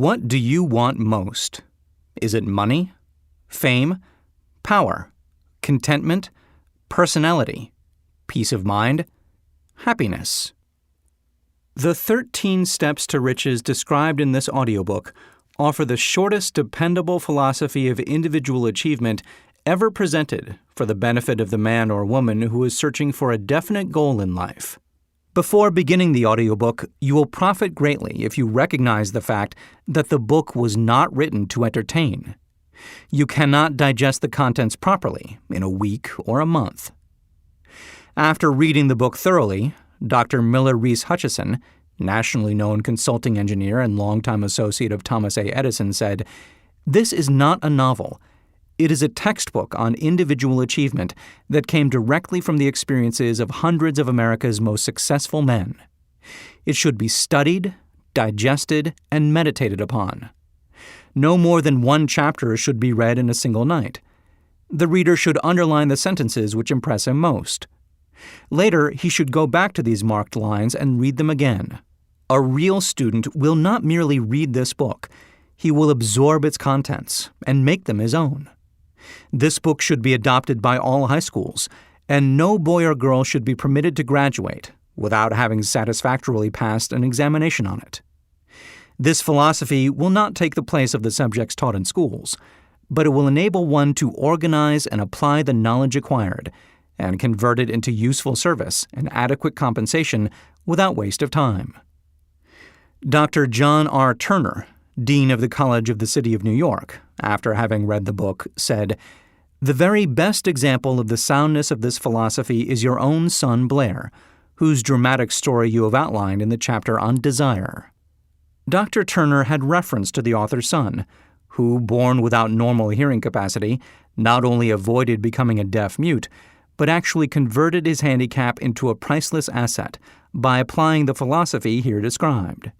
What do you want most? Is it money, fame, power, contentment, personality, peace of mind, happiness? The 13 steps to riches described in this audiobook offer the shortest dependable philosophy of individual achievement ever presented for the benefit of the man or woman who is searching for a definite goal in life. Before beginning the audiobook, you will profit greatly if you recognize the fact that the book was not written to entertain. You cannot digest the contents properly in a week or a month. After reading the book thoroughly, Dr. Miller Reese Hutchison, nationally known consulting engineer and longtime associate of Thomas A. Edison, said, "This is not a novel. It is a textbook on individual achievement that came directly from the experiences of hundreds of America's most successful men. It should be studied, digested, and meditated upon. No more than one chapter should be read in a single night. The reader should underline the sentences which impress him most. Later, he should go back to these marked lines and read them again. A real student will not merely read this book. He will absorb its contents and make them his own. This book should be adopted by all high schools, and no boy or girl should be permitted to graduate without having satisfactorily passed an examination on it. This philosophy will not take the place of the subjects taught in schools, but it will enable one to organize and apply the knowledge acquired and convert it into useful service and adequate compensation without waste of time." Dr. John R. Turner, Dean of the College of the City of New York, after having read the book, said, "The very best example of the soundness of this philosophy is your own son Blair, whose dramatic story you have outlined in the chapter on desire." Dr. Turner had reference to the author's son, who, born without normal hearing capacity, not only avoided becoming a deaf mute, but actually converted his handicap into a priceless asset by applying the philosophy here described.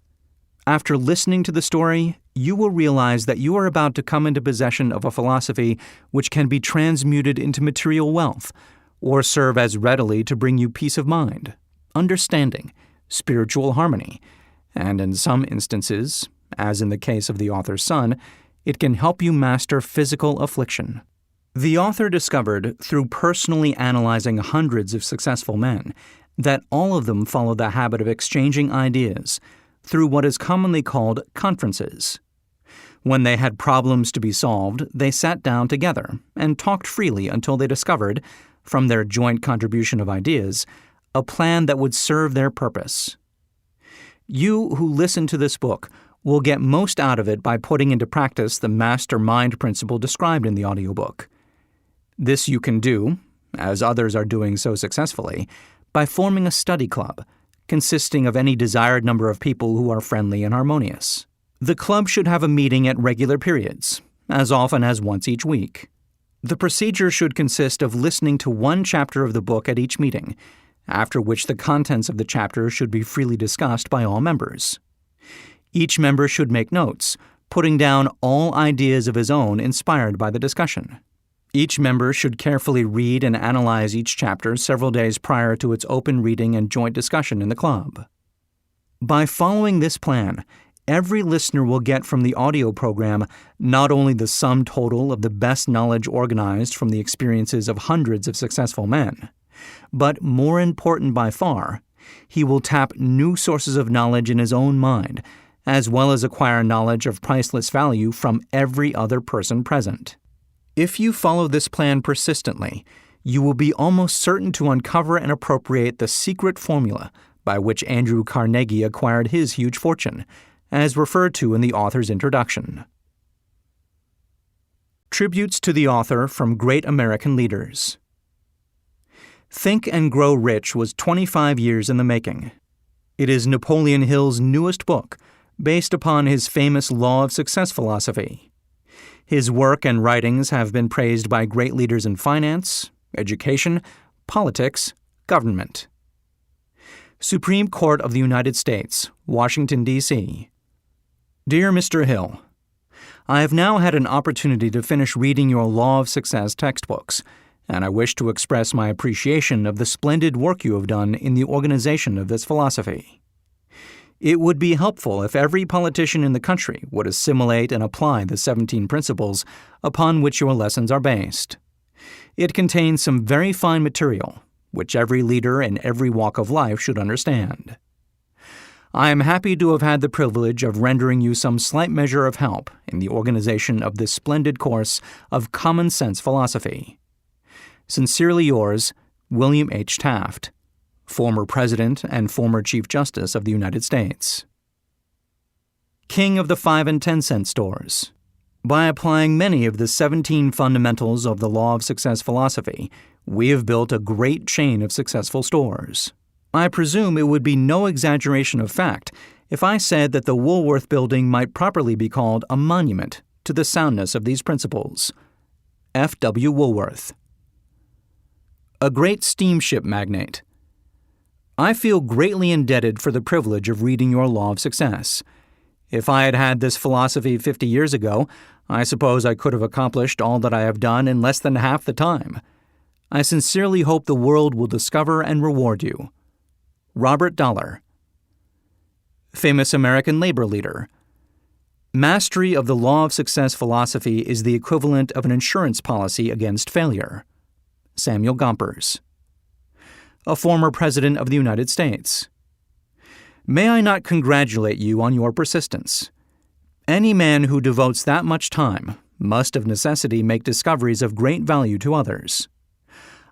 After listening to the story, you will realize that you are about to come into possession of a philosophy which can be transmuted into material wealth, or serve as readily to bring you peace of mind, understanding, spiritual harmony, and in some instances, as in the case of the author's son, it can help you master physical affliction. The author discovered, through personally analyzing hundreds of successful men, that all of them followed the habit of exchanging ideas through what is commonly called conferences. When they had problems to be solved, they sat down together and talked freely until they discovered, from their joint contribution of ideas, a plan that would serve their purpose. You who listen to this book will get most out of it by putting into practice the master-mind principle described in the audiobook. This you can do, as others are doing so successfully, by forming a study club, consisting of any desired number of people who are friendly and harmonious. The club should have a meeting at regular periods, as often as once each week. The procedure should consist of listening to one chapter of the book at each meeting, after which the contents of the chapter should be freely discussed by all members. Each member should make notes, putting down all ideas of his own inspired by the discussion. Each member should carefully read and analyze each chapter several days prior to its open reading and joint discussion in the club. By following this plan, every listener will get from the audio program not only the sum total of the best knowledge organized from the experiences of hundreds of successful men, but more important by far, he will tap new sources of knowledge in his own mind, as well as acquire knowledge of priceless value from every other person present. If you follow this plan persistently, you will be almost certain to uncover and appropriate the secret formula by which Andrew Carnegie acquired his huge fortune, as referred to in the author's introduction. Tributes to the author from great American leaders. Think and Grow Rich was 25 years in the making. It is Napoleon Hill's newest book, based upon his famous Law of Success philosophy. His work and writings have been praised by great leaders in finance, education, politics, government. Supreme Court of the United States, Washington, D.C. Dear Mr. Hill, I have now had an opportunity to finish reading your Law of Success textbooks, and I wish to express my appreciation of the splendid work you have done in the organization of this philosophy. It would be helpful if every politician in the country would assimilate and apply the 17 principles upon which your lessons are based. It contains some very fine material, which every leader in every walk of life should understand. I am happy to have had the privilege of rendering you some slight measure of help in the organization of this splendid course of common sense philosophy. Sincerely yours, William H. Taft, former President and former Chief Justice of the United States. King of the 5 and 10 cent stores. By applying many of the 17 fundamentals of the law of success philosophy, we have built a great chain of successful stores. I presume it would be no exaggeration of fact if I said that the Woolworth Building might properly be called a monument to the soundness of these principles. F. W. Woolworth. A great steamship magnate. I feel greatly indebted for the privilege of reading your Law of Success. If I had had this philosophy 50 years ago, I suppose I could have accomplished all that I have done in less than half the time. I sincerely hope the world will discover and reward you. Robert Dollar. Famous American labor leader. Mastery of the Law of Success philosophy is the equivalent of an insurance policy against failure. Samuel Gompers. A former President of the United States. May I not congratulate you on your persistence? Any man who devotes that much time must of necessity make discoveries of great value to others.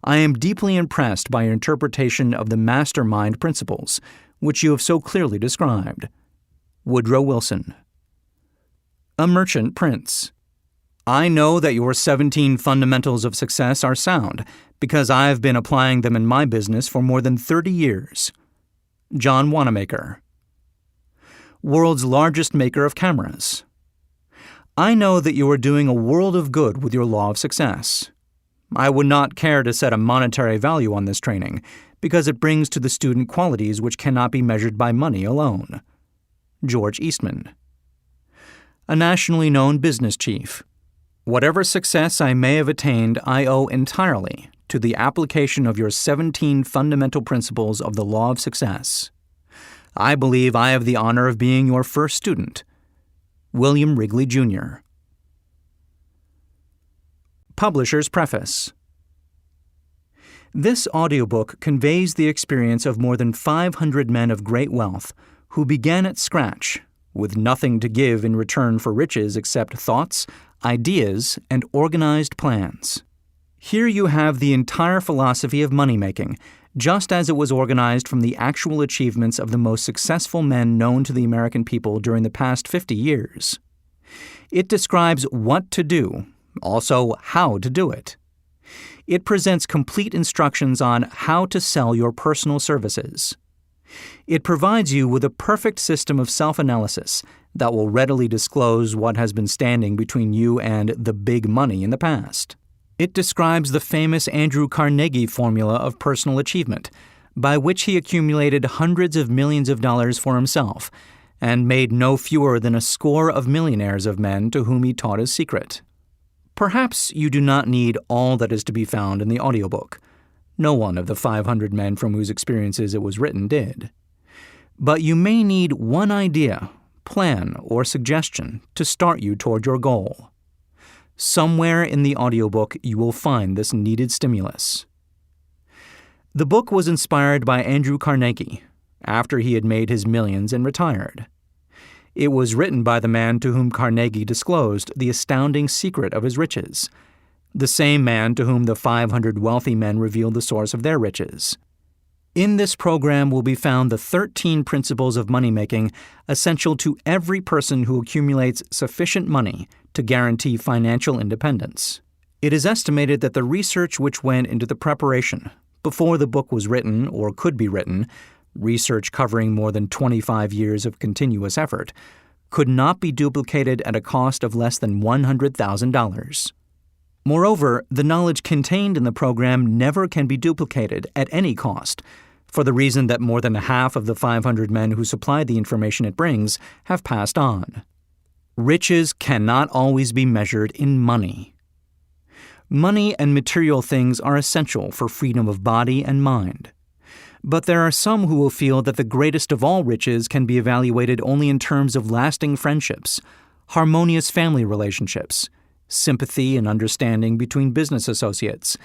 I am deeply impressed by your interpretation of the mastermind principles, which you have so clearly described. Woodrow Wilson. A merchant prince. I know that your 17 fundamentals of success are sound because I have been applying them in my business for more than 30 years. John Wanamaker. World's largest maker of cameras. I know that you are doing a world of good with your Law of Success. I would not care to set a monetary value on this training because it brings to the student qualities which cannot be measured by money alone. George Eastman. A nationally known business chief. Whatever success I may have attained, I owe entirely to the application of your 17 fundamental principles of the Law of Success. I believe I have the honor of being your first student. William Wrigley, Jr. Publisher's Preface. This audiobook conveys the experience of more than 500 men of great wealth who began at scratch, with nothing to give in return for riches except thoughts, ideas, and organized plans. Here you have the entire philosophy of money-making, just as it was organized from the actual achievements of the most successful men known to the American people during the past 50 years. It describes what to do, also how to do it. It presents complete instructions on how to sell your personal services. It provides you with a perfect system of self-analysis that will readily disclose what has been standing between you and the big money in the past. It describes the famous Andrew Carnegie formula of personal achievement, by which he accumulated hundreds of millions of dollars for himself and made no fewer than a score of millionaires of men to whom he taught his secret. Perhaps you do not need all that is to be found in the audiobook. No one of the 500 men from whose experiences it was written did. But you may need one idea, plan, or suggestion to start you toward your goal. Somewhere in the audiobook you will find this needed stimulus. The book was inspired by Andrew Carnegie after he had made his millions and retired. It was written by the man to whom Carnegie disclosed the astounding secret of his riches, the same man to whom the 500 wealthy men revealed the source of their riches. In this program will be found the 13 principles of money-making essential to every person who accumulates sufficient money to guarantee financial independence. It is estimated that the research which went into the preparation before the book was written or could be written, research covering more than 25 years of continuous effort, could not be duplicated at a cost of less than $100,000. Moreover, the knowledge contained in the program never can be duplicated at any cost, for the reason that more than half of the 500 men who supplied the information it brings have passed on. Riches cannot always be measured in money. Money and material things are essential for freedom of body and mind. But there are some who will feel that the greatest of all riches can be evaluated only in terms of lasting friendships, harmonious family relationships, sympathy and understanding between business associates,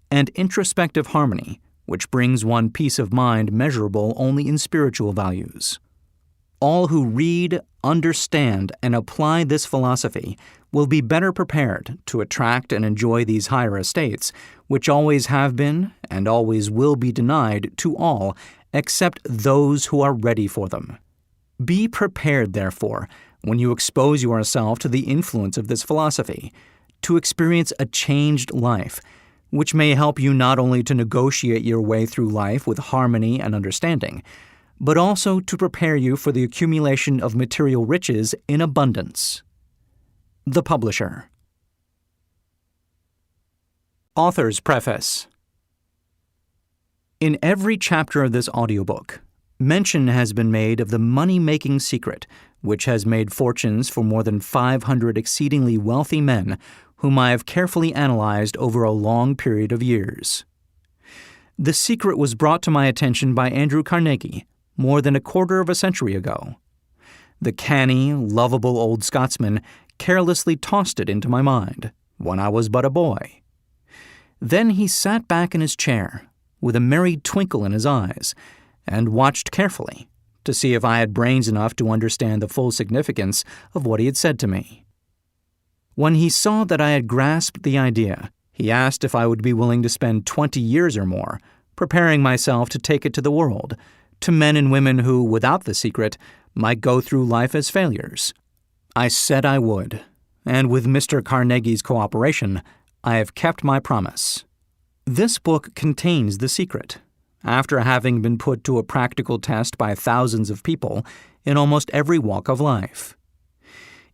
and introspective harmony, which brings one peace of mind measurable only in spiritual values. All who read, understand, and apply this philosophy will be better prepared to attract and enjoy these higher estates, which always have been and always will be denied to all except those who are ready for them. Be prepared, therefore, when you expose yourself to the influence of this philosophy, to experience a changed life, which may help you not only to negotiate your way through life with harmony and understanding, but also to prepare you for the accumulation of material riches in abundance. The Publisher. Author's Preface. In every chapter of this audiobook, mention has been made of the money-making secret which has made fortunes for more than 500 exceedingly wealthy men whom I have carefully analyzed over a long period of years. The secret was brought to my attention by Andrew Carnegie more than a quarter of a century ago. The canny, lovable old Scotsman carelessly tossed it into my mind when I was but a boy. Then he sat back in his chair with a merry twinkle in his eyes and watched carefully to see if I had brains enough to understand the full significance of what he had said to me. When he saw that I had grasped the idea, he asked if I would be willing to spend 20 years or more preparing myself to take it to the world, to men and women who, without the secret, might go through life as failures. I said I would, and with Mr. Carnegie's cooperation, I have kept my promise. This book contains the secret, after having been put to a practical test by thousands of people in almost every walk of life.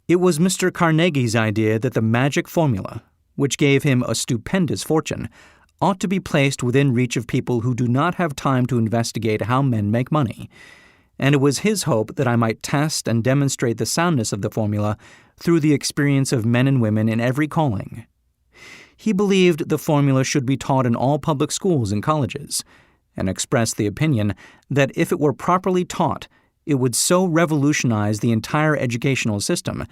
It was Mr. Carnegie's idea that the magic formula, which gave him a stupendous fortune, ought to be placed within reach of people who do not have time to investigate how men make money, and it was his hope that I might test and demonstrate the soundness of the formula through the experience of men and women in every calling. He believed the formula should be taught in all public schools and colleges, and expressed the opinion that if it were properly taught, it would so revolutionize the entire educational system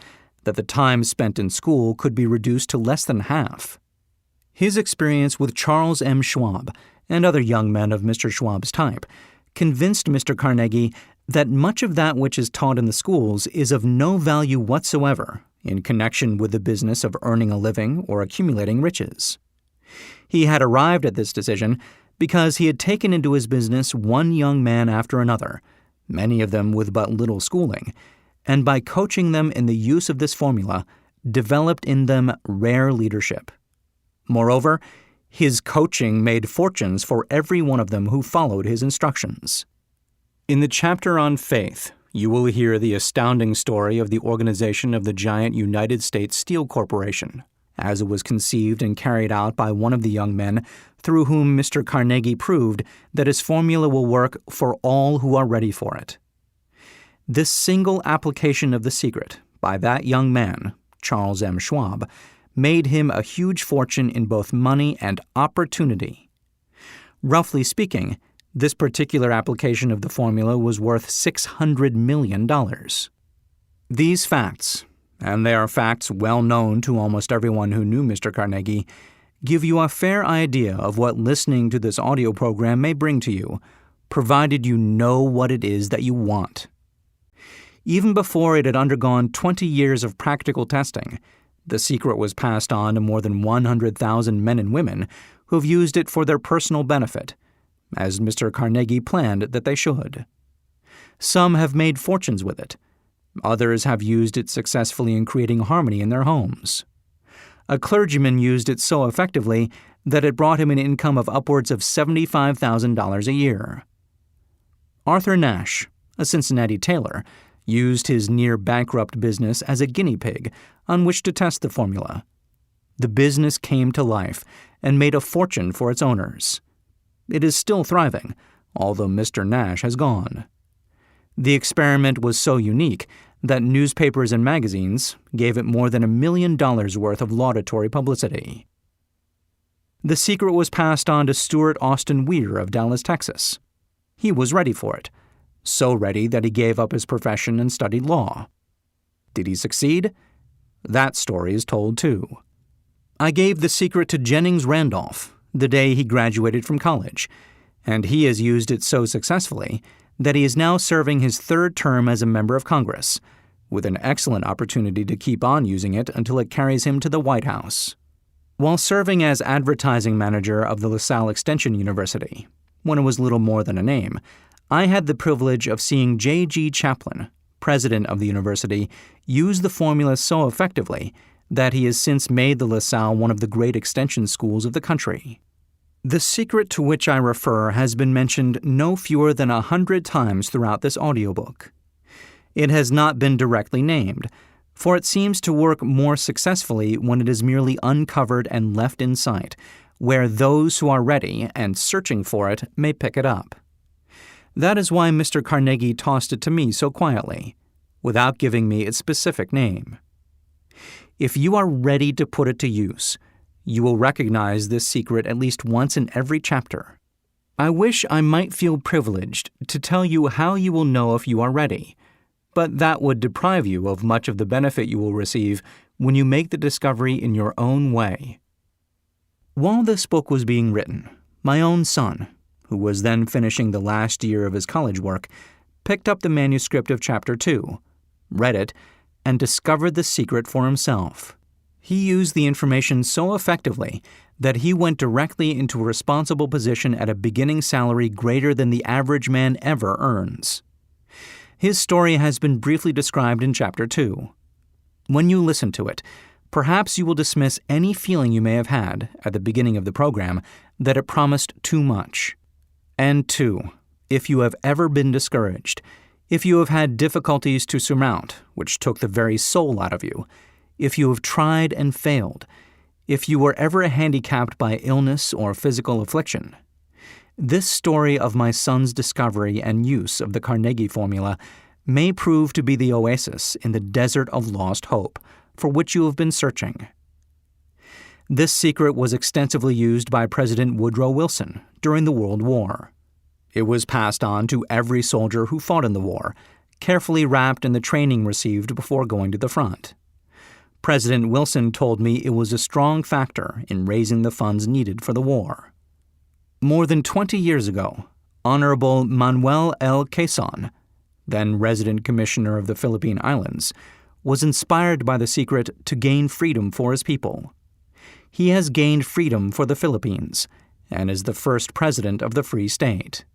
that the time spent in school could be reduced to less than half. His experience with Charles M. Schwab and other young men of Mr. Schwab's type convinced Mr. Carnegie that much of that which is taught in the schools is of no value whatsoever in connection with the business of earning a living or accumulating riches. He had arrived at this decision because he had taken into his business one young man after another, many of them with but little schooling, and by coaching them in the use of this formula, developed in them rare leadership. Moreover, his coaching made fortunes for every one of them who followed his instructions. In the chapter on faith, you will hear the astounding story of the organization of the giant United States Steel Corporation, as it was conceived and carried out by one of the young men through whom Mr. Carnegie proved that his formula will work for all who are ready for it. This single application of the secret by that young man, Charles M. Schwab, made him a huge fortune in both money and opportunity. Roughly speaking, this particular application of the formula was worth $600 million. These facts, and they are facts well known to almost everyone who knew Mr. Carnegie, give you a fair idea of what listening to this audio program may bring to you, provided you know what it is that you want. Even before it had undergone 20 years of practical testing, the secret was passed on to more than 100,000 men and women who have used it for their personal benefit, as Mr. Carnegie planned that they should. Some have made fortunes with it. Others have used it successfully in creating harmony in their homes. A clergyman used it so effectively that it brought him an income of upwards of $75,000 a year. Arthur Nash, a Cincinnati tailor, used his near-bankrupt business as a guinea pig on which to test the formula. The business came to life and made a fortune for its owners. It is still thriving, although Mr. Nash has gone. The experiment was so unique that newspapers and magazines gave it more than $1 million worth of laudatory publicity. The secret was passed on to Stuart Austin Weir of Dallas, Texas. He was ready for it, so ready that he gave up his profession and studied law. Did he succeed? That story is told too. I gave the secret to Jennings Randolph the day he graduated from college, and he has used it so successfully that he is now serving his third term as a member of Congress, with an excellent opportunity to keep on using it until it carries him to the White House. While serving as advertising manager of the LaSalle Extension University, when it was little more than a name, I had the privilege of seeing J.G. Chaplin, president of the university, use the formula so effectively that he has since made the LaSalle one of the great extension schools of the country. The secret to which I refer has been mentioned no fewer than 100 times throughout this audiobook. It has not been directly named, for it seems to work more successfully when it is merely uncovered and left in sight, where those who are ready and searching for it may pick it up. That is why Mr. Carnegie tossed it to me so quietly, without giving me its specific name. If you are ready to put it to use, you will recognize this secret at least once in every chapter. I wish I might feel privileged to tell you how you will know if you are ready, but that would deprive you of much of the benefit you will receive when you make the discovery in your own way. While this book was being written, my own son, who was then finishing the last year of his college work, picked up the manuscript of Chapter 2, read it, and discovered the secret for himself. He used the information so effectively that he went directly into a responsible position at a beginning salary greater than the average man ever earns. His story has been briefly described in Chapter 2. When you listen to it, perhaps you will dismiss any feeling you may have had at the beginning of the program that it promised too much. And 2, if you have ever been discouraged, if you have had difficulties to surmount, which took the very soul out of you, if you have tried and failed, if you were ever handicapped by illness or physical affliction, this story of my son's discovery and use of the Carnegie formula may prove to be the oasis in the desert of lost hope for which you have been searching. This secret was extensively used by President Woodrow Wilson during the World War. It was passed on to every soldier who fought in the war, carefully wrapped in the training received before going to the front. President Wilson told me it was a strong factor in raising the funds needed for the war. More than 20 years ago, Honorable Manuel L. Quezon, then resident commissioner of the Philippine Islands, was inspired by the secret to gain freedom for his people. He has gained freedom for the Philippines and is the first president of the Free State.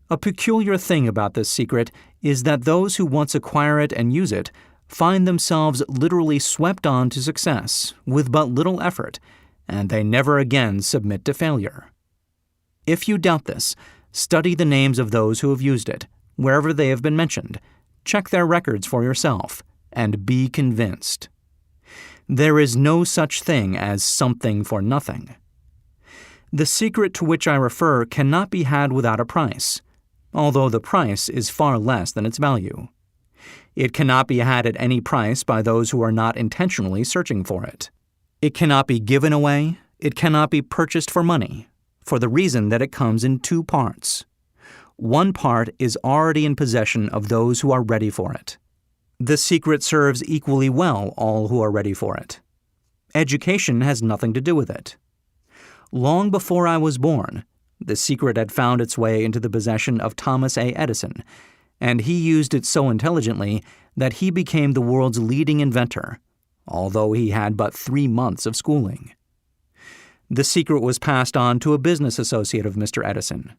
A peculiar thing about this secret is that those who once acquire it and use it find themselves literally swept on to success with but little effort, and they never again submit to failure. If you doubt this, study the names of those who have used it, wherever they have been mentioned, check their records for yourself, and be convinced. There is no such thing as something for nothing. The secret to which I refer cannot be had without a price, although the price is far less than its value. It cannot be had at any price by those who are not intentionally searching for it. It cannot be given away, it cannot be purchased for money, for the reason that it comes in 2 parts. One part is already in possession of those who are ready for it. The secret serves equally well all who are ready for it. Education has nothing to do with it. Long before I was born, the secret had found its way into the possession of Thomas A. Edison, and he used it so intelligently that he became the world's leading inventor, although he had but 3 months of schooling. The secret was passed on to a business associate of Mr. Edison.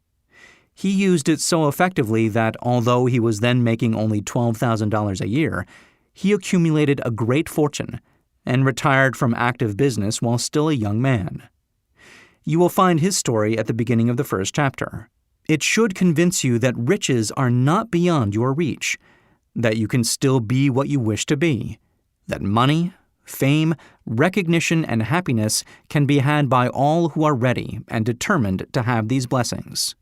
He used it so effectively that although he was then making only $12,000 a year, he accumulated a great fortune and retired from active business while still a young man. You will find his story at the beginning of the first chapter. It should convince you that riches are not beyond your reach, that you can still be what you wish to be, that money, fame, recognition, and happiness can be had by all who are ready and determined to have these blessings.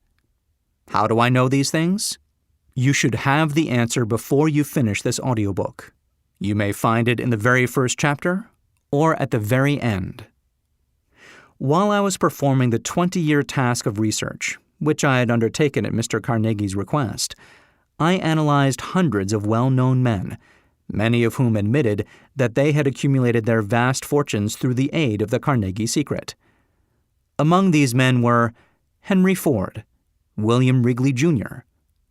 How do I know these things? You should have the answer before you finish this audiobook. You may find it in the very first chapter or at the very end. While I was performing the 20-year task of research, which I had undertaken at Mr. Carnegie's request, I analyzed hundreds of well-known men, many of whom admitted that they had accumulated their vast fortunes through the aid of the Carnegie secret. Among these men were Henry Ford, William Wrigley, Jr.,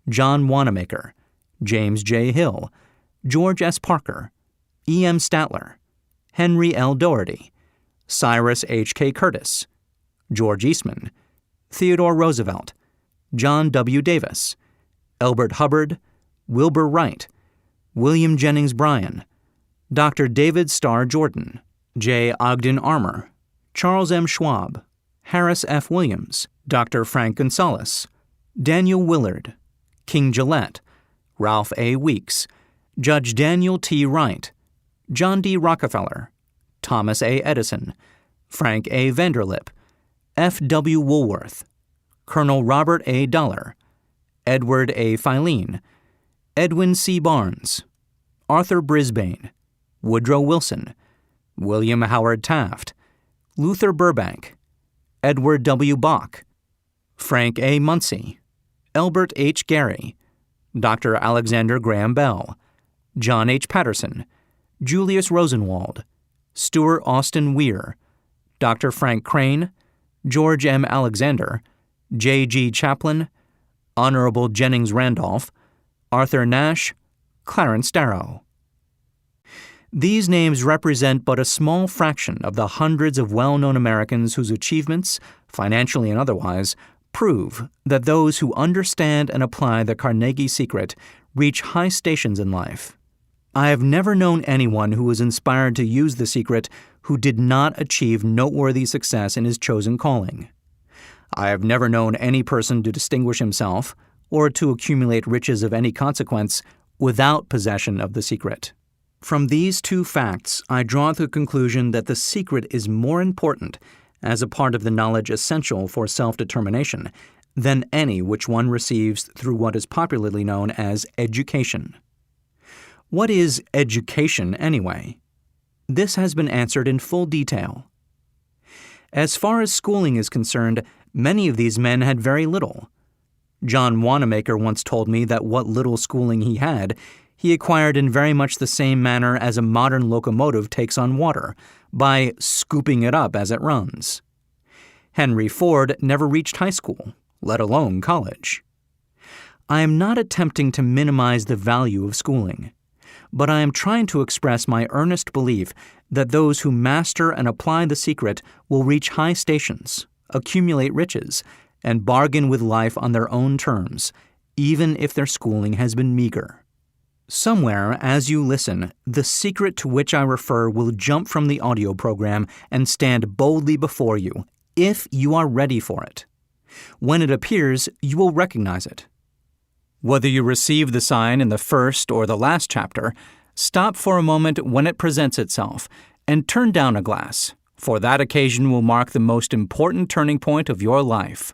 John Wanamaker, James J. Hill, George S. Parker, E. M. Statler, Henry L. Doherty, Cyrus H. K. Curtis, George Eastman, Theodore Roosevelt, John W. Davis, Elbert Hubbard, Wilbur Wright, William Jennings Bryan, Dr. David Starr Jordan, J. Ogden Armour, Charles M. Schwab, Harris F. Williams, Dr. Frank Gonzalez, Daniel Willard, King Gillette, Ralph A. Weeks, Judge Daniel T. Wright, John D. Rockefeller, Thomas A. Edison, Frank A. Vanderlip, F. W. Woolworth, Colonel Robert A. Dollar, Edward A. Filene, Edwin C. Barnes, Arthur Brisbane, Woodrow Wilson, William Howard Taft, Luther Burbank, Edward W. Bach, Frank A. Munsey, Elbert H. Gary, Dr. Alexander Graham Bell, John H. Patterson, Julius Rosenwald, Stuart Austin Weir, Dr. Frank Crane, George M. Alexander, J. G. Chaplin, Honorable Jennings Randolph, Arthur Nash, Clarence Darrow. These names represent but a small fraction of the hundreds of well-known Americans whose achievements, financially and otherwise, prove that those who understand and apply the Carnegie secret reach high stations in life. I have never known anyone who was inspired to use the secret who did not achieve noteworthy success in his chosen calling. I have never known any person to distinguish himself or to accumulate riches of any consequence without possession of the secret. From these two facts, I draw the conclusion that the secret is more important as a part of the knowledge essential for self-determination than any which one receives through what is popularly known as education. What is education, anyway? This has been answered in full detail. As far as schooling is concerned, many of these men had very little. John Wanamaker once told me that what little schooling he had, he acquired in very much the same manner as a modern locomotive takes on water, by scooping it up as it runs. Henry Ford never reached high school, let alone college. I am not attempting to minimize the value of schooling, but I am trying to express my earnest belief that those who master and apply the secret will reach high stations, accumulate riches, and bargain with life on their own terms, even if their schooling has been meager. Somewhere, as you listen, the secret to which I refer will jump from the audio program and stand boldly before you, if you are ready for it. When it appears, you will recognize it. Whether you receive the sign in the first or the last chapter, stop for a moment when it presents itself and turn down a glass, for that occasion will mark the most important turning point of your life.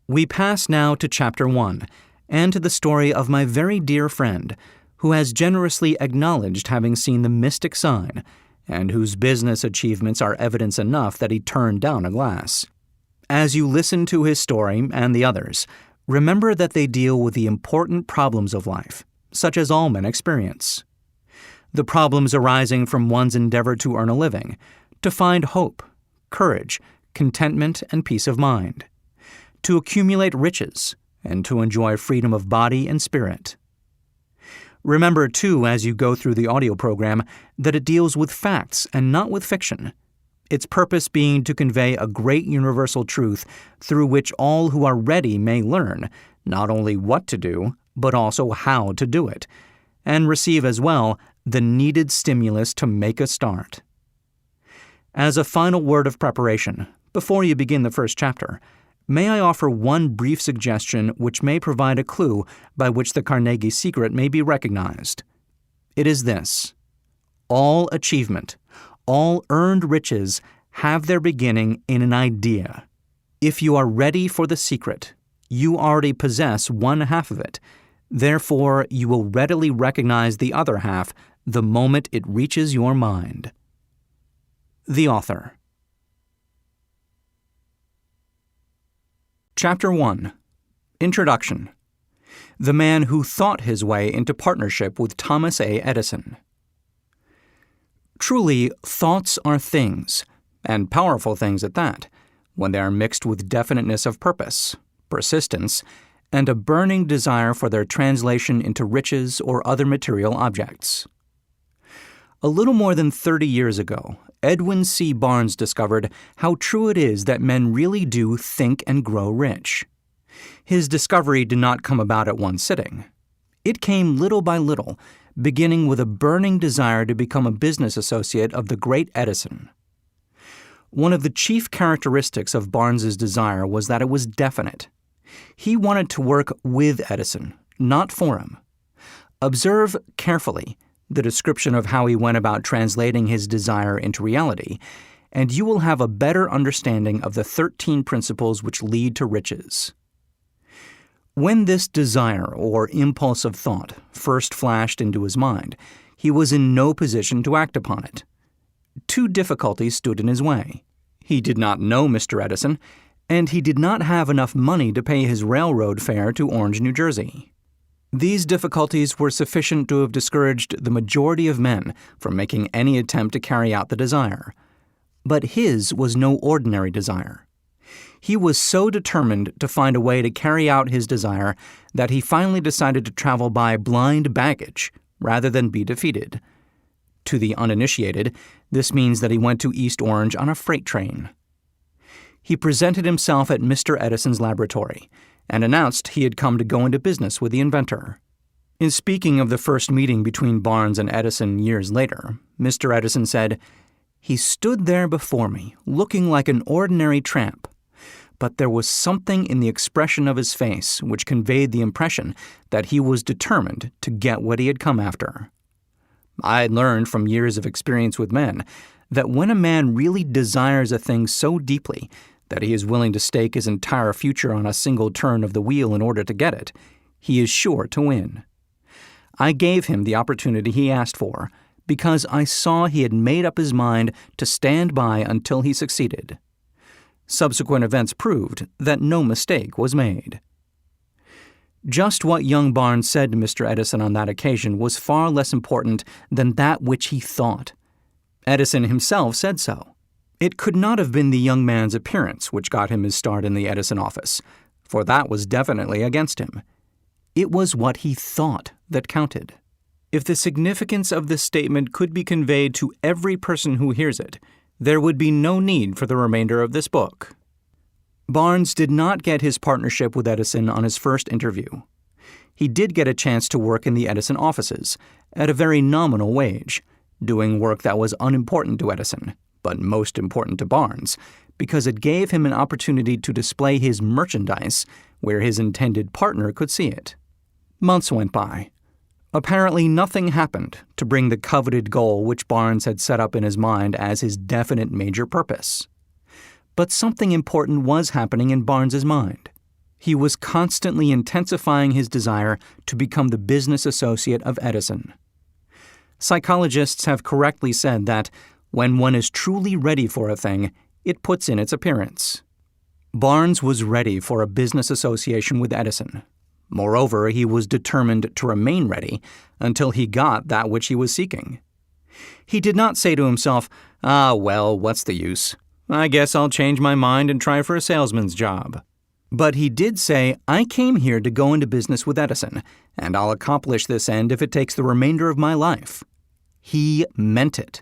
We pass now to Chapter 1, and to the story of my very dear friend, who has generously acknowledged having seen the mystic sign, and whose business achievements are evidence enough that he turned down a glass. As you listen to his story and the others, remember that they deal with the important problems of life, such as all men experience. The problems arising from one's endeavor to earn a living, to find hope, courage, contentment, and peace of mind, to accumulate riches, and to enjoy freedom of body and spirit. Remember, too, as you go through the audio program, that it deals with facts and not with fiction, its purpose being to convey a great universal truth through which all who are ready may learn not only what to do, but also how to do it, and receive as well the needed stimulus to make a start. As a final word of preparation, before you begin the first chapter, may I offer one brief suggestion which may provide a clue by which the Carnegie secret may be recognized. It is this: all achievement, all earned riches have their beginning in an idea. If you are ready for the secret, you already possess one half of it. Therefore, you will readily recognize the other half the moment it reaches your mind. The author. Chapter 1. Introduction. The man who thought his way into partnership with Thomas A. Edison. Truly, thoughts are things, and powerful things at that, when they are mixed with definiteness of purpose, persistence, and a burning desire for their translation into riches or other material objects. A little more than 30 years ago, Edwin C. Barnes discovered how true it is that men really do think and grow rich. His discovery did not come about at one sitting. It came little by little, beginning with a burning desire to become a business associate of the great Edison. One of the chief characteristics of Barnes's desire was that it was definite. He wanted to work with Edison, not for him. Observe carefully the description of how he went about translating his desire into reality, and you will have a better understanding of the 13 principles which lead to riches. When this desire or impulse of thought first flashed into his mind, he was in no position to act upon it. Two difficulties stood in his way. He did not know Mr. Edison, and he did not have enough money to pay his railroad fare to Orange, New Jersey. These difficulties were sufficient to have discouraged the majority of men from making any attempt to carry out the desire. But his was no ordinary desire. He was so determined to find a way to carry out his desire that he finally decided to travel by blind baggage rather than be defeated. To the uninitiated, this means that he went to East Orange on a freight train. He presented himself at Mr. Edison's laboratory and announced he had come to go into business with the inventor. In speaking of the first meeting between Barnes and Edison years later, Mr. Edison said, "He stood there before me, looking like an ordinary tramp. But there was something in the expression of his face which conveyed the impression that he was determined to get what he had come after." I had learned from years of experience with men that when a man really desires a thing so deeply that he is willing to stake his entire future on a single turn of the wheel in order to get it, he is sure to win. I gave him the opportunity he asked for because I saw he had made up his mind to stand by until he succeeded. Subsequent events proved that no mistake was made. Just what young Barnes said to Mr. Edison on that occasion was far less important than that which he thought. Edison himself said so. It could not have been the young man's appearance which got him his start in the Edison office, for that was definitely against him. It was what he thought that counted. If the significance of this statement could be conveyed to every person who hears it, there would be no need for the remainder of this book. Barnes did not get his partnership with Edison on his first interview. He did get a chance to work in the Edison offices, at a very nominal wage, doing work that was unimportant to Edison, but most important to Barnes, because it gave him an opportunity to display his merchandise where his intended partner could see it. Months went by. Apparently nothing happened to bring the coveted goal which Barnes had set up in his mind as his definite major purpose. But something important was happening in Barnes's mind. He was constantly intensifying his desire to become the business associate of Edison. Psychologists have correctly said that when one is truly ready for a thing, it puts in its appearance. Barnes was ready for a business association with Edison. Moreover, he was determined to remain ready until he got that which he was seeking. He did not say to himself, well, what's the use? I guess I'll change my mind and try for a salesman's job. But he did say, I came here to go into business with Edison, and I'll accomplish this end if it takes the remainder of my life. He meant it.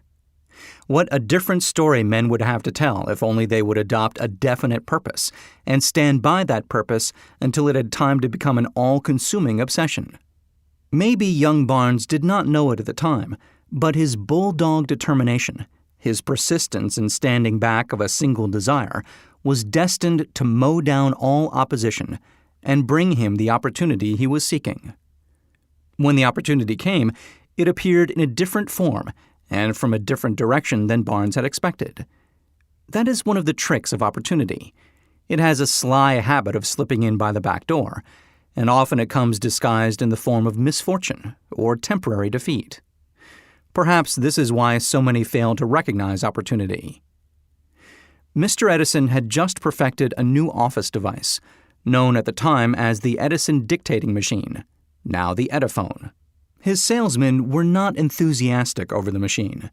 What a different story men would have to tell if only they would adopt a definite purpose and stand by that purpose until it had time to become an all-consuming obsession. Maybe young Barnes did not know it at the time, but his bulldog determination, his persistence in standing back of a single desire, was destined to mow down all opposition and bring him the opportunity he was seeking. When the opportunity came, it appeared in a different form and from a different direction than Barnes had expected. That is one of the tricks of opportunity. It has a sly habit of slipping in by the back door, and often it comes disguised in the form of misfortune or temporary defeat. Perhaps this is why so many fail to recognize opportunity. Mr. Edison had just perfected a new office device, known at the time as the Edison dictating machine, now the Ediphone. His salesmen were not enthusiastic over the machine.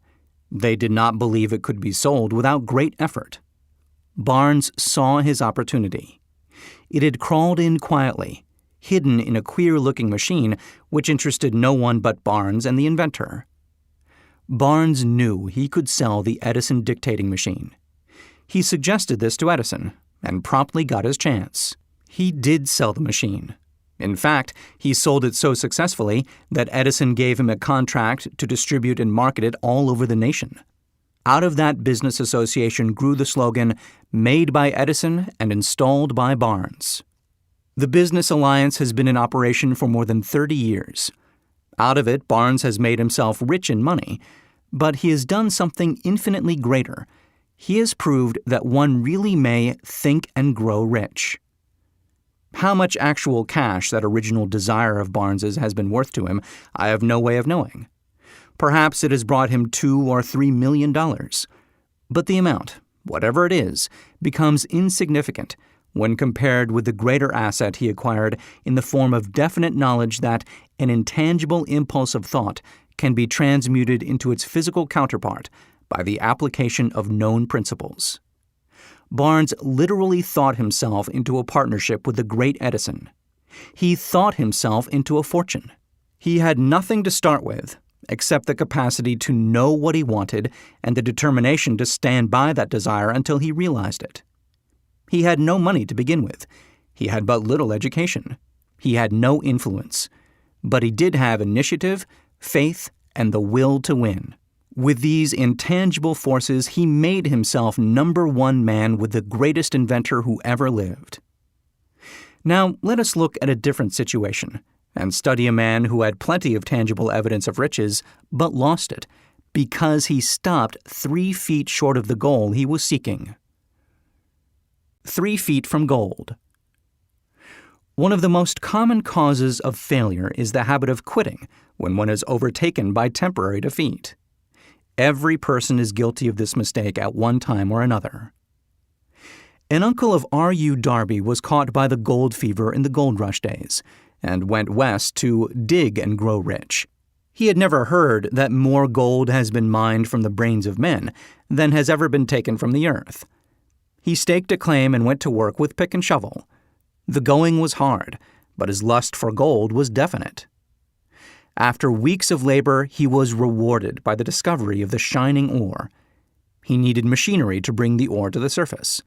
They did not believe it could be sold without great effort. Barnes saw his opportunity. It had crawled in quietly, hidden in a queer-looking machine which interested no one but Barnes and the inventor. Barnes knew he could sell the Edison dictating machine. He suggested this to Edison and promptly got his chance. He did sell the machine. In fact, he sold it so successfully that Edison gave him a contract to distribute and market it all over the nation. Out of that business association grew the slogan, "Made by Edison and installed by Barnes." The business alliance has been in operation for more than 30 years. Out of it, Barnes has made himself rich in money, but he has done something infinitely greater. He has proved that one really may think and grow rich. How much actual cash that original desire of Barnes's has been worth to him, I have no way of knowing. Perhaps it has brought him $2 or $3 million. But the amount, whatever it is, becomes insignificant when compared with the greater asset he acquired in the form of definite knowledge that an intangible impulse of thought can be transmuted into its physical counterpart by the application of known principles. Barnes literally thought himself into a partnership with the great Edison. He thought himself into a fortune. He had nothing to start with except the capacity to know what he wanted and the determination to stand by that desire until he realized it. He had no money to begin with. He had but little education. He had no influence. But he did have initiative, faith, and the will to win. With these intangible forces, he made himself #1 man with the greatest inventor who ever lived. Now, let us look at a different situation and study a man who had plenty of tangible evidence of riches, but lost it because he stopped 3 feet short of the goal he was seeking. 3 feet from gold. One of the most common causes of failure is the habit of quitting when one is overtaken by temporary defeat. Every person is guilty of this mistake at one time or another. An uncle of R.U. Darby was caught by the gold fever in the gold rush days and went west to dig and grow rich. He had never heard that more gold has been mined from the brains of men than has ever been taken from the earth. He staked a claim and went to work with pick and shovel. The going was hard, but his lust for gold was definite. After weeks of labor, he was rewarded by the discovery of the shining ore. He needed machinery to bring the ore to the surface.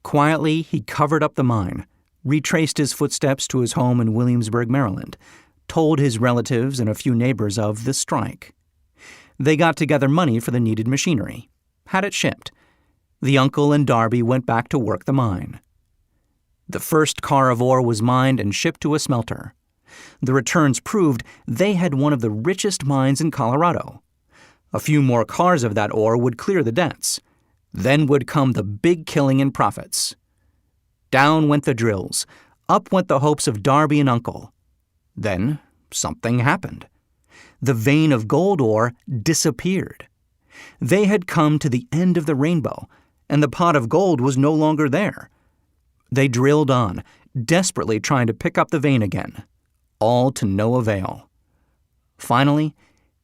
Quietly, he covered up the mine, retraced his footsteps to his home in Williamsburg, Maryland, told his relatives and a few neighbors of the strike. They got together money for the needed machinery, had it shipped. The uncle and Darby went back to work the mine. The first car of ore was mined and shipped to a smelter. The returns proved they had one of the richest mines in Colorado. A few more cars of that ore would clear the debts. Then would come the big killing in profits. Down went the drills. Up went the hopes of Darby and Uncle. Then something happened. The vein of gold ore disappeared. They had come to the end of the rainbow, and the pot of gold was no longer there. They drilled on, desperately trying to pick up the vein again, all to no avail. Finally,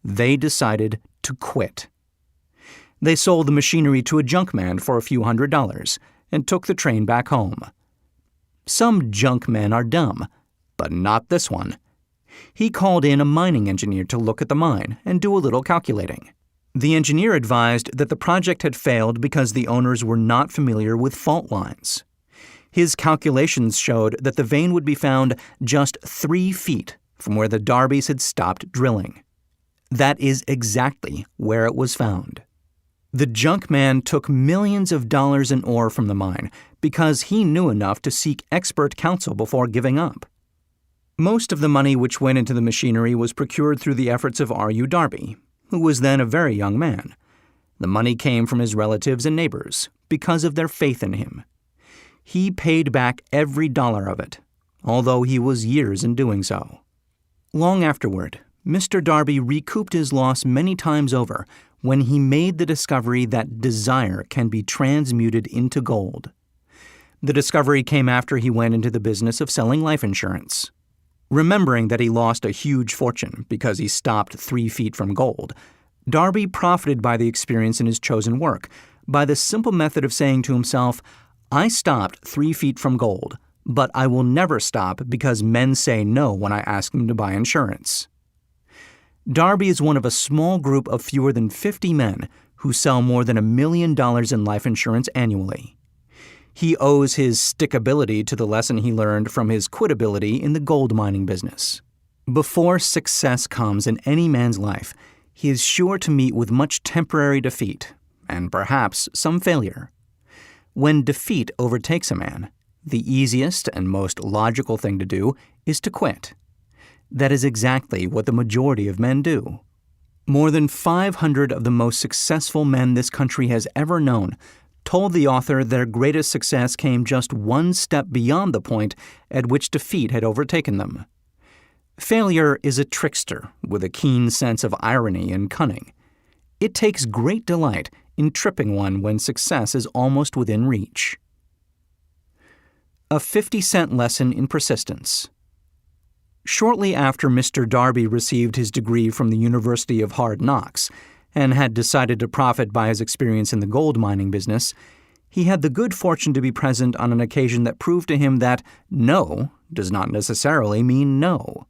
they decided to quit. They sold the machinery to a junkman for a few $100s and took the train back home. Some junkmen are dumb, but not this one. He called in a mining engineer to look at the mine and do a little calculating. The engineer advised that the project had failed because the owners were not familiar with fault lines. His calculations showed that the vein would be found just 3 feet from where the Darbys had stopped drilling. That is exactly where it was found. The junkman took millions of dollars in ore from the mine because he knew enough to seek expert counsel before giving up. Most of the money which went into the machinery was procured through the efforts of R.U. Darby, who was then a very young man. The money came from his relatives and neighbors because of their faith in him. He paid back every dollar of it, although he was years in doing so. Long afterward, Mr. Darby recouped his loss many times over when he made the discovery that desire can be transmuted into gold. The discovery came after he went into the business of selling life insurance. Remembering that he lost a huge fortune because he stopped 3 feet from gold, Darby profited by the experience in his chosen work by the simple method of saying to himself, "I stopped 3 feet from gold, but I will never stop because men say no when I ask them to buy insurance." Darby is one of a small group of fewer than 50 men who sell more than $1 million in life insurance annually. He owes his stickability to the lesson he learned from his quitability in the gold mining business. Before success comes in any man's life, he is sure to meet with much temporary defeat, and perhaps some failure. When defeat overtakes a man, the easiest and most logical thing to do is to quit. That is exactly what the majority of men do. More than 500 of the most successful men this country has ever known told the author their greatest success came just one step beyond the point at which defeat had overtaken them. Failure is a trickster with a keen sense of irony and cunning. It takes great delight in tripping one when success is almost within reach. A 50-cent lesson in persistence. Shortly after Mr. Darby received his degree from the University of Hard Knocks and had decided to profit by his experience in the gold mining business, he had the good fortune to be present on an occasion that proved to him that no does not necessarily mean no.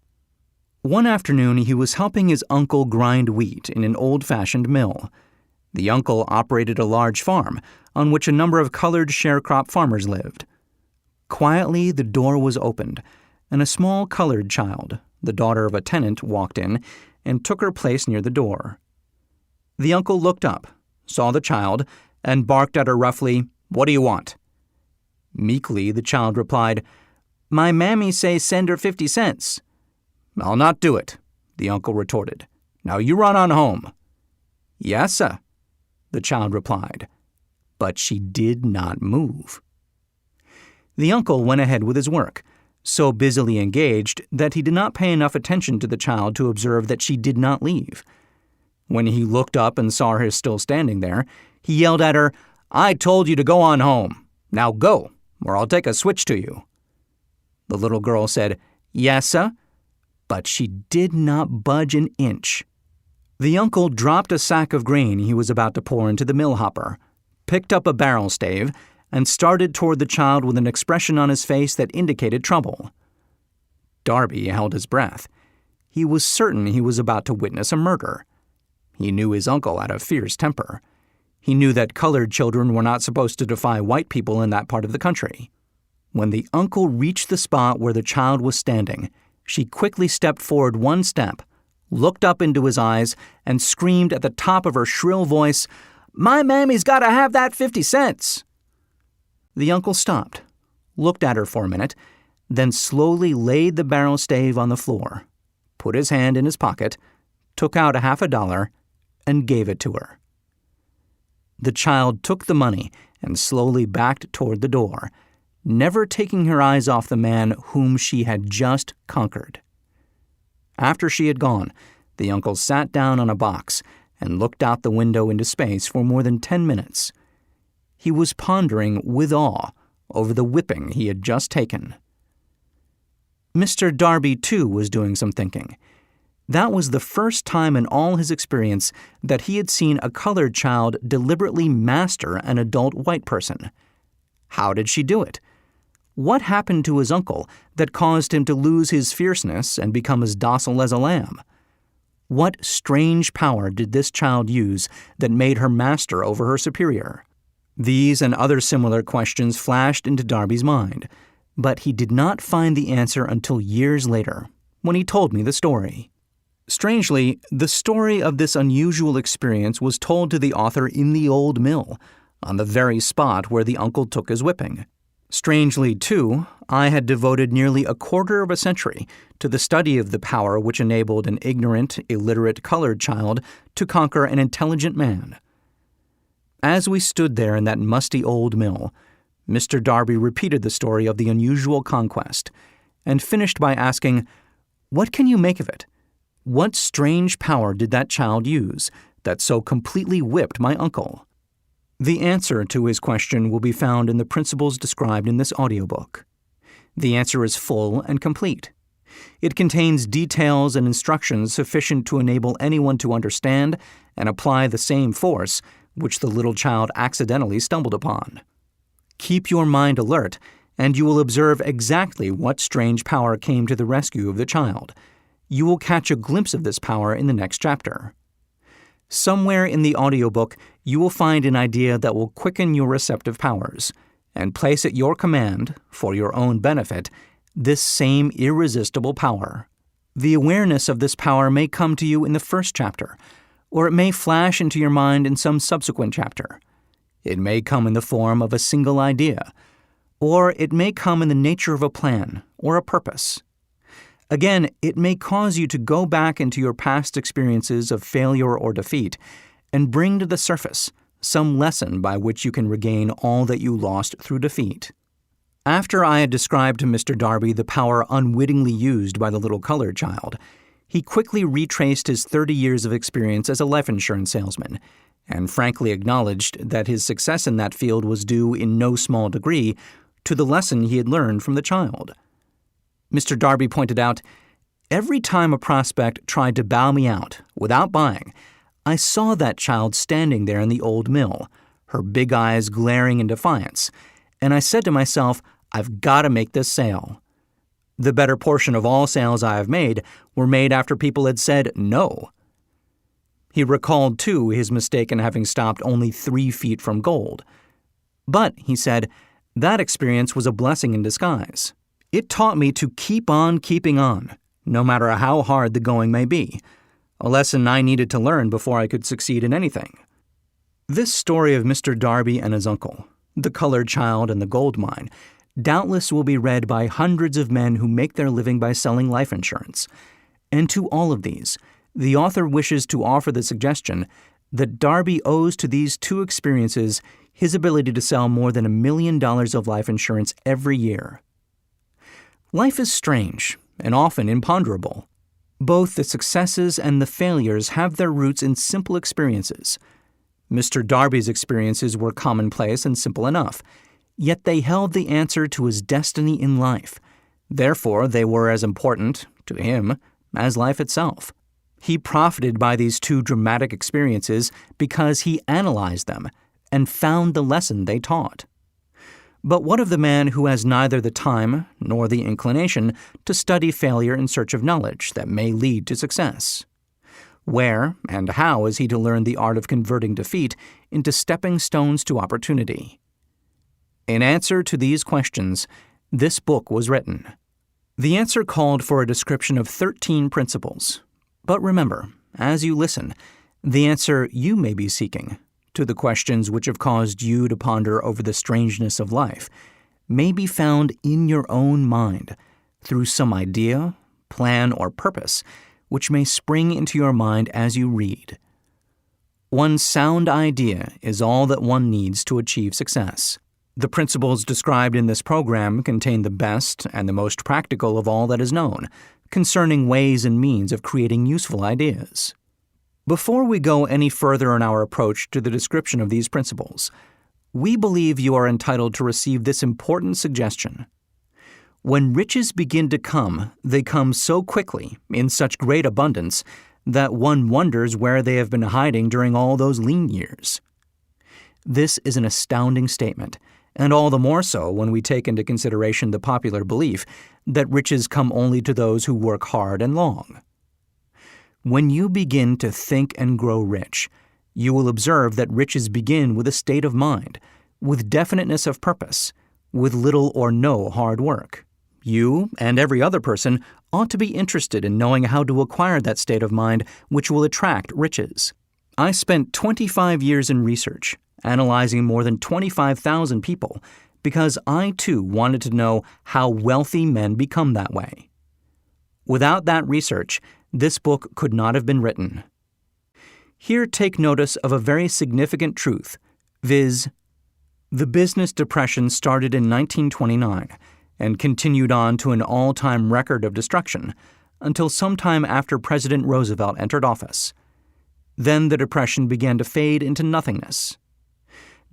One afternoon, he was helping his uncle grind wheat in an old-fashioned mill. The uncle operated a large farm on which a number of colored sharecrop farmers lived. Quietly, the door was opened, and a small colored child, the daughter of a tenant, walked in and took her place near the door. The uncle looked up, saw the child, and barked at her roughly, "What do you want?" Meekly, the child replied, "My mammy say send her 50 cents. "I'll not do it," the uncle retorted. "Now you run on home." "Yes, sir," the child replied, but she did not move. The uncle went ahead with his work, so busily engaged that he did not pay enough attention to the child to observe that she did not leave. When he looked up and saw her still standing there, he yelled at her, "I told you to go on home. Now go, or I'll take a switch to you." The little girl said, "Yes, sir," but she did not budge an inch. The uncle dropped a sack of grain he was about to pour into the mill hopper, picked up a barrel stave, and started toward the child with an expression on his face that indicated trouble. Darby held his breath. He was certain he was about to witness a murder. He knew his uncle had a fierce temper. He knew that colored children were not supposed to defy white people in that part of the country. When the uncle reached the spot where the child was standing, she quickly stepped forward one step, looked up into his eyes, and screamed at the top of her shrill voice, "My mammy's got to have that 50 cents!" The uncle stopped, looked at her for a minute, then slowly laid the barrel stave on the floor, put his hand in his pocket, took out $50, and gave it to her. The child took the money and slowly backed toward the door, never taking her eyes off the man whom she had just conquered. After she had gone, the uncle sat down on a box and looked out the window into space for more than 10 minutes. He was pondering with awe over the whipping he had just taken. Mr. Darby, too, was doing some thinking. That was the first time in all his experience that he had seen a colored child deliberately master an adult white person. How did she do it? What happened to his uncle that caused him to lose his fierceness and become as docile as a lamb? What strange power did this child use that made her master over her superior? These and other similar questions flashed into Darby's mind, but he did not find the answer until years later, when he told me the story. Strangely, the story of this unusual experience was told to the author in the old mill, on the very spot where the uncle took his whipping. Strangely, too, I had devoted nearly a quarter of a century to the study of the power which enabled an ignorant, illiterate colored child to conquer an intelligent man. As we stood there in that musty old mill, Mr. Darby repeated the story of the unusual conquest, and finished by asking, "What can you make of it? What strange power did that child use that so completely whipped my uncle?" The answer to his question will be found in the principles described in this audiobook. The answer is full and complete. It contains details and instructions sufficient to enable anyone to understand and apply the same force which the little child accidentally stumbled upon. Keep your mind alert, and you will observe exactly what strange power came to the rescue of the child. You will catch a glimpse of this power in the next chapter. Somewhere in the audiobook, you will find an idea that will quicken your receptive powers and place at your command, for your own benefit, this same irresistible power. The awareness of this power may come to you in the first chapter, or it may flash into your mind in some subsequent chapter. It may come in the form of a single idea, or it may come in the nature of a plan or a purpose. Again, it may cause you to go back into your past experiences of failure or defeat and bring to the surface some lesson by which you can regain all that you lost through defeat. After I had described to Mr. Darby the power unwittingly used by the little colored child, he quickly retraced his 30 years of experience as a life insurance salesman and frankly acknowledged that his success in that field was due in no small degree to the lesson he had learned from the child. Mr. Darby pointed out, "Every time a prospect tried to bow me out without buying, I saw that child standing there in the old mill, her big eyes glaring in defiance, and I said to myself, I've got to make this sale. The better portion of all sales I have made were made after people had said no." He recalled, too, his mistake in having stopped only 3 feet from gold. "But," he said, "that experience was a blessing in disguise. It taught me to keep on keeping on, no matter how hard the going may be, a lesson I needed to learn before I could succeed in anything." This story of Mr. Darby and his uncle, the colored child and the gold mine, doubtless will be read by hundreds of men who make their living by selling life insurance. And to all of these, the author wishes to offer the suggestion that Darby owes to these 2 experiences his ability to sell more than $1 million of life insurance every year. Life is strange and often imponderable. Both the successes and the failures have their roots in simple experiences. Mr. Darby's experiences were commonplace and simple enough, yet they held the answer to his destiny in life. Therefore, they were as important, to him, as life itself. He profited by these 2 dramatic experiences because he analyzed them and found the lesson they taught. But what of the man who has neither the time nor the inclination to study failure in search of knowledge that may lead to success? Where and how is he to learn the art of converting defeat into stepping stones to opportunity? In answer to these questions, this book was written. The answer called for a description of 13 principles. But remember, as you listen, the answer you may be seeking to the questions which have caused you to ponder over the strangeness of life may be found in your own mind through some idea, plan, or purpose which may spring into your mind as you read. One sound idea is all that one needs to achieve success. The principles described in this program contain the best and the most practical of all that is known concerning ways and means of creating useful ideas. Before we go any further in our approach to the description of these principles, we believe you are entitled to receive this important suggestion. When riches begin to come, they come so quickly, in such great abundance, that one wonders where they have been hiding during all those lean years. This is an astounding statement, and all the more so when we take into consideration the popular belief that riches come only to those who work hard and long. When you begin to think and grow rich, you will observe that riches begin with a state of mind, with definiteness of purpose, with little or no hard work. You and every other person ought to be interested in knowing how to acquire that state of mind which will attract riches. I spent 25 years in research, analyzing more than 25,000 people, because I too wanted to know how wealthy men become that way. Without that research, this book could not have been written. Here take notice of a very significant truth, viz., the business depression started in 1929 and continued on to an all-time record of destruction until sometime after President Roosevelt entered office. Then the depression began to fade into nothingness.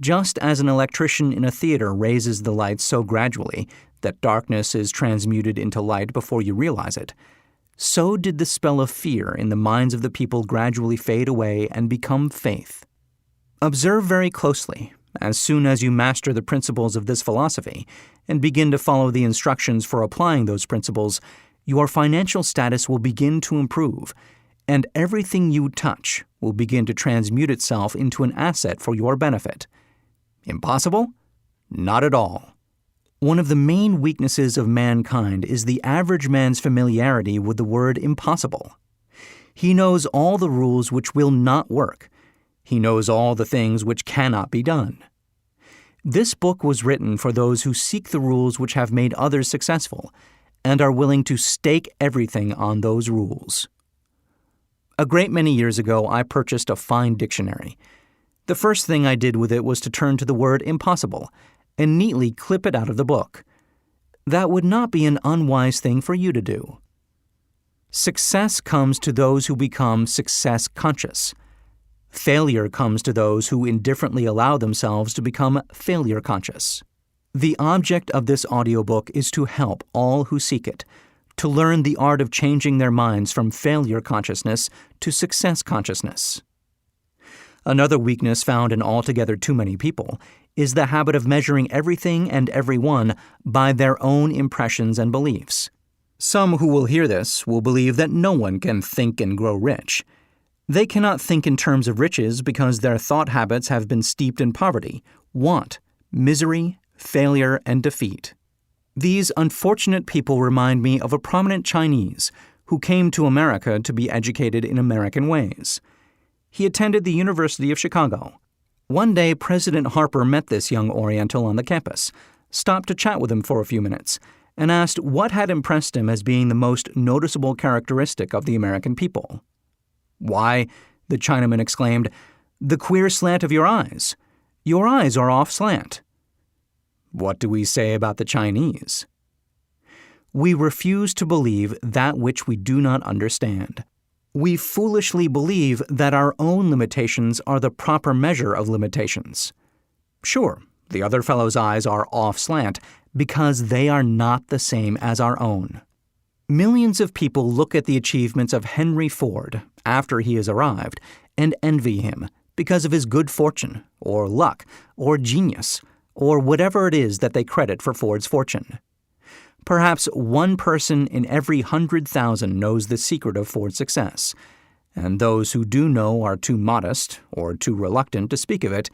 Just as an electrician in a theater raises the lights so gradually that darkness is transmuted into light before you realize it, so did the spell of fear in the minds of the people gradually fade away and become faith. Observe very closely. As soon as you master the principles of this philosophy and begin to follow the instructions for applying those principles, your financial status will begin to improve, and everything you touch will begin to transmute itself into an asset for your benefit. Impossible? Not at all. One of the main weaknesses of mankind is the average man's familiarity with the word impossible. He knows all the rules which will not work. He knows all the things which cannot be done. This book was written for those who seek the rules which have made others successful and are willing to stake everything on those rules. A great many years ago, I purchased a fine dictionary. The first thing I did with it was to turn to the word impossible and neatly clip it out of the book. That would not be an unwise thing for you to do. Success comes to those who become success conscious. Failure comes to those who indifferently allow themselves to become failure conscious. The object of this audiobook is to help all who seek it, to learn the art of changing their minds from failure consciousness to success consciousness. Another weakness found in altogether too many people is the habit of measuring everything and everyone by their own impressions and beliefs. Some who will hear this will believe that no one can think and grow rich. They cannot think in terms of riches because their thought habits have been steeped in poverty, want, misery, failure, and defeat. These unfortunate people remind me of a prominent Chinese who came to America to be educated in American ways. He attended the University of Chicago. One day, President Harper met this young Oriental on the campus, stopped to chat with him for a few minutes, and asked what had impressed him as being the most noticeable characteristic of the American people. "Why," the Chinaman exclaimed, "the queer slant of your eyes. Your eyes are off slant." What do we say about the Chinese? We refuse to believe that which we do not understand. We foolishly believe that our own limitations are the proper measure of limitations. Sure, the other fellow's eyes are off slant because they are not the same as our own. Millions of people look at the achievements of Henry Ford after he has arrived and envy him because of his good fortune, or luck, or genius, or whatever it is that they credit for Ford's fortune. Perhaps one person in every 100,000 knows the secret of Ford's success, and those who do know are too modest or too reluctant to speak of it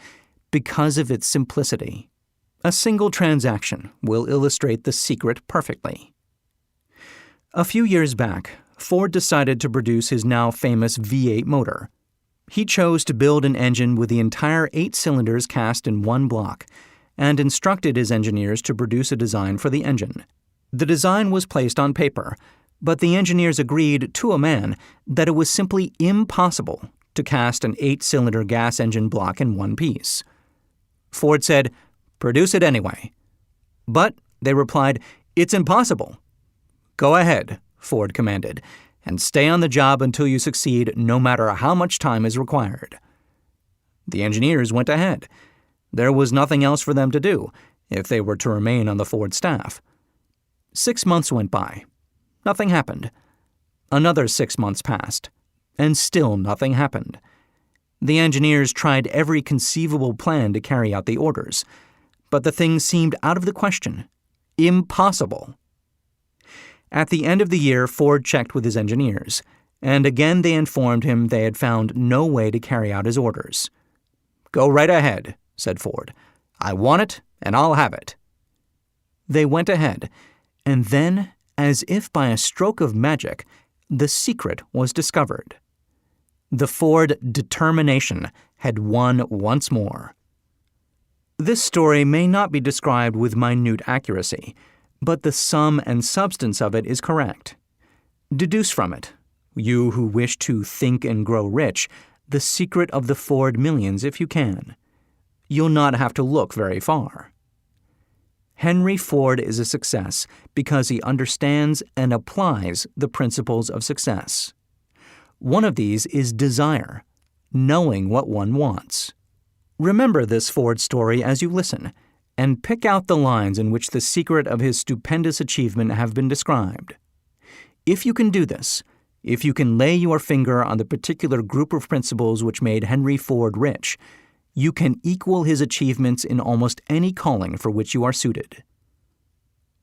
because of its simplicity. A single transaction will illustrate the secret perfectly. A few years back, Ford decided to produce his now famous V8 motor. He chose to build an engine with the entire 8 cylinders cast in one block, and instructed his engineers to produce a design for the engine. The design was placed on paper, but the engineers agreed to a man that it was simply impossible to cast an 8-cylinder gas engine block in one piece. Ford said, "Produce it anyway." But, they replied, "It's impossible." "Go ahead," Ford commanded, "and stay on the job until you succeed, no matter how much time is required." The engineers went ahead. There was nothing else for them to do if they were to remain on the Ford staff. 6 months went by. Nothing happened. Another 6 months passed, and still nothing happened. The engineers tried every conceivable plan to carry out the orders, but the thing seemed out of the question. Impossible. At the end of the year, Ford checked with his engineers, and again they informed him they had found no way to carry out his orders. "Go right ahead," said Ford. "I want it, and I'll have it." They went ahead, and then, as if by a stroke of magic, the secret was discovered. The Ford determination had won once more. This story may not be described with minute accuracy, but the sum and substance of it is correct. Deduce from it, you who wish to think and grow rich, the secret of the Ford millions if you can. You'll not have to look very far. Henry Ford is a success because he understands and applies the principles of success. One of these is desire, knowing what one wants. Remember this Ford story as you listen, and pick out the lines in which the secret of his stupendous achievement have been described. If you can do this, if you can lay your finger on the particular group of principles which made Henry Ford rich, you can equal his achievements in almost any calling for which you are suited.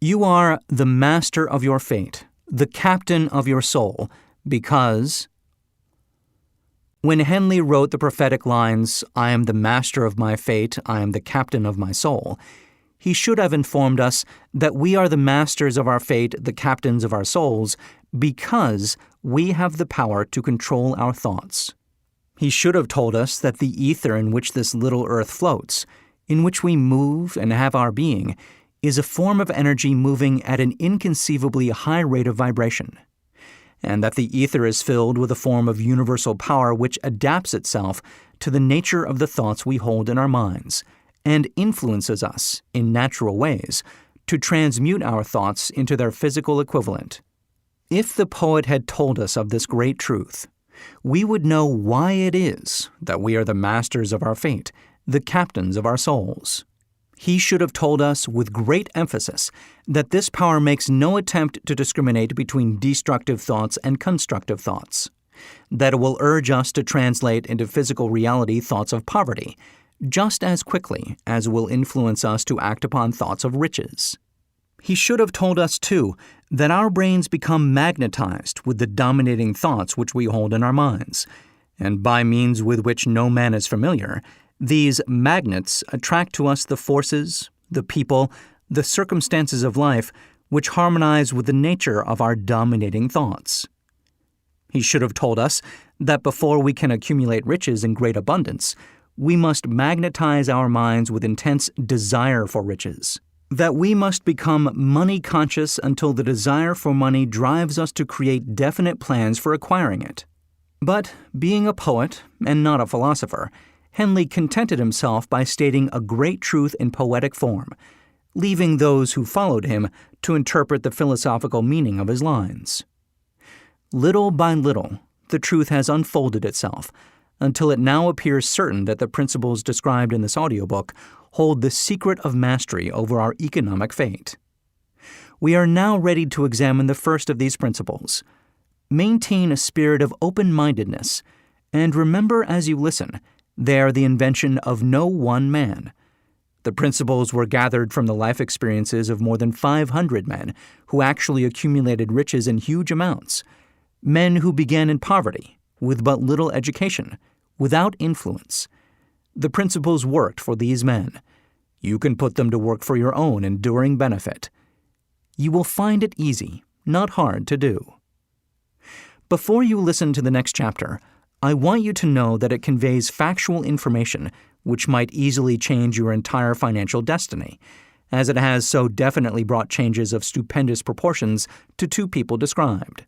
You are the master of your fate, the captain of your soul, because when Henley wrote the prophetic lines, "I am the master of my fate, I am the captain of my soul," he should have informed us that we are the masters of our fate, the captains of our souls, because we have the power to control our thoughts. He should have told us that the ether in which this little earth floats, in which we move and have our being, is a form of energy moving at an inconceivably high rate of vibration, and that the ether is filled with a form of universal power which adapts itself to the nature of the thoughts we hold in our minds, and influences us, in natural ways, to transmute our thoughts into their physical equivalent. If the poet had told us of this great truth, we would know why it is that we are the masters of our fate, the captains of our souls. He should have told us with great emphasis that this power makes no attempt to discriminate between destructive thoughts and constructive thoughts, that it will urge us to translate into physical reality thoughts of poverty, just as quickly as it will influence us to act upon thoughts of riches. He should have told us, too, that our brains become magnetized with the dominating thoughts which we hold in our minds, and by means with which no man is familiar, these magnets attract to us the forces, the people, the circumstances of life which harmonize with the nature of our dominating thoughts. He should have told us that before we can accumulate riches in great abundance, we must magnetize our minds with intense desire for riches, that we must become money-conscious until the desire for money drives us to create definite plans for acquiring it. But, being a poet and not a philosopher, Henley contented himself by stating a great truth in poetic form, leaving those who followed him to interpret the philosophical meaning of his lines. Little by little, the truth has unfolded itself, until it now appears certain that the principles described in this audiobook hold the secret of mastery over our economic fate. We are now ready to examine the first of these principles. Maintain a spirit of open-mindedness, and remember as you listen, they are the invention of no one man. The principles were gathered from the life experiences of more than 500 men who actually accumulated riches in huge amounts, men who began in poverty, with but little education, without influence. The principles worked for these men. You can put them to work for your own enduring benefit. You will find it easy, not hard to do. Before you listen to the next chapter, I want you to know that it conveys factual information which might easily change your entire financial destiny, as it has so definitely brought changes of stupendous proportions to two people described.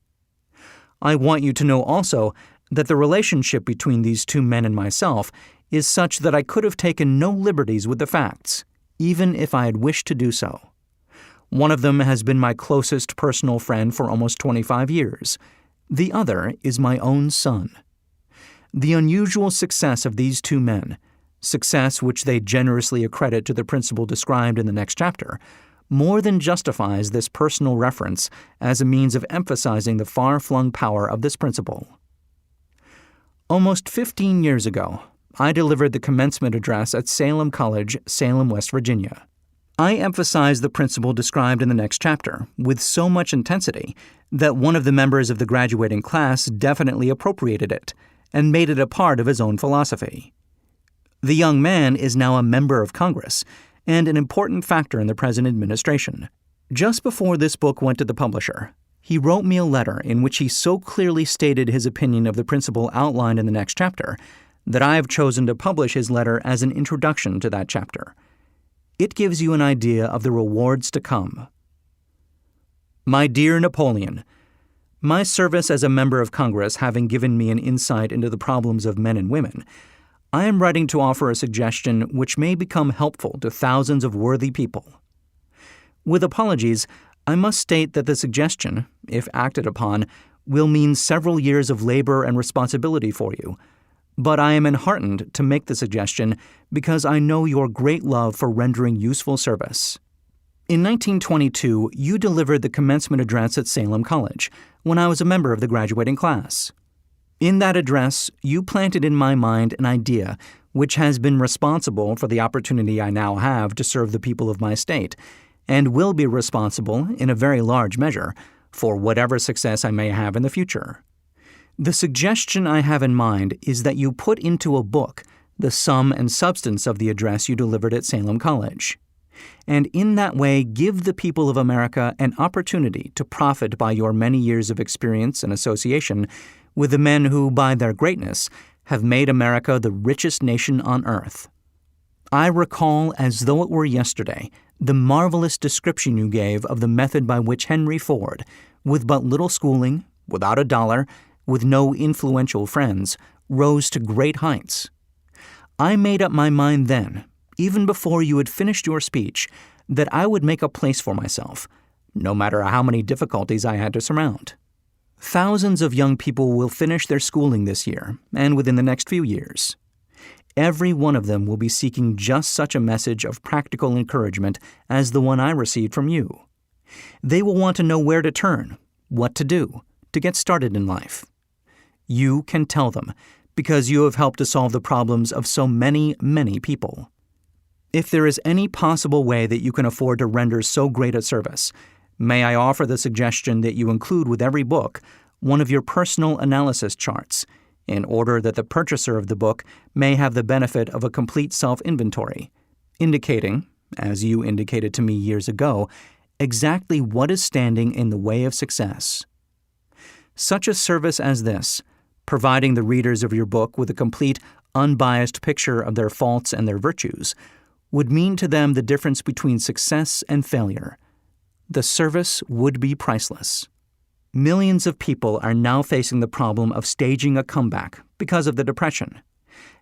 I want you to know also that the relationship between these two men and myself is such that I could have taken no liberties with the facts, even if I had wished to do so. One of them has been my closest personal friend for almost 25 years. The other is my own son. The unusual success of these two men, success which they generously accredit to the principle described in the next chapter, more than justifies this personal reference as a means of emphasizing the far-flung power of this principle. Almost 15 years ago, I delivered the commencement address at Salem College, Salem, West Virginia. I emphasized the principle described in the next chapter with so much intensity that one of the members of the graduating class definitely appropriated it and made it a part of his own philosophy. The young man is now a member of Congress and an important factor in the present administration. Just before this book went to the publisher, he wrote me a letter in which he so clearly stated his opinion of the principle outlined in the next chapter that I have chosen to publish his letter as an introduction to that chapter. It gives you an idea of the rewards to come. My dear Napoleon, my service as a member of Congress having given me an insight into the problems of men and women, I am writing to offer a suggestion which may become helpful to thousands of worthy people. With apologies, I must state that the suggestion, if acted upon, will mean several years of labor and responsibility for you, But I am enheartened to make the suggestion because I know your great love for rendering useful service. In 1922, you delivered the commencement address at Salem College, when I was a member of the graduating class. In that address, you planted in my mind an idea which has been responsible for the opportunity I now have to serve the people of my state, and will be responsible, in a very large measure, for whatever success I may have in the future. The suggestion I have in mind is that you put into a book the sum and substance of the address you delivered at Salem College, and in that way give the people of America an opportunity to profit by your many years of experience and association with the men who, by their greatness, have made America the richest nation on earth. I recall, as though it were yesterday, the marvelous description you gave of the method by which Henry Ford, with but little schooling, without a dollar, with no influential friends, rose to great heights. I made up my mind then, even before you had finished your speech, that I would make a place for myself, no matter how many difficulties I had to surmount. Thousands of young people will finish their schooling this year and within the next few years. Every one of them will be seeking just such a message of practical encouragement as the one I received from you. They will want to know where to turn, what to do, to get started in life. You can tell them, because you have helped to solve the problems of so many, many people. If there is any possible way that you can afford to render so great a service, may I offer the suggestion that you include with every book one of your personal analysis charts, in order that the purchaser of the book may have the benefit of a complete self-inventory, indicating, as you indicated to me years ago, exactly what is standing in the way of success. Such a service as this, providing the readers of your book with a complete, unbiased picture of their faults and their virtues, would mean to them the difference between success and failure. The service would be priceless. Millions of people are now facing the problem of staging a comeback because of the Depression.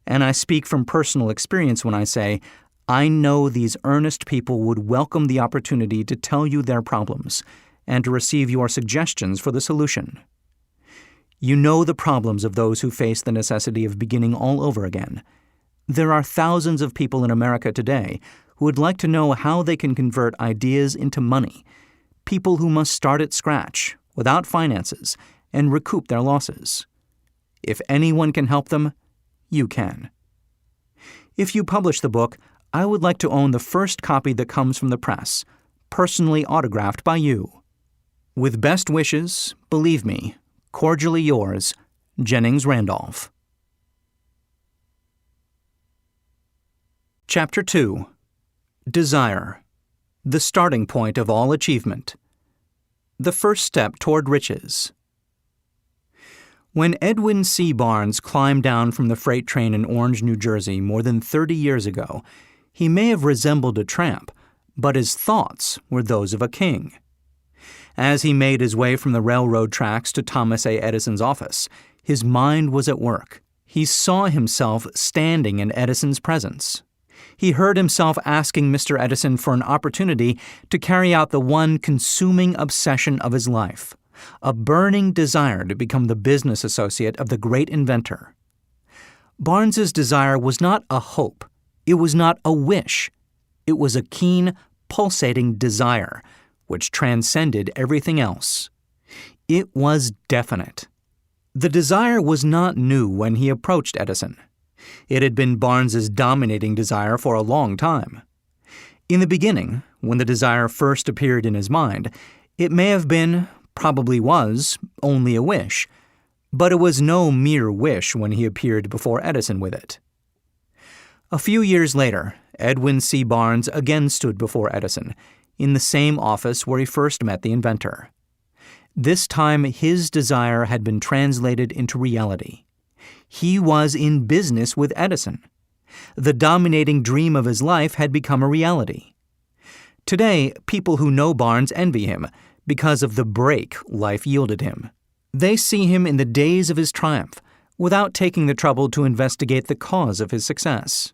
And I speak from personal experience when I say, I know these earnest people would welcome the opportunity to tell you their problems and to receive your suggestions for the solution. You know the problems of those who face the necessity of beginning all over again. There are thousands of people in America today who would like to know how they can convert ideas into money, people who must start at scratch, without finances, and recoup their losses. If anyone can help them, you can. If you publish the book, I would like to own the first copy that comes from the press, personally autographed by you. With best wishes, believe me, cordially yours, Jennings Randolph. Chapter 2. Desire. The starting point of all achievement. The first step toward riches. When Edwin C. Barnes climbed down from the freight train in Orange, New Jersey more than 30 years ago, he may have resembled a tramp, but his thoughts were those of a king. As he made his way from the railroad tracks to Thomas A. Edison's office, his mind was at work. He saw himself standing in Edison's presence. He heard himself asking Mr. Edison for an opportunity to carry out the one consuming obsession of his life, a burning desire to become the business associate of the great inventor. Barnes's desire was not a hope. It was not a wish. It was a keen, pulsating desire, which transcended everything else. It was definite. The desire was not new when he approached Edison. It had been Barnes's dominating desire for a long time. In the beginning, when the desire first appeared in his mind, it may have been, probably was, only a wish, but it was no mere wish when he appeared before Edison with it. A few years later, Edwin C. Barnes again stood before Edison, in the same office where he first met the inventor. This time his desire had been translated into reality. He was in business with Edison. The dominating dream of his life had become a reality. Today, people who know Barnes envy him because of the break life yielded him. They see him in the days of his triumph, without taking the trouble to investigate the cause of his success.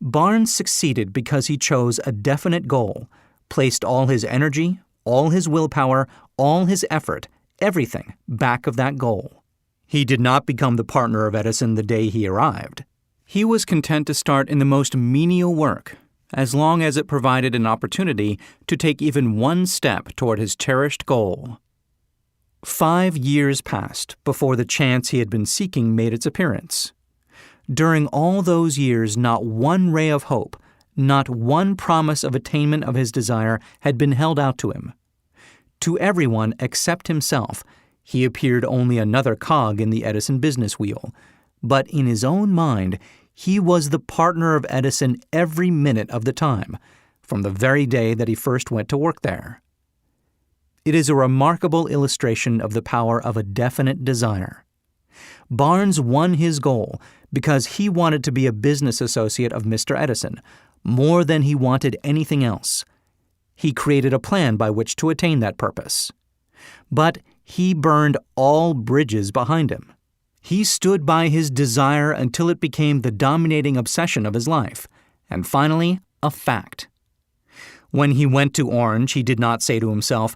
Barnes succeeded because he chose a definite goal, placed all his energy, all his willpower, all his effort, everything back of that goal. He did not become the partner of Edison the day he arrived. He was content to start in the most menial work, as long as it provided an opportunity to take even one step toward his cherished goal. 5 years passed before the chance he had been seeking made its appearance. During all those years, not one ray of hope, not one promise of attainment of his desire had been held out to him. To everyone except himself, he appeared only another cog in the Edison business wheel, but in his own mind, he was the partner of Edison every minute of the time, from the very day that he first went to work there. It is a remarkable illustration of the power of a definite desire. Barnes won his goal because he wanted to be a business associate of Mr. Edison, more than he wanted anything else. He created a plan by which to attain that purpose. But he burned all bridges behind him. He stood by his desire until it became the dominating obsession of his life, and finally, a fact. When he went to Orange, he did not say to himself,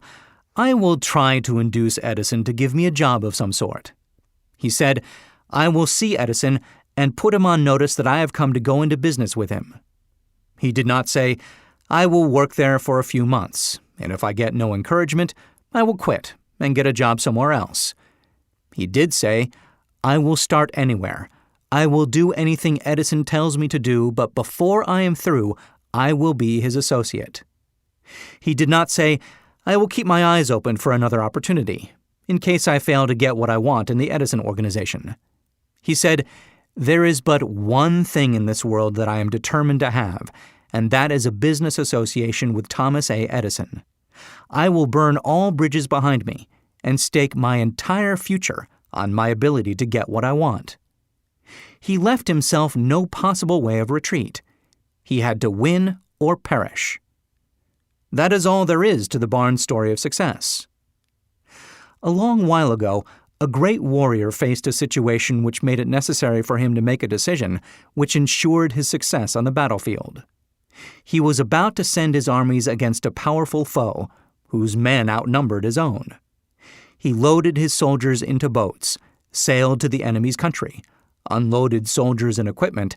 "I will try to induce Edison to give me a job of some sort." He said, "I will see Edison and put him on notice that I have come to go into business with him." He did not say, "I will work there for a few months, and if I get no encouragement, I will quit and get a job somewhere else." He did say, "I will start anywhere. I will do anything Edison tells me to do, but before I am through, I will be his associate." He did not say, "I will keep my eyes open for another opportunity, in case I fail to get what I want in the Edison organization." He said, "There is but one thing in this world that I am determined to have, and that is a business association with Thomas A. Edison. I will burn all bridges behind me and stake my entire future on my ability to get what I want." He left himself no possible way of retreat. He had to win or perish. That is all there is to the Barnes story of success. A long while ago, a great warrior faced a situation which made it necessary for him to make a decision which ensured his success on the battlefield. He was about to send his armies against a powerful foe, whose men outnumbered his own. He loaded his soldiers into boats, sailed to the enemy's country, unloaded soldiers and equipment,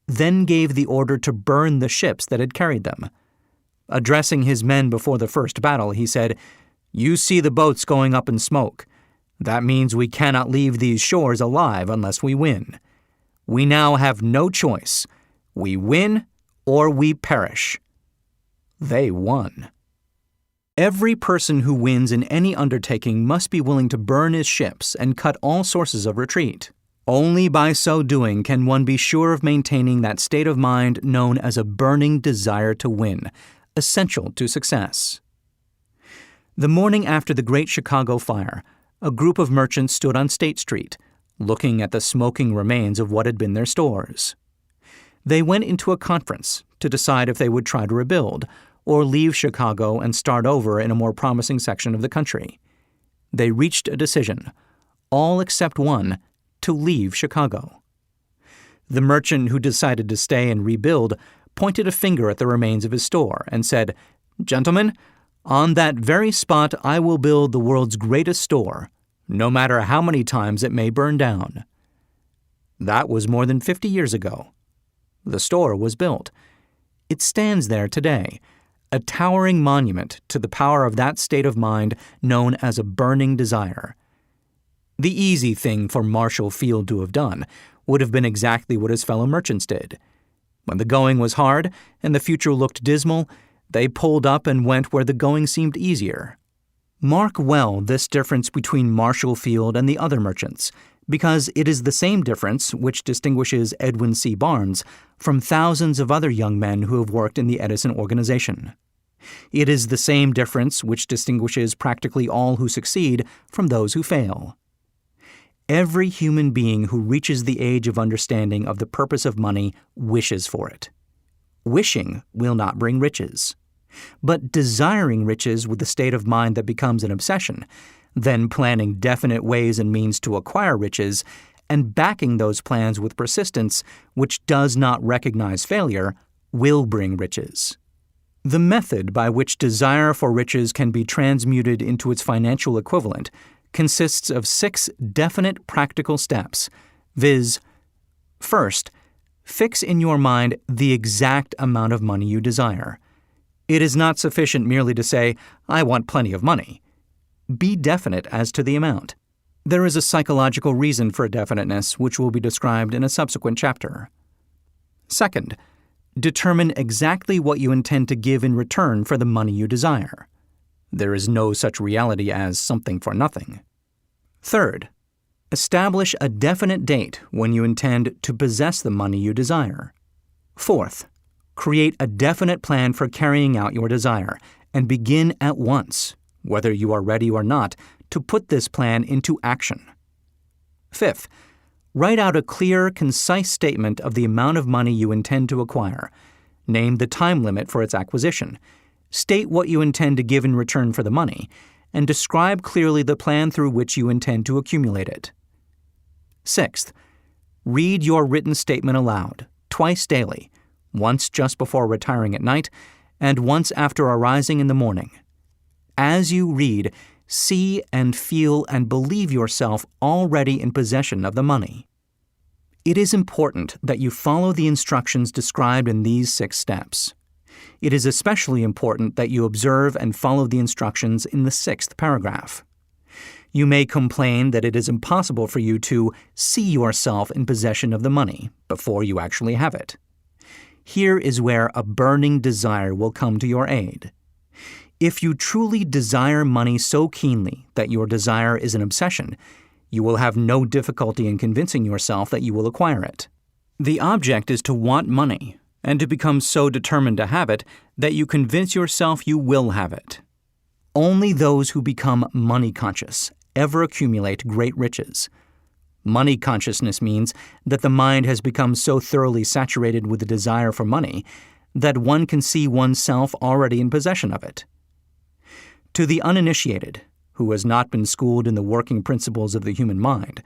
then gave the order to burn the ships that had carried them. Addressing his men before the first battle, he said, "You see the boats going up in smoke. That means we cannot leave these shores alive unless we win. We now have no choice. We win or we perish." They won. Every person who wins in any undertaking must be willing to burn his ships and cut all sources of retreat. Only by so doing can one be sure of maintaining that state of mind known as a burning desire to win, essential to success. The morning after the Great Chicago Fire, a group of merchants stood on State Street, looking at the smoking remains of what had been their stores. They went into a conference to decide if they would try to rebuild, or leave Chicago and start over in a more promising section of the country. They reached a decision, all except one, to leave Chicago. The merchant who decided to stay and rebuild pointed a finger at the remains of his store and said, "Gentlemen, on that very spot I will build the world's greatest store, no matter how many times it may burn down." That was more than 50 years ago. The store was built. It stands there today, a towering monument to the power of that state of mind known as a burning desire. The easy thing for Marshall Field to have done would have been exactly what his fellow merchants did. When the going was hard and the future looked dismal, they pulled up and went where the going seemed easier. Mark well this difference between Marshall Field and the other merchants, because it is the same difference which distinguishes Edwin C. Barnes from thousands of other young men who have worked in the Edison organization. It is the same difference which distinguishes practically all who succeed from those who fail. Every human being who reaches the age of understanding of the purpose of money wishes for it. Wishing will not bring riches. But desiring riches with the state of mind that becomes an obsession, then planning definite ways and means to acquire riches, and backing those plans with persistence which does not recognize failure, will bring riches. The method by which desire for riches can be transmuted into its financial equivalent consists of 6 definite practical steps, viz. First, fix in your mind the exact amount of money you desire. It is not sufficient merely to say, "I want plenty of money." Be definite as to the amount. There is a psychological reason for definiteness, which will be described in a subsequent chapter. Second, determine exactly what you intend to give in return for the money you desire. There is no such reality as something for nothing. Third, establish a definite date when you intend to possess the money you desire. Fourth, create a definite plan for carrying out your desire and begin at once, whether you are ready or not, to put this plan into action. Fifth, write out a clear, concise statement of the amount of money you intend to acquire. Name the time limit for its acquisition. State what you intend to give in return for the money, and describe clearly the plan through which you intend to accumulate it. Sixth, read your written statement aloud, twice daily, once just before retiring at night, and once after arising in the morning. As you read, see and feel and believe yourself already in possession of the money. It is important that you follow the instructions described in these 6 steps. It is especially important that you observe and follow the instructions in the 6th paragraph. You may complain that it is impossible for you to see yourself in possession of the money before you actually have it. Here is where a burning desire will come to your aid. If you truly desire money so keenly that your desire is an obsession, you will have no difficulty in convincing yourself that you will acquire it. The object is to want money, and to become so determined to have it that you convince yourself you will have it. Only those who become money conscious ever accumulate great riches. Money consciousness means that the mind has become so thoroughly saturated with the desire for money that one can see oneself already in possession of it. To the uninitiated, who has not been schooled in the working principles of the human mind,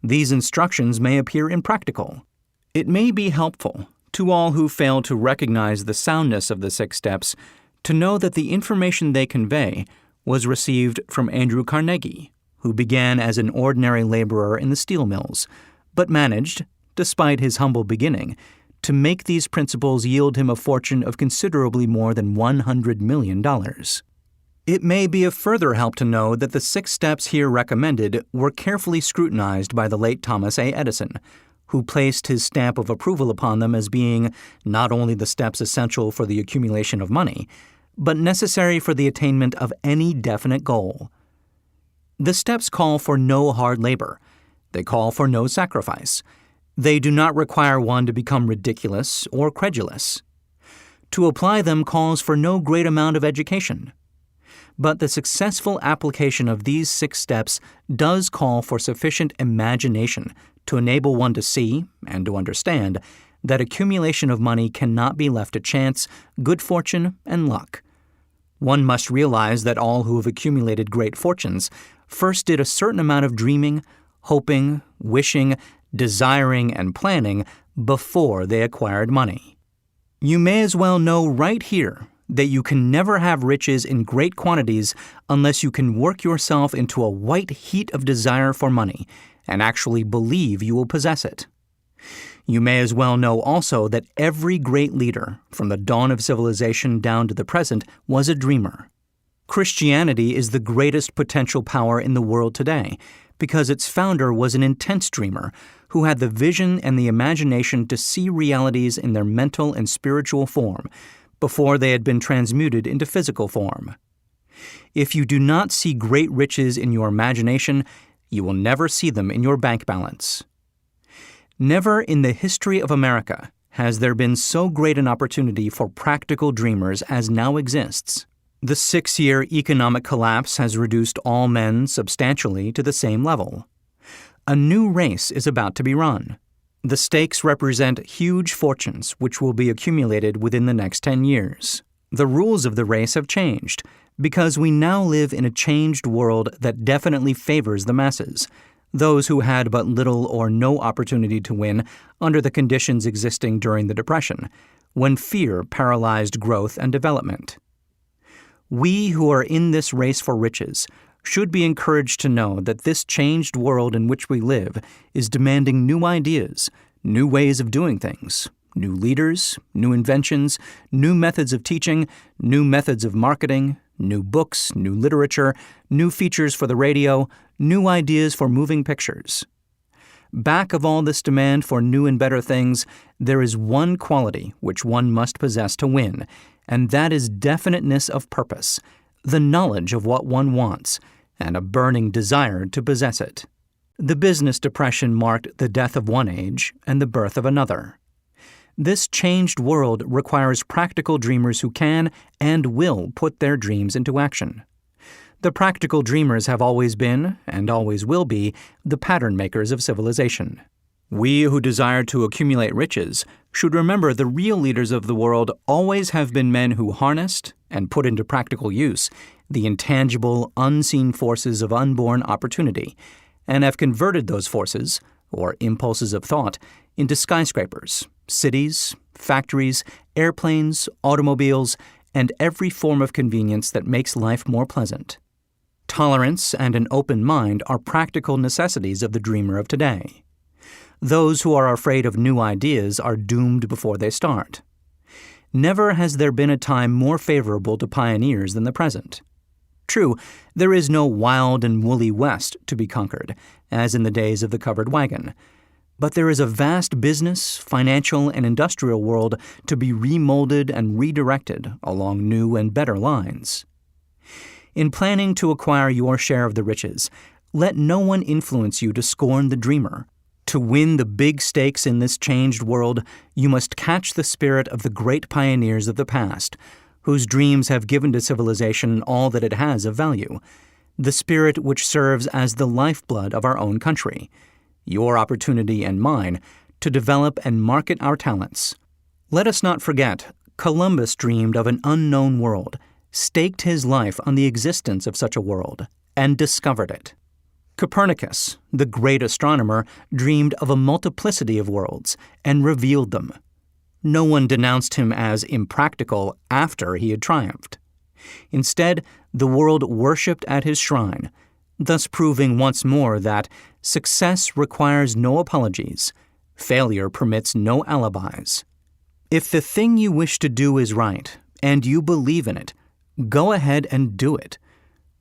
these instructions may appear impractical. It may be helpful to all who fail to recognize the soundness of the 6 steps to know that the information they convey was received from Andrew Carnegie, who began as an ordinary laborer in the steel mills, but managed, despite his humble beginning, to make these principles yield him a fortune of considerably more than $100 million. It may be of further help to know that the 6 steps here recommended were carefully scrutinized by the late Thomas A. Edison, who placed his stamp of approval upon them as being not only the steps essential for the accumulation of money, but necessary for the attainment of any definite goal. The steps call for no hard labor. They call for no sacrifice. They do not require one to become ridiculous or credulous. To apply them calls for no great amount of education. But the successful application of these 6 steps does call for sufficient imagination to enable one to see and to understand that accumulation of money cannot be left to chance, good fortune, and luck. One must realize that all who have accumulated great fortunes first did a certain amount of dreaming, hoping, wishing, desiring, and planning before they acquired money. You may as well know right here that you can never have riches in great quantities unless you can work yourself into a white heat of desire for money and actually believe you will possess it. You may as well know also that every great leader, from the dawn of civilization down to the present, was a dreamer. Christianity is the greatest potential power in the world today because its founder was an intense dreamer who had the vision and the imagination to see realities in their mental and spiritual form before they had been transmuted into physical form. If you do not see great riches in your imagination, you will never see them in your bank balance. Never in the history of America has there been so great an opportunity for practical dreamers as now exists. The 6-year economic collapse has reduced all men substantially to the same level. A new race is about to be run. The stakes represent huge fortunes which will be accumulated within the next 10 years. The rules of the race have changed because we now live in a changed world that definitely favors the masses, those who had but little or no opportunity to win under the conditions existing during the Depression, when fear paralyzed growth and development. We who are in this race for riches should be encouraged to know that this changed world in which we live is demanding new ideas, new ways of doing things, new leaders, new inventions, new methods of teaching, new methods of marketing, new books, new literature, new features for the radio, new ideas for moving pictures. Back of all this demand for new and better things, there is one quality which one must possess to win, and that is definiteness of purpose, the knowledge of what one wants, and a burning desire to possess it. The business depression marked the death of one age and the birth of another. This changed world requires practical dreamers who can and will put their dreams into action. The practical dreamers have always been, and always will be, the pattern makers of civilization. We who desire to accumulate riches should remember the real leaders of the world always have been men who harnessed and put into practical use the intangible, unseen forces of unborn opportunity, and have converted those forces, or impulses of thought, into skyscrapers, cities, factories, airplanes, automobiles, and every form of convenience that makes life more pleasant. Tolerance and an open mind are practical necessities of the dreamer of today. Those who are afraid of new ideas are doomed before they start. Never has there been a time more favorable to pioneers than the present. True, there is no wild and woolly West to be conquered, as in the days of the covered wagon, but there is a vast business, financial, and industrial world to be remolded and redirected along new and better lines. In planning to acquire your share of the riches, let no one influence you to scorn the dreamer. To win the big stakes in this changed world, you must catch the spirit of the great pioneers of the past, whose dreams have given to civilization all that it has of value, the spirit which serves as the lifeblood of our own country, your opportunity and mine, to develop and market our talents. Let us not forget, Columbus dreamed of an unknown world, staked his life on the existence of such a world, and discovered it. Copernicus, the great astronomer, dreamed of a multiplicity of worlds and revealed them. No one denounced him as impractical after he had triumphed. Instead, the world worshipped at his shrine, thus proving once more that success requires no apologies, failure permits no alibis. If the thing you wish to do is right, and you believe in it, go ahead and do it.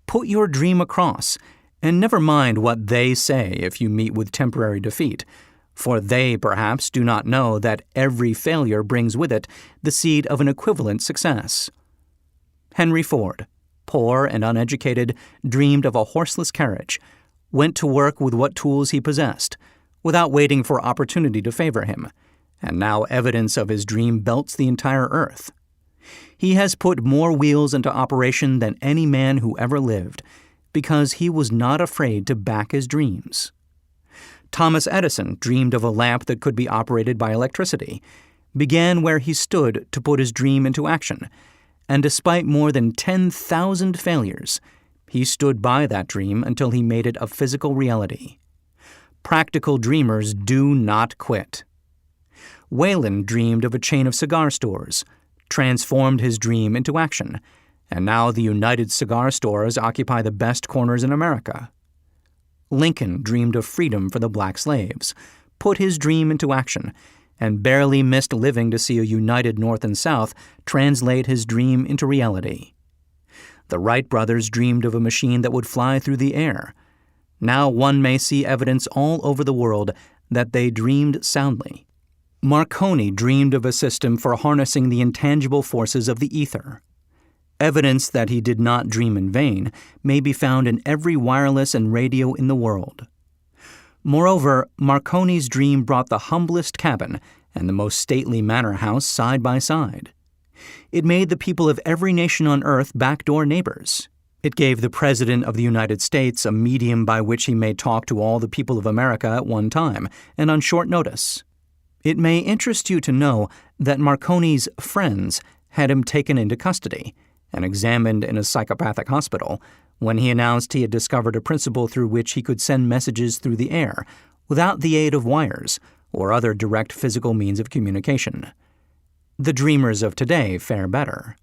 Put your dream across, and never mind what they say if you meet with temporary defeat, for they perhaps do not know that every failure brings with it the seed of an equivalent success. Henry Ford, poor and uneducated, dreamed of a horseless carriage, went to work with what tools he possessed, without waiting for opportunity to favor him, and now evidence of his dream belts the entire earth. He has put more wheels into operation than any man who ever lived, because he was not afraid to back his dreams. Thomas Edison dreamed of a lamp that could be operated by electricity, began where he stood to put his dream into action, and despite more than 10,000 failures, he stood by that dream until he made it a physical reality. Practical dreamers do not quit. Wayland dreamed of a chain of cigar stores, transformed his dream into action, and now the United Cigar Stores occupy the best corners in America. Lincoln dreamed of freedom for the black slaves, put his dream into action, and barely missed living to see a united North and South translate his dream into reality. The Wright brothers dreamed of a machine that would fly through the air. Now one may see evidence all over the world that they dreamed soundly. Marconi dreamed of a system for harnessing the intangible forces of the ether. Evidence that he did not dream in vain may be found in every wireless and radio in the world. Moreover, Marconi's dream brought the humblest cabin and the most stately manor house side by side. It made the people of every nation on earth backdoor neighbors. It gave the President of the United States a medium by which he may talk to all the people of America at one time and on short notice. It may interest you to know that Marconi's friends had him taken into custody and examined in a psychopathic hospital when he announced he had discovered a principle through which he could send messages through the air without the aid of wires or other direct physical means of communication. The dreamers of today fare better.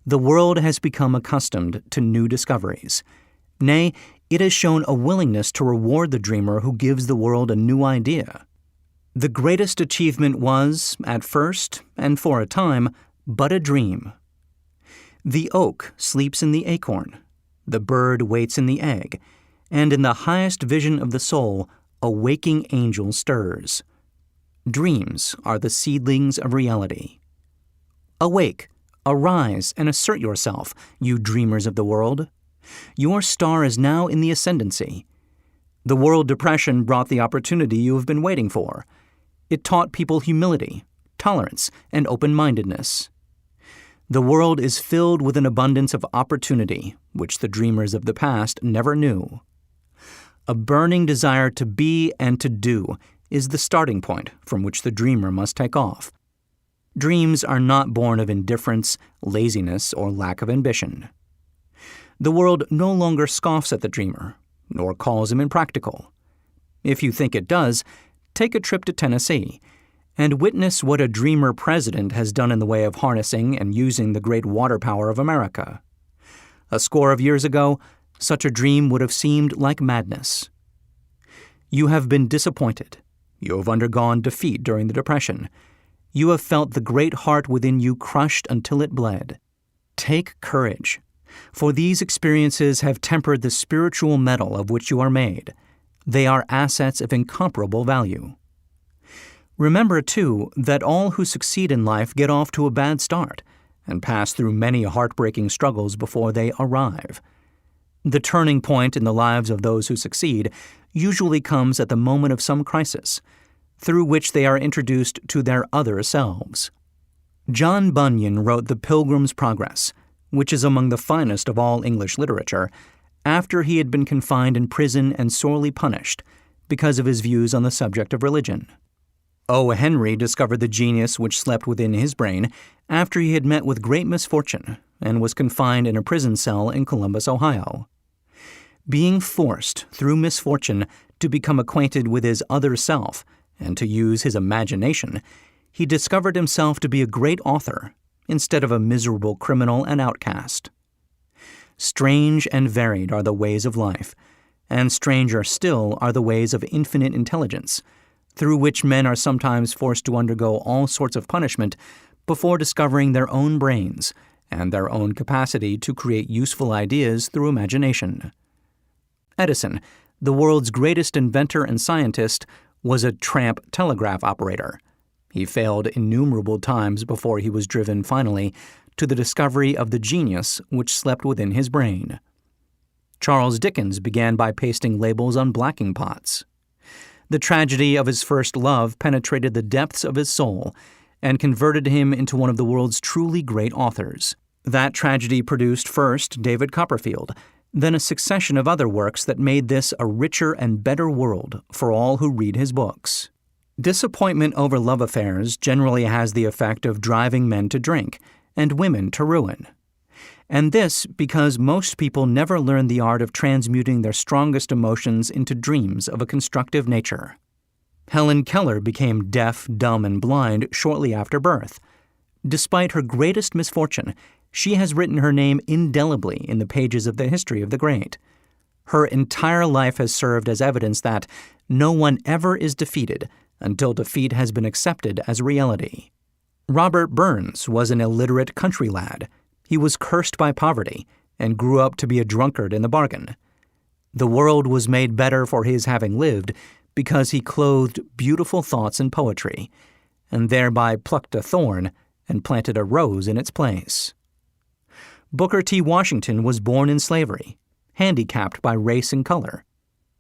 The world has become accustomed to new discoveries, Nay, it has shown a willingness to reward the dreamer who gives the world a new idea. The greatest achievement was, at first, and for a time, but a dream. The oak sleeps in the acorn, the bird waits in the egg, and in the highest vision of the soul, a waking angel stirs. Dreams are the seedlings of reality. Awake, arise, and assert yourself, you dreamers of the world. Your star is now in the ascendancy. The world depression brought the opportunity you have been waiting for. It taught people humility, tolerance, and open-mindedness. The world is filled with an abundance of opportunity, which the dreamers of the past never knew. A burning desire to be and to do is the starting point from which the dreamer must take off. Dreams are not born of indifference, laziness, or lack of ambition. The world no longer scoffs at the dreamer, nor calls him impractical. If you think it does, take a trip to Tennessee and witness what a dreamer president has done in the way of harnessing and using the great water power of America. A score of years ago, such a dream would have seemed like madness. You have been disappointed. You have undergone defeat during the Depression. You have felt the great heart within you crushed until it bled. Take courage, for these experiences have tempered the spiritual metal of which you are made. They are assets of incomparable value. Remember, too, that all who succeed in life get off to a bad start and pass through many heartbreaking struggles before they arrive. The turning point in the lives of those who succeed usually comes at the moment of some crisis, through which they are introduced to their other selves. John Bunyan wrote The Pilgrim's Progress, which is among the finest of all English literature, after he had been confined in prison and sorely punished because of his views on the subject of religion. O. Henry discovered the genius which slept within his brain after he had met with great misfortune and was confined in a prison cell in Columbus, Ohio. Being forced, through misfortune, to become acquainted with his other self and to use his imagination, he discovered himself to be a great author instead of a miserable criminal and outcast. Strange and varied are the ways of life, and stranger still are the ways of infinite intelligence, through which men are sometimes forced to undergo all sorts of punishment before discovering their own brains and their own capacity to create useful ideas through imagination. Edison, the world's greatest inventor and scientist, was a tramp telegraph operator. He failed innumerable times before he was driven finally to the discovery of the genius which slept within his brain. Charles Dickens began by pasting labels on blacking pots. The tragedy of his first love penetrated the depths of his soul and converted him into one of the world's truly great authors. That tragedy produced first David Copperfield, then a succession of other works that made this a richer and better world for all who read his books. Disappointment over love affairs generally has the effect of driving men to drink and women to ruin. And this because most people never learn the art of transmuting their strongest emotions into dreams of a constructive nature. Helen Keller became deaf, dumb, and blind shortly after birth. Despite her greatest misfortune, she has written her name indelibly in the pages of the history of the great. Her entire life has served as evidence that no one ever is defeated until defeat has been accepted as reality. Robert Burns was an illiterate country lad. He was cursed by poverty and grew up to be a drunkard in the bargain. The world was made better for his having lived because he clothed beautiful thoughts in poetry, and thereby plucked a thorn and planted a rose in its place. Booker T. Washington was born in slavery, handicapped by race and color.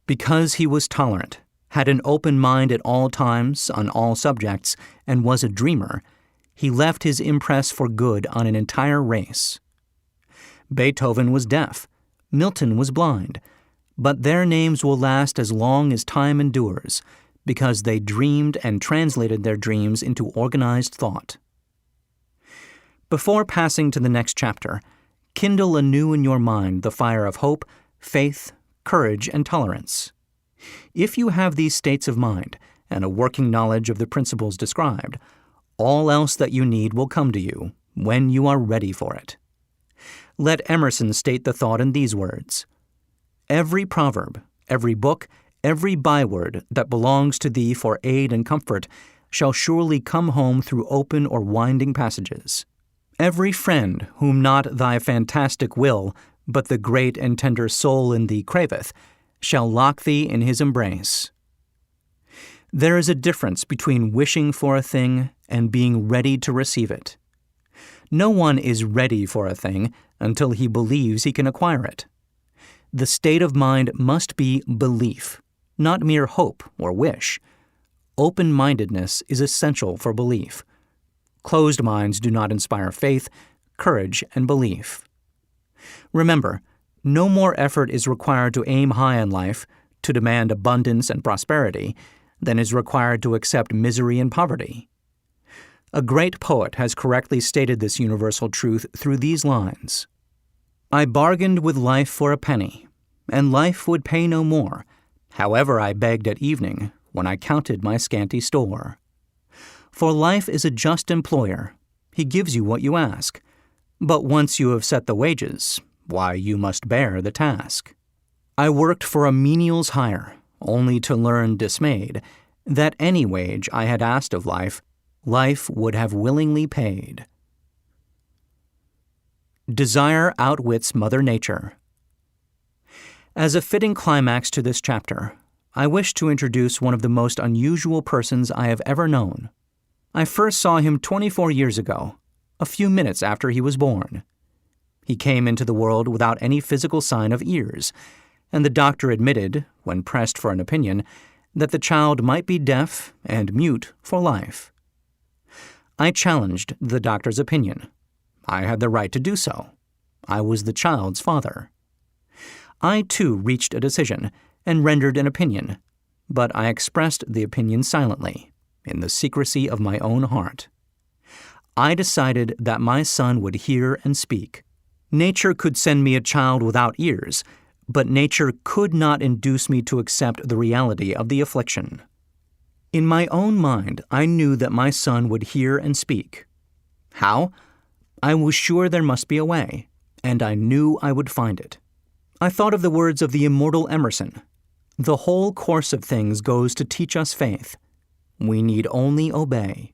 Because he was tolerant, had an open mind at all times on all subjects, and was a dreamer, he left his impress for good on an entire race. Beethoven was deaf, Milton was blind, but their names will last as long as time endures, because they dreamed and translated their dreams into organized thought. Before passing to the next chapter, kindle anew in your mind the fire of hope, faith, courage, and tolerance. If you have these states of mind and a working knowledge of the principles described, all else that you need will come to you when you are ready for it. Let Emerson state the thought in these words: Every proverb, every book, every byword that belongs to thee for aid and comfort shall surely come home through open or winding passages. Every friend whom not thy fantastic will, but the great and tender soul in thee craveth, shall lock thee in his embrace. There is a difference between wishing for a thing and being ready to receive it. No one is ready for a thing until he believes he can acquire it. The state of mind must be belief, not mere hope or wish. Open-mindedness is essential for belief. Closed minds do not inspire faith, courage, and belief. Remember, no more effort is required to aim high in life, to demand abundance and prosperity, than is required to accept misery and poverty. A great poet has correctly stated this universal truth through these lines. I bargained with life for a penny, and life would pay no more, however I begged at evening when I counted my scanty store. For life is a just employer, he gives you what you ask, but once you have set the wages, why you must bear the task. I worked for a menial's hire, only to learn dismayed that any wage I had asked of life, life would have willingly paid. Desire outwits Mother Nature. As a fitting climax to this chapter, I wish to introduce one of the most unusual persons I have ever known. I first saw him 24 years ago, a few minutes after he was born. He came into the world without any physical sign of ears, and the doctor admitted, when pressed for an opinion, that the child might be deaf and mute for life. I challenged the doctor's opinion. I had the right to do so. I was the child's father. I, too, reached a decision and rendered an opinion, but I expressed the opinion silently, in the secrecy of my own heart. I decided that my son would hear and speak. Nature could send me a child without ears, but nature could not induce me to accept the reality of the affliction. In my own mind, I knew that my son would hear and speak. How? I was sure there must be a way, and I knew I would find it. I thought of the words of the immortal Emerson. The whole course of things goes to teach us faith. We need only obey.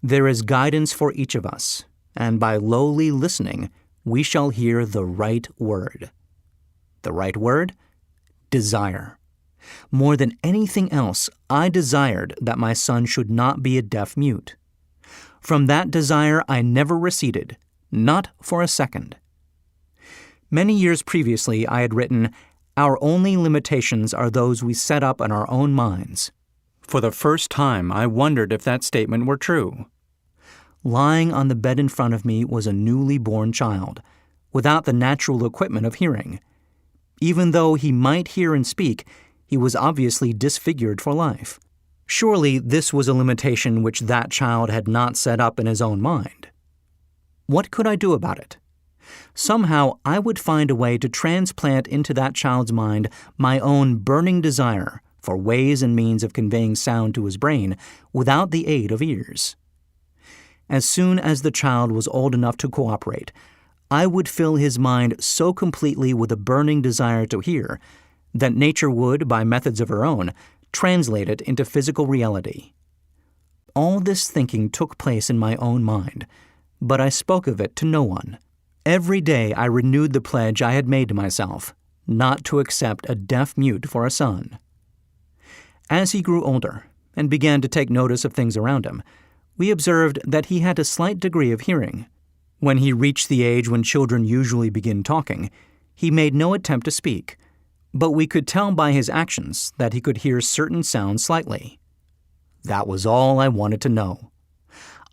There is guidance for each of us, and by lowly listening, we shall hear the right word. The right word? Desire. More than anything else, I desired that my son should not be a deaf-mute. From that desire I never receded, not for a second. Many years previously I had written, "Our only limitations are those we set up in our own minds." For the first time I wondered if that statement were true. Lying on the bed in front of me was a newly born child, without the natural equipment of hearing. Even though he might hear and speak, he was obviously disfigured for life. Surely this was a limitation which that child had not set up in his own mind. What could I do about it? Somehow I would find a way to transplant into that child's mind my own burning desire for ways and means of conveying sound to his brain without the aid of ears. As soon as the child was old enough to cooperate, I would fill his mind so completely with a burning desire to hear that nature would, by methods of her own, translate it into physical reality. All this thinking took place in my own mind, but I spoke of it to no one. Every day I renewed the pledge I had made to myself, not to accept a deaf-mute for a son. As he grew older and began to take notice of things around him, we observed that he had a slight degree of hearing. When he reached the age when children usually begin talking, he made no attempt to speak, but we could tell by his actions that he could hear certain sounds slightly. That was all I wanted to know.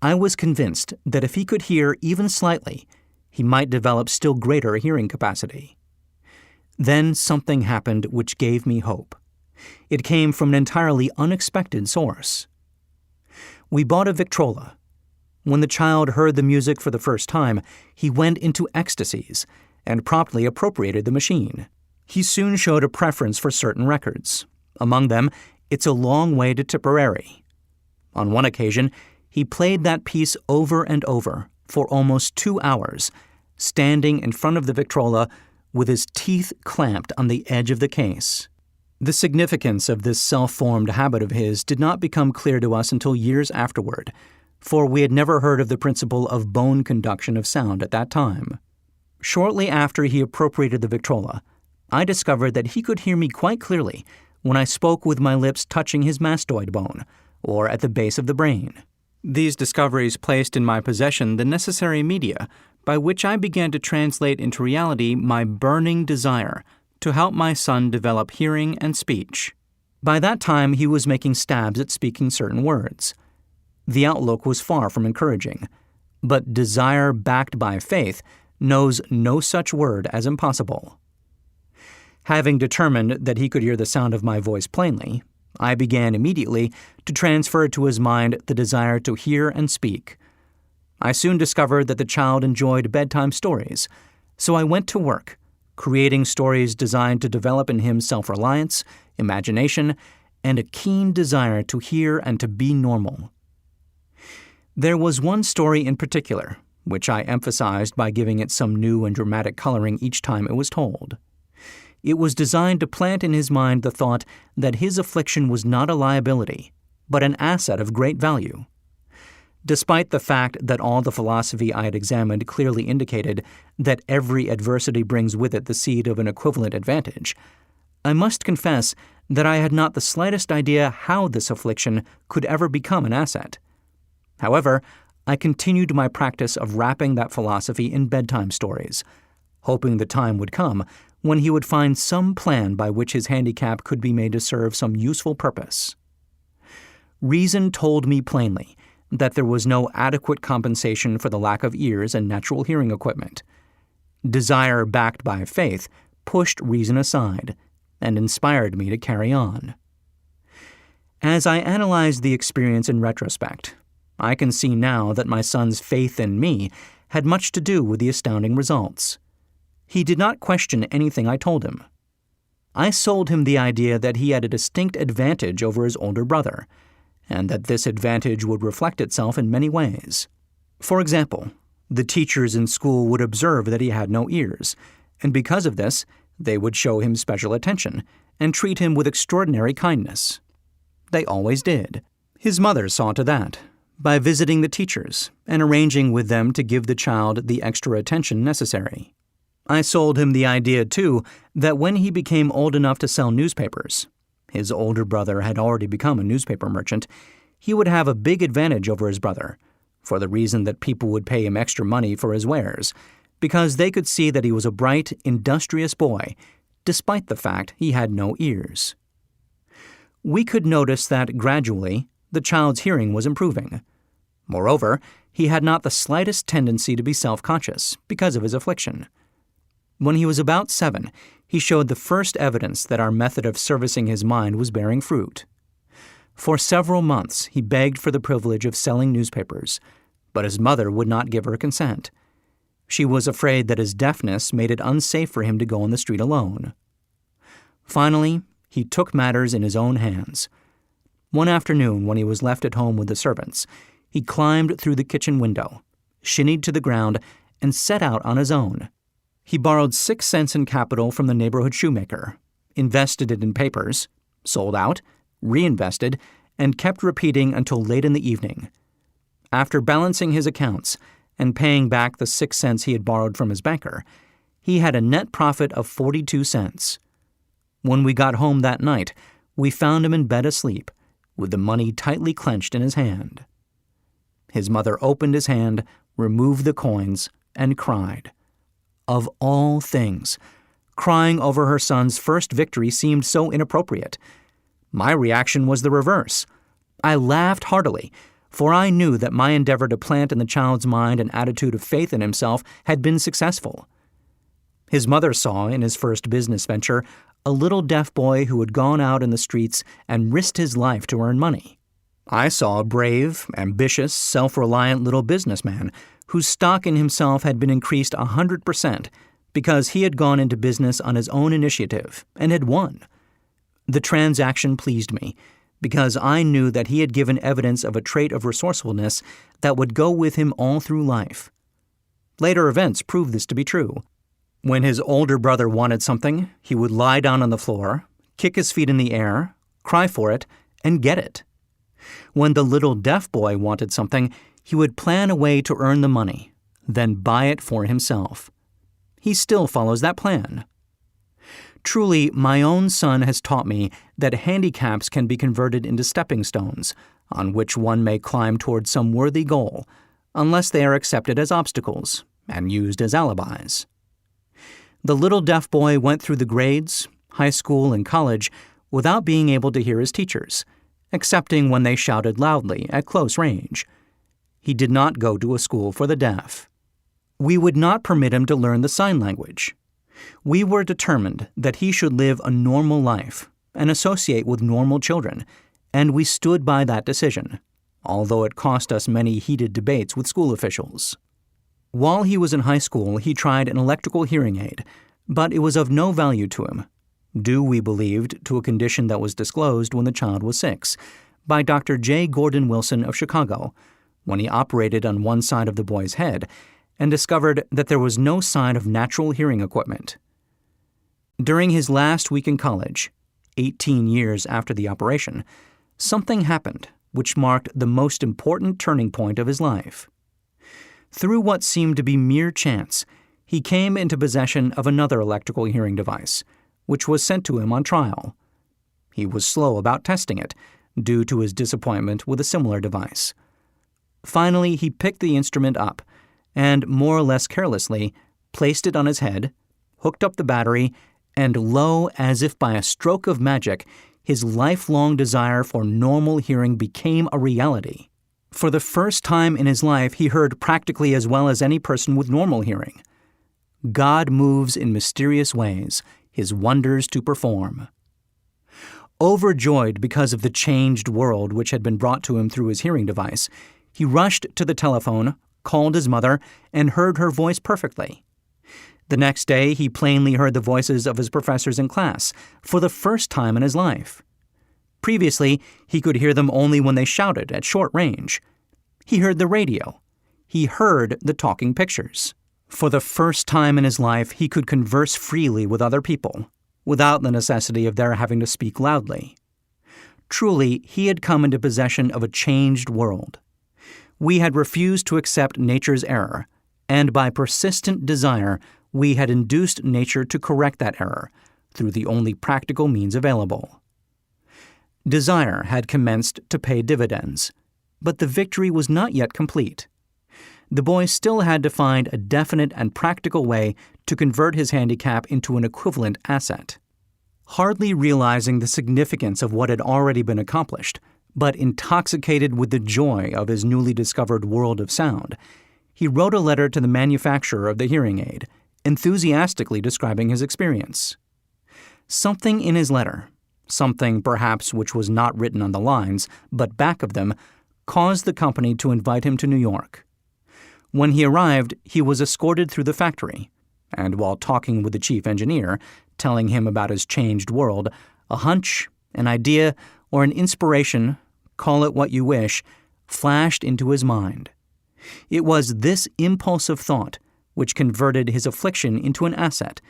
I was convinced that if he could hear even slightly, he might develop still greater hearing capacity. Then something happened which gave me hope. It came from an entirely unexpected source. We bought a Victrola. When the child heard the music for the first time, he went into ecstasies and promptly appropriated the machine. He soon showed a preference for certain records. Among them, It's a Long Way to Tipperary. On one occasion, he played that piece over and over for almost 2 hours, standing in front of the Victrola with his teeth clamped on the edge of the case. The significance of this self-formed habit of his did not become clear to us until years afterward, for we had never heard of the principle of bone conduction of sound at that time. Shortly after he appropriated the Victrola, I discovered that he could hear me quite clearly when I spoke with my lips touching his mastoid bone, or at the base of the brain. These discoveries placed in my possession the necessary media by which I began to translate into reality my burning desire to help my son develop hearing and speech. By that time, he was making stabs at speaking certain words. The outlook was far from encouraging, but desire backed by faith knows no such word as impossible. Having determined that he could hear the sound of my voice plainly, I began immediately to transfer to his mind the desire to hear and speak. I soon discovered that the child enjoyed bedtime stories, so I went to work, creating stories designed to develop in him self-reliance, imagination, and a keen desire to hear and to be normal. There was one story in particular, which I emphasized by giving it some new and dramatic coloring each time it was told. It was designed to plant in his mind the thought that his affliction was not a liability, but an asset of great value. Despite the fact that all the philosophy I had examined clearly indicated that every adversity brings with it the seed of an equivalent advantage, I must confess that I had not the slightest idea how this affliction could ever become an asset. However, I continued my practice of wrapping that philosophy in bedtime stories, hoping the time would come when he would find some plan by which his handicap could be made to serve some useful purpose. Reason told me plainly that there was no adequate compensation for the lack of ears and natural hearing equipment. Desire backed by faith pushed reason aside and inspired me to carry on. As I analyzed the experience in retrospect, I can see now that my son's faith in me had much to do with the astounding results. He did not question anything I told him. I sold him the idea that he had a distinct advantage over his older brother, and that this advantage would reflect itself in many ways. For example, the teachers in school would observe that he had no ears, and because of this, they would show him special attention and treat him with extraordinary kindness. They always did. His mother saw to that, by visiting the teachers and arranging with them to give the child the extra attention necessary. I sold him the idea, too, that when he became old enough to sell newspapers — his older brother had already become a newspaper merchant — he would have a big advantage over his brother, for the reason that people would pay him extra money for his wares, because they could see that he was a bright, industrious boy, despite the fact he had no ears. We could notice that, gradually, the child's hearing was improving. Moreover, he had not the slightest tendency to be self-conscious because of his affliction. When he was about 7, he showed the first evidence that our method of servicing his mind was bearing fruit. For several months, he begged for the privilege of selling newspapers, but his mother would not give her consent. She was afraid that his deafness made it unsafe for him to go on the street alone. Finally, he took matters in his own hands. One afternoon, when he was left at home with the servants, he climbed through the kitchen window, shinnied to the ground, and set out on his own. He borrowed 6 cents in capital from the neighborhood shoemaker, invested it in papers, sold out, reinvested, and kept repeating until late in the evening. After balancing his accounts and paying back the 6 cents he had borrowed from his banker, he had a net profit of 42 cents. When we got home that night, we found him in bed asleep, with the money tightly clenched in his hand. His mother opened his hand, removed the coins, and cried. Of all things, crying over her son's first victory seemed so inappropriate. My reaction was the reverse. I laughed heartily, for I knew that my endeavor to plant in the child's mind an attitude of faith in himself had been successful. His mother saw in his first business venture a little deaf boy who had gone out in the streets and risked his life to earn money. I saw a brave, ambitious, self-reliant little businessman whose stock in himself had been increased 100% because he had gone into business on his own initiative and had won. The transaction pleased me because I knew that he had given evidence of a trait of resourcefulness that would go with him all through life. Later events proved this to be true. When his older brother wanted something, he would lie down on the floor, kick his feet in the air, cry for it, and get it. When the little deaf boy wanted something, he would plan a way to earn the money, then buy it for himself. He still follows that plan. Truly, my own son has taught me that handicaps can be converted into stepping stones, on which one may climb toward some worthy goal, unless they are accepted as obstacles and used as alibis. The little deaf boy went through the grades, high school, and college without being able to hear his teachers, excepting when they shouted loudly at close range. He did not go to a school for the deaf. We would not permit him to learn the sign language. We were determined that he should live a normal life and associate with normal children, and we stood by that decision, although it cost us many heated debates with school officials. While he was in high school, he tried an electrical hearing aid, but it was of no value to him, due, we believed, to a condition that was disclosed when the child was 6 by Dr. J. Gordon Wilson of Chicago, when he operated on one side of the boy's head and discovered that there was no sign of natural hearing equipment. During his last week in college, 18 years after the operation, something happened which marked the most important turning point of his life. Through what seemed to be mere chance, he came into possession of another electrical hearing device, which was sent to him on trial. He was slow about testing it, due to his disappointment with a similar device. Finally, he picked the instrument up and, more or less carelessly, placed it on his head, hooked up the battery, and lo, as if by a stroke of magic, his lifelong desire for normal hearing became a reality. For the first time in his life, he heard practically as well as any person with normal hearing. God moves in mysterious ways, his wonders to perform. Overjoyed because of the changed world which had been brought to him through his hearing device, he rushed to the telephone, called his mother, and heard her voice perfectly. The next day, he plainly heard the voices of his professors in class, for the first time in his life. Previously, he could hear them only when they shouted at short range. He heard the radio. He heard the talking pictures. For the first time in his life, he could converse freely with other people, without the necessity of their having to speak loudly. Truly, he had come into possession of a changed world. We had refused to accept nature's error, and by persistent desire, we had induced nature to correct that error through the only practical means available. Desire had commenced to pay dividends, but the victory was not yet complete. The boy still had to find a definite and practical way to convert his handicap into an equivalent asset. Hardly realizing the significance of what had already been accomplished, but intoxicated with the joy of his newly discovered world of sound, he wrote a letter to the manufacturer of the hearing aid, enthusiastically describing his experience. Something in his letter, something perhaps which was not written on the lines, but back of them, caused the company to invite him to New York. When he arrived, he was escorted through the factory, and while talking with the chief engineer, telling him about his changed world, a hunch, an idea, or an inspiration, call it what you wish, flashed into his mind. It was this impulsive thought which converted his affliction into an asset,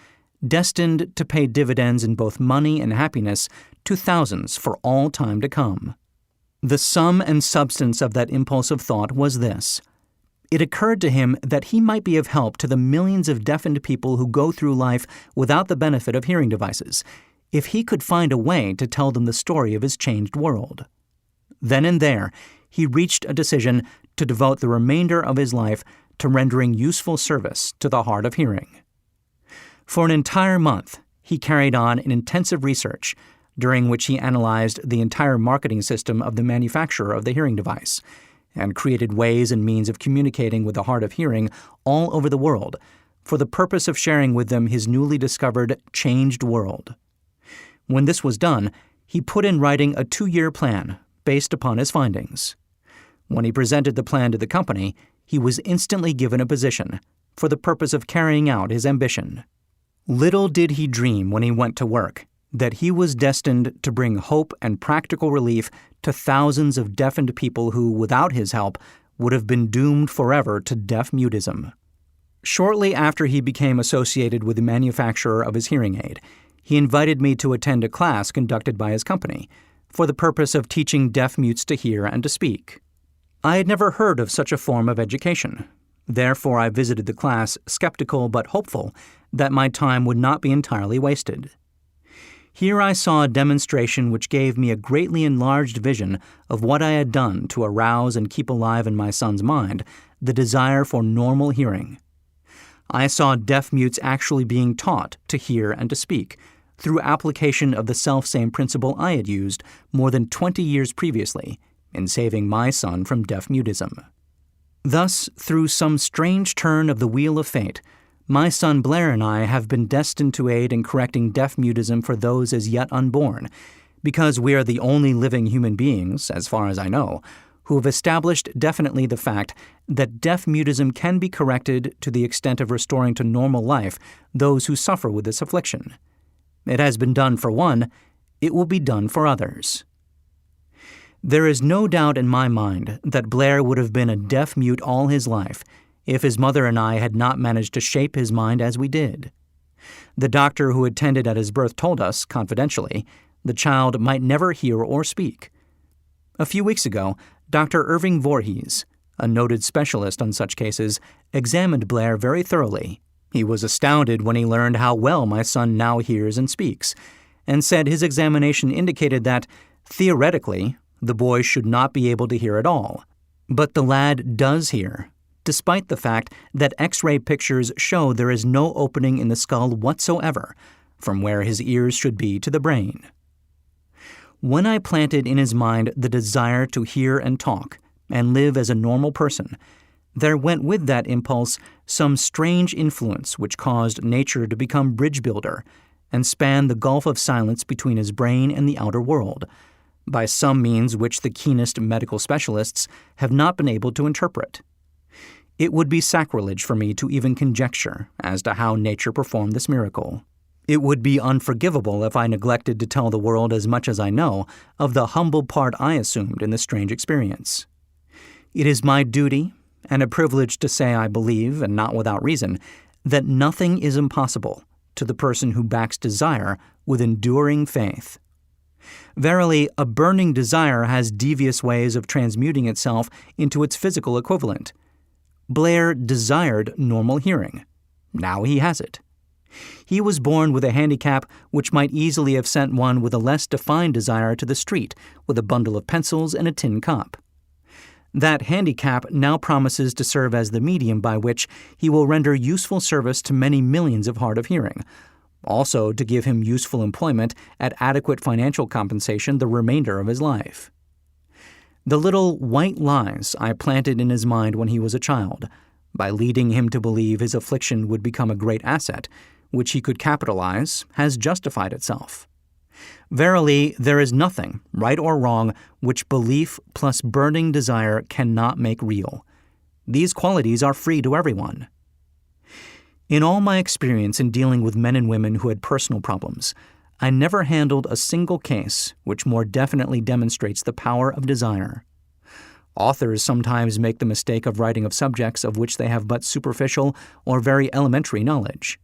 destined to pay dividends in both money and happiness to thousands for all time to come. The sum and substance of that impulsive thought was this. It occurred to him that he might be of help to the millions of deafened people who go through life without the benefit of hearing devices, if he could find a way to tell them the story of his changed world. Then and there, he reached a decision to devote the remainder of his life to rendering useful service to the hard of hearing. For an entire month, he carried on an intensive research, during which he analyzed the entire marketing system of the manufacturer of the hearing device, and created ways and means of communicating with the hard of hearing all over the world, for the purpose of sharing with them his newly discovered changed world. When this was done, he put in writing a 2-year plan based upon his findings. When he presented the plan to the company, he was instantly given a position for the purpose of carrying out his ambition. Little did he dream when he went to work that he was destined to bring hope and practical relief to thousands of deafened people who, without his help, would have been doomed forever to deaf mutism. Shortly after he became associated with the manufacturer of his hearing aid, he invited me to attend a class conducted by his company for the purpose of teaching deaf mutes to hear and to speak. I had never heard of such a form of education. Therefore, I visited the class skeptical but hopeful that my time would not be entirely wasted. Here I saw a demonstration which gave me a greatly enlarged vision of what I had done to arouse and keep alive in my son's mind the desire for normal hearing. I saw deaf mutes actually being taught to hear and to speak through application of the selfsame principle I had used more than 20 years previously in saving my son from deaf mutism. Thus, through some strange turn of the wheel of fate, my son Blair and I have been destined to aid in correcting deaf mutism for those as yet unborn, because we are the only living human beings, as far as I know, who have established definitely the fact that deaf mutism can be corrected to the extent of restoring to normal life those who suffer with this affliction. It has been done for one, it will be done for others. There is no doubt in my mind that Blair would have been a deaf mute all his life if his mother and I had not managed to shape his mind as we did. The doctor who attended at his birth told us, confidentially, the child might never hear or speak. A few weeks ago, Dr. Irving Voorhees, a noted specialist on such cases, examined Blair very thoroughly. He was astounded when he learned how well my son now hears and speaks, and said his examination indicated that, theoretically, the boy should not be able to hear at all. But the lad does hear, despite the fact that X-ray pictures show there is no opening in the skull whatsoever from where his ears should be to the brain. When I planted in his mind the desire to hear and talk and live as a normal person, there went with that impulse some strange influence which caused nature to become bridge builder and span the gulf of silence between his brain and the outer world, by some means which the keenest medical specialists have not been able to interpret. It would be sacrilege for me to even conjecture as to how nature performed this miracle. It would be unforgivable if I neglected to tell the world as much as I know of the humble part I assumed in this strange experience. It is my duty and a privilege to say I believe, and not without reason, that nothing is impossible to the person who backs desire with enduring faith. Verily, a burning desire has devious ways of transmuting itself into its physical equivalent. Blair desired normal hearing. Now he has it. He was born with a handicap which might easily have sent one with a less defined desire to the street with a bundle of pencils and a tin cup. That handicap now promises to serve as the medium by which he will render useful service to many millions of hard of hearing, also to give him useful employment at adequate financial compensation the remainder of his life. The little white lies I planted in his mind when he was a child, by leading him to believe his affliction would become a great asset, which he could capitalize, has justified itself. Verily, there is nothing, right or wrong, which belief plus burning desire cannot make real. These qualities are free to everyone. In all my experience in dealing with men and women who had personal problems, I never handled a single case which more definitely demonstrates the power of desire. Authors sometimes make the mistake of writing of subjects of which they have but superficial or very elementary knowledge.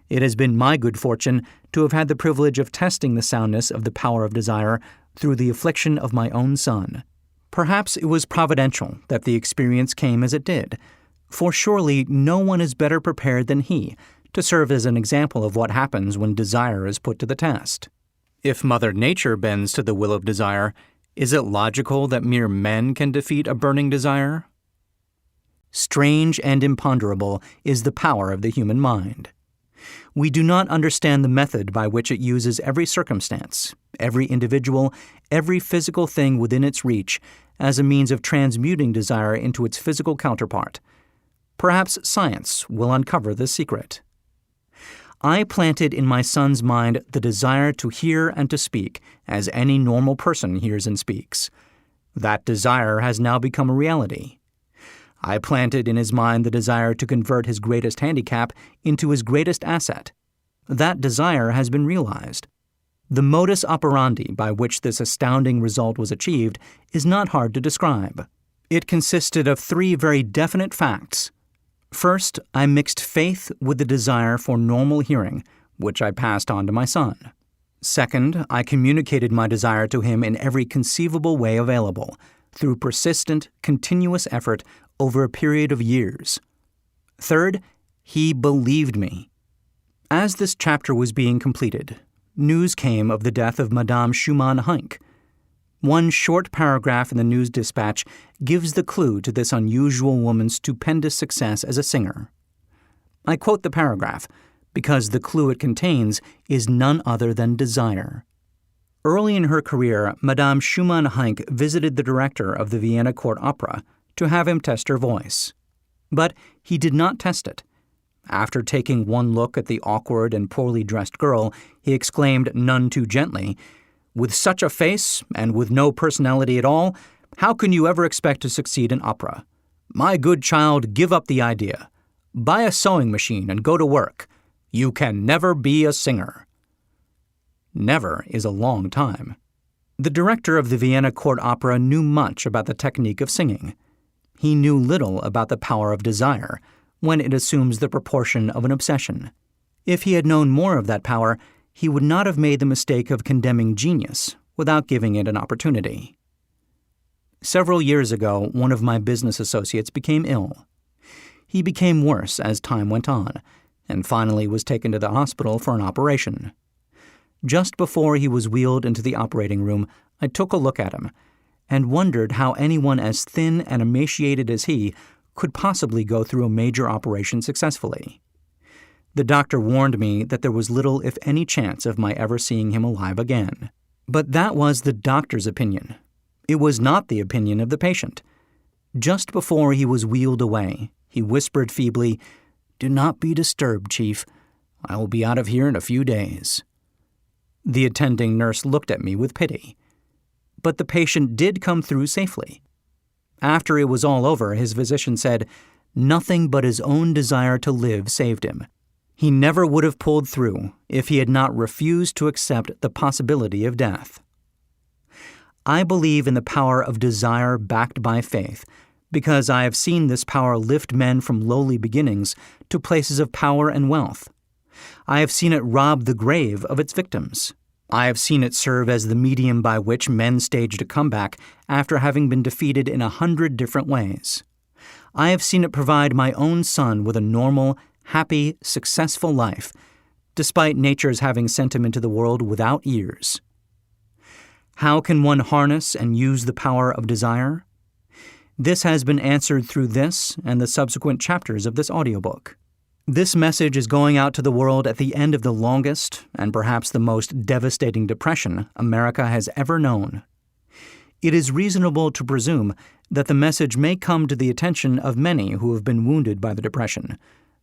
It has been my good fortune to have had the privilege of testing the soundness of the power of desire through the affliction of my own son. Perhaps it was providential that the experience came as it did, for surely no one is better prepared than he to serve as an example of what happens when desire is put to the test. If Mother Nature bends to the will of desire, is it logical that mere men can defeat a burning desire? Strange and imponderable is the power of the human mind. We do not understand the method by which it uses every circumstance, every individual, every physical thing within its reach as a means of transmuting desire into its physical counterpart. Perhaps science will uncover this secret. I planted in my son's mind the desire to hear and to speak as any normal person hears and speaks. That desire has now become a reality. I planted in his mind the desire to convert his greatest handicap into his greatest asset. That desire has been realized. The modus operandi by which this astounding result was achieved is not hard to describe. It consisted of 3 very definite facts. First, I mixed faith with the desire for normal hearing, which I passed on to my son. Second, I communicated my desire to him in every conceivable way available, through persistent, continuous effort over a period of years. Third, he believed me. As this chapter was being completed, news came of the death of Madame Schumann-Heink. One short paragraph in the news dispatch gives the clue to this unusual woman's stupendous success as a singer. I quote the paragraph because the clue it contains is none other than desire. Early in her career, Madame Schumann-Heink visited the director of the Vienna Court Opera to have him test her voice. But he did not test it. After taking one look at the awkward and poorly dressed girl, he exclaimed none too gently, "With such a face, and with no personality at all, how can you ever expect to succeed in opera? My good child, give up the idea. Buy a sewing machine and go to work. You can never be a singer." Never is a long time. The director of the Vienna Court Opera knew much about the technique of singing. He knew little about the power of desire, when it assumes the proportion of an obsession. If he had known more of that power, he would not have made the mistake of condemning genius without giving it an opportunity. Several years ago, one of my business associates became ill. He became worse as time went on, and finally was taken to the hospital for an operation. Just before he was wheeled into the operating room, I took a look at him, and wondered how anyone as thin and emaciated as he could possibly go through a major operation successfully. The doctor warned me that there was little, if any, chance of my ever seeing him alive again. But that was the doctor's opinion. It was not the opinion of the patient. Just before he was wheeled away, he whispered feebly, "Do not be disturbed, Chief. I will be out of here in a few days." The attending nurse looked at me with pity. But the patient did come through safely. After it was all over, his physician said, nothing but his own desire to live saved him. He never would have pulled through if he had not refused to accept the possibility of death. I believe in the power of desire backed by faith, because I have seen this power lift men from lowly beginnings to places of power and wealth. I have seen it rob the grave of its victims. I have seen it serve as the medium by which men staged a comeback after having been defeated in 100 different ways. I have seen it provide my own son with a normal, happy, successful life, despite nature's having sent him into the world without ears. How can one harness and use the power of desire? This has been answered through this and the subsequent chapters of this audiobook. This message is going out to the world at the end of the longest and perhaps the most devastating depression America has ever known. It is reasonable to presume that the message may come to the attention of many who have been wounded by the depression,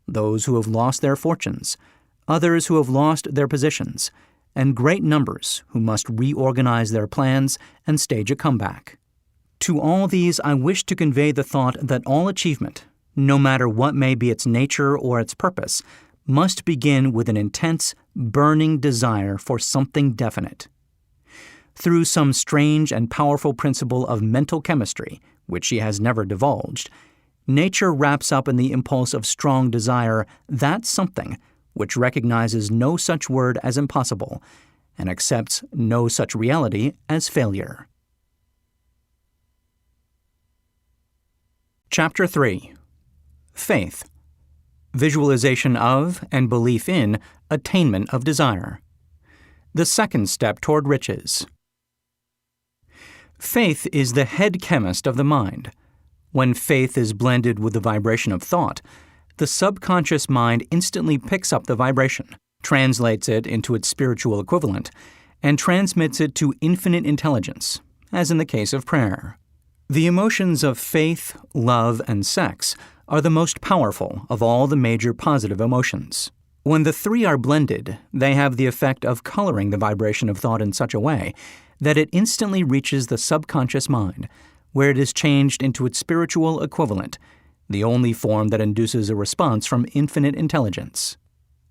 those who have lost their fortunes, others who have lost their positions, and great numbers who must reorganize their plans and stage a comeback. To all these, I wish to convey the thought that all achievement, no matter what may be its nature or its purpose, must begin with an intense, burning desire for something definite. Through some strange and powerful principle of mental chemistry, which she has never divulged, nature wraps up in the impulse of strong desire that something which recognizes no such word as impossible and accepts no such reality as failure. Chapter 3. Faith. Visualization of and belief in attainment of desire. The second step toward riches. Faith is the head chemist of the mind. When faith is blended with the vibration of thought, the subconscious mind instantly picks up the vibration, translates it into its spiritual equivalent, and transmits it to infinite intelligence, as in the case of prayer. The emotions of faith, love, and sex are the most powerful of all the major positive emotions. When the three are blended, they have the effect of coloring the vibration of thought in such a way that it instantly reaches the subconscious mind, where it is changed into its spiritual equivalent, the only form that induces a response from infinite intelligence.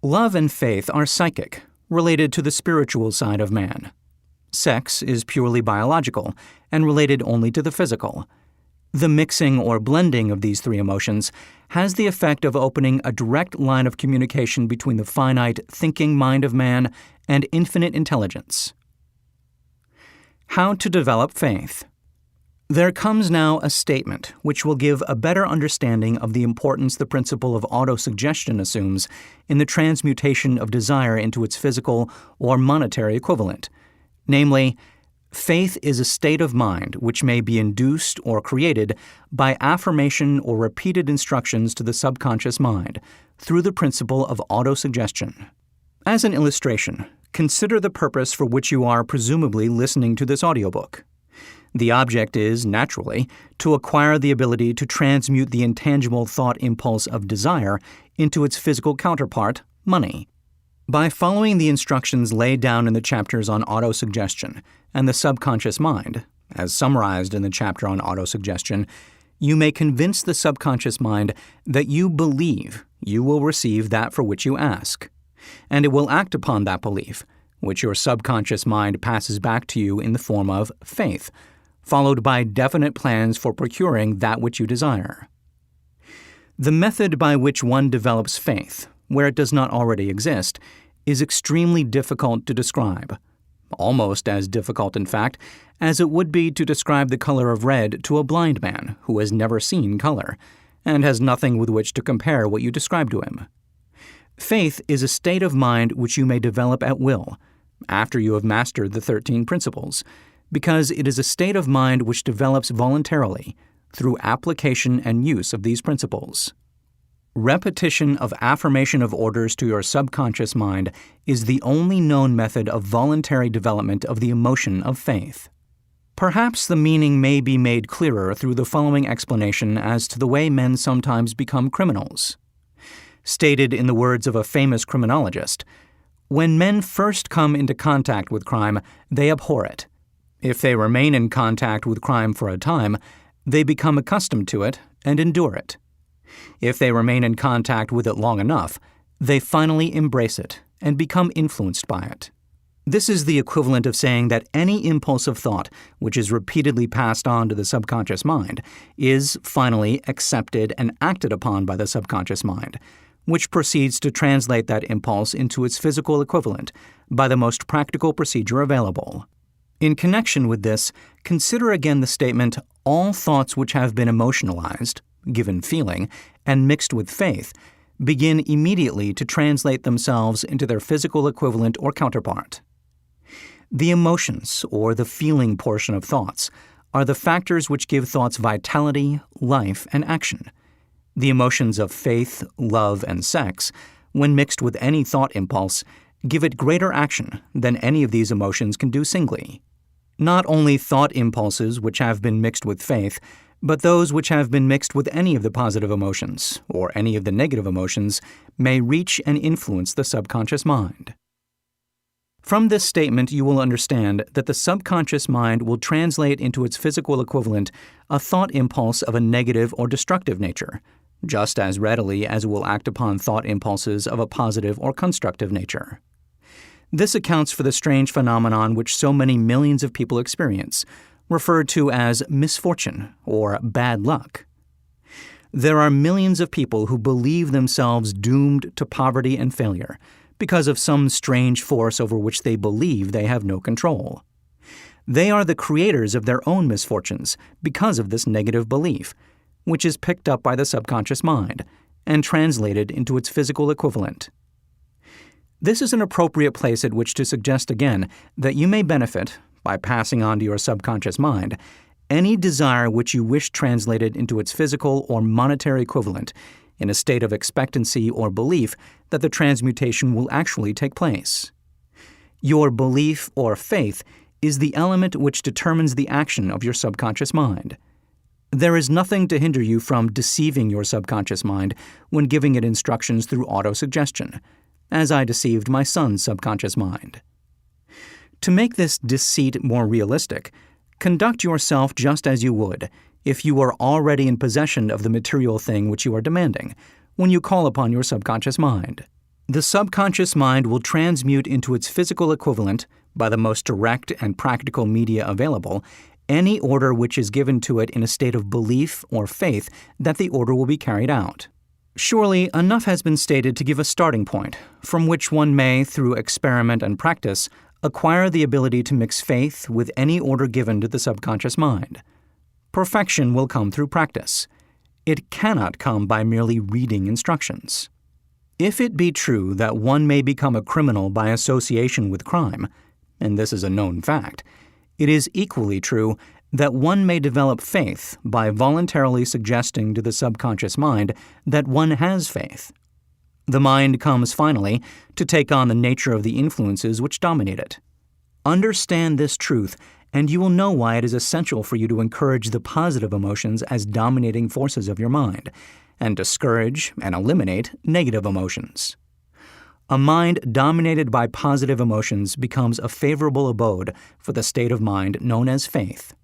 Love and faith are psychic, related to the spiritual side of man. Sex is purely biological and related only to the physical. The mixing or blending of these three emotions has the effect of opening a direct line of communication between the finite thinking mind of man and infinite intelligence. How to develop faith. There comes now a statement which will give a better understanding of the importance the principle of autosuggestion assumes in the transmutation of desire into its physical or monetary equivalent. Namely, faith is a state of mind which may be induced or created by affirmation or repeated instructions to the subconscious mind through the principle of autosuggestion. As an illustration, consider the purpose for which you are presumably listening to this audiobook. The object is, naturally, to acquire the ability to transmute the intangible thought impulse of desire into its physical counterpart, money. By following the instructions laid down in the chapters on autosuggestion and the subconscious mind, as summarized in the chapter on autosuggestion, you may convince the subconscious mind that you believe you will receive that for which you ask, and it will act upon that belief, which your subconscious mind passes back to you in the form of faith, followed by definite plans for procuring that which you desire. The method by which one develops faith, where it does not already exist, is extremely difficult to describe, almost as difficult, in fact, as it would be to describe the color of red to a blind man who has never seen color, and has nothing with which to compare what you describe to him. Faith is a state of mind which you may develop at will, after you have mastered the 13 principles, because it is a state of mind which develops voluntarily through application and use of these principles. Repetition of affirmation of orders to your subconscious mind is the only known method of voluntary development of the emotion of faith. Perhaps the meaning may be made clearer through the following explanation as to the way men sometimes become criminals. Stated in the words of a famous criminologist, "When men first come into contact with crime, they abhor it. If they remain in contact with crime for a time, they become accustomed to it and endure it. If they remain in contact with it long enough, they finally embrace it and become influenced by it." This is the equivalent of saying that any impulse of thought which is repeatedly passed on to the subconscious mind is finally accepted and acted upon by the subconscious mind, which proceeds to translate that impulse into its physical equivalent by the most practical procedure available. In connection with this, consider again the statement, "All thoughts which have been emotionalized, given feeling, and mixed with faith, begin immediately to translate themselves into their physical equivalent or counterpart." The emotions, or the feeling portion of thoughts, are the factors which give thoughts vitality, life, and action. The emotions of faith, love, and sex, when mixed with any thought impulse, give it greater action than any of these emotions can do singly. Not only thought impulses which have been mixed with faith, but those which have been mixed with any of the positive emotions, or any of the negative emotions, may reach and influence the subconscious mind. From this statement you will understand that the subconscious mind will translate into its physical equivalent a thought impulse of a negative or destructive nature, just as readily as it will act upon thought impulses of a positive or constructive nature. This accounts for the strange phenomenon which so many millions of people experience, referred to as misfortune or bad luck. There are millions of people who believe themselves doomed to poverty and failure because of some strange force over which they believe they have no control. They are the creators of their own misfortunes because of this negative belief, which is picked up by the subconscious mind and translated into its physical equivalent. This is an appropriate place at which to suggest again that you may benefit, by passing on to your subconscious mind, any desire which you wish translated into its physical or monetary equivalent in a state of expectancy or belief that the transmutation will actually take place. Your belief or faith is the element which determines the action of your subconscious mind. There is nothing to hinder you from deceiving your subconscious mind when giving it instructions through autosuggestion, as I deceived my son's subconscious mind. To make this deceit more realistic, conduct yourself just as you would if you were already in possession of the material thing which you are demanding when you call upon your subconscious mind. The subconscious mind will transmute into its physical equivalent, by the most direct and practical media available, any order which is given to it in a state of belief or faith that the order will be carried out. Surely enough has been stated to give a starting point, from which one may, through experiment and practice, acquire the ability to mix faith with any order given to the subconscious mind. Perfection will come through practice. It cannot come by merely reading instructions. If it be true that one may become a criminal by association with crime, and this is a known fact, it is equally true that one may develop faith by voluntarily suggesting to the subconscious mind that one has faith. The mind comes finally to take on the nature of the influences which dominate it. Understand this truth, and you will know why it is essential for you to encourage the positive emotions as dominating forces of your mind, and discourage and eliminate negative emotions. A mind dominated by positive emotions becomes a favorable abode for the state of mind known as faith.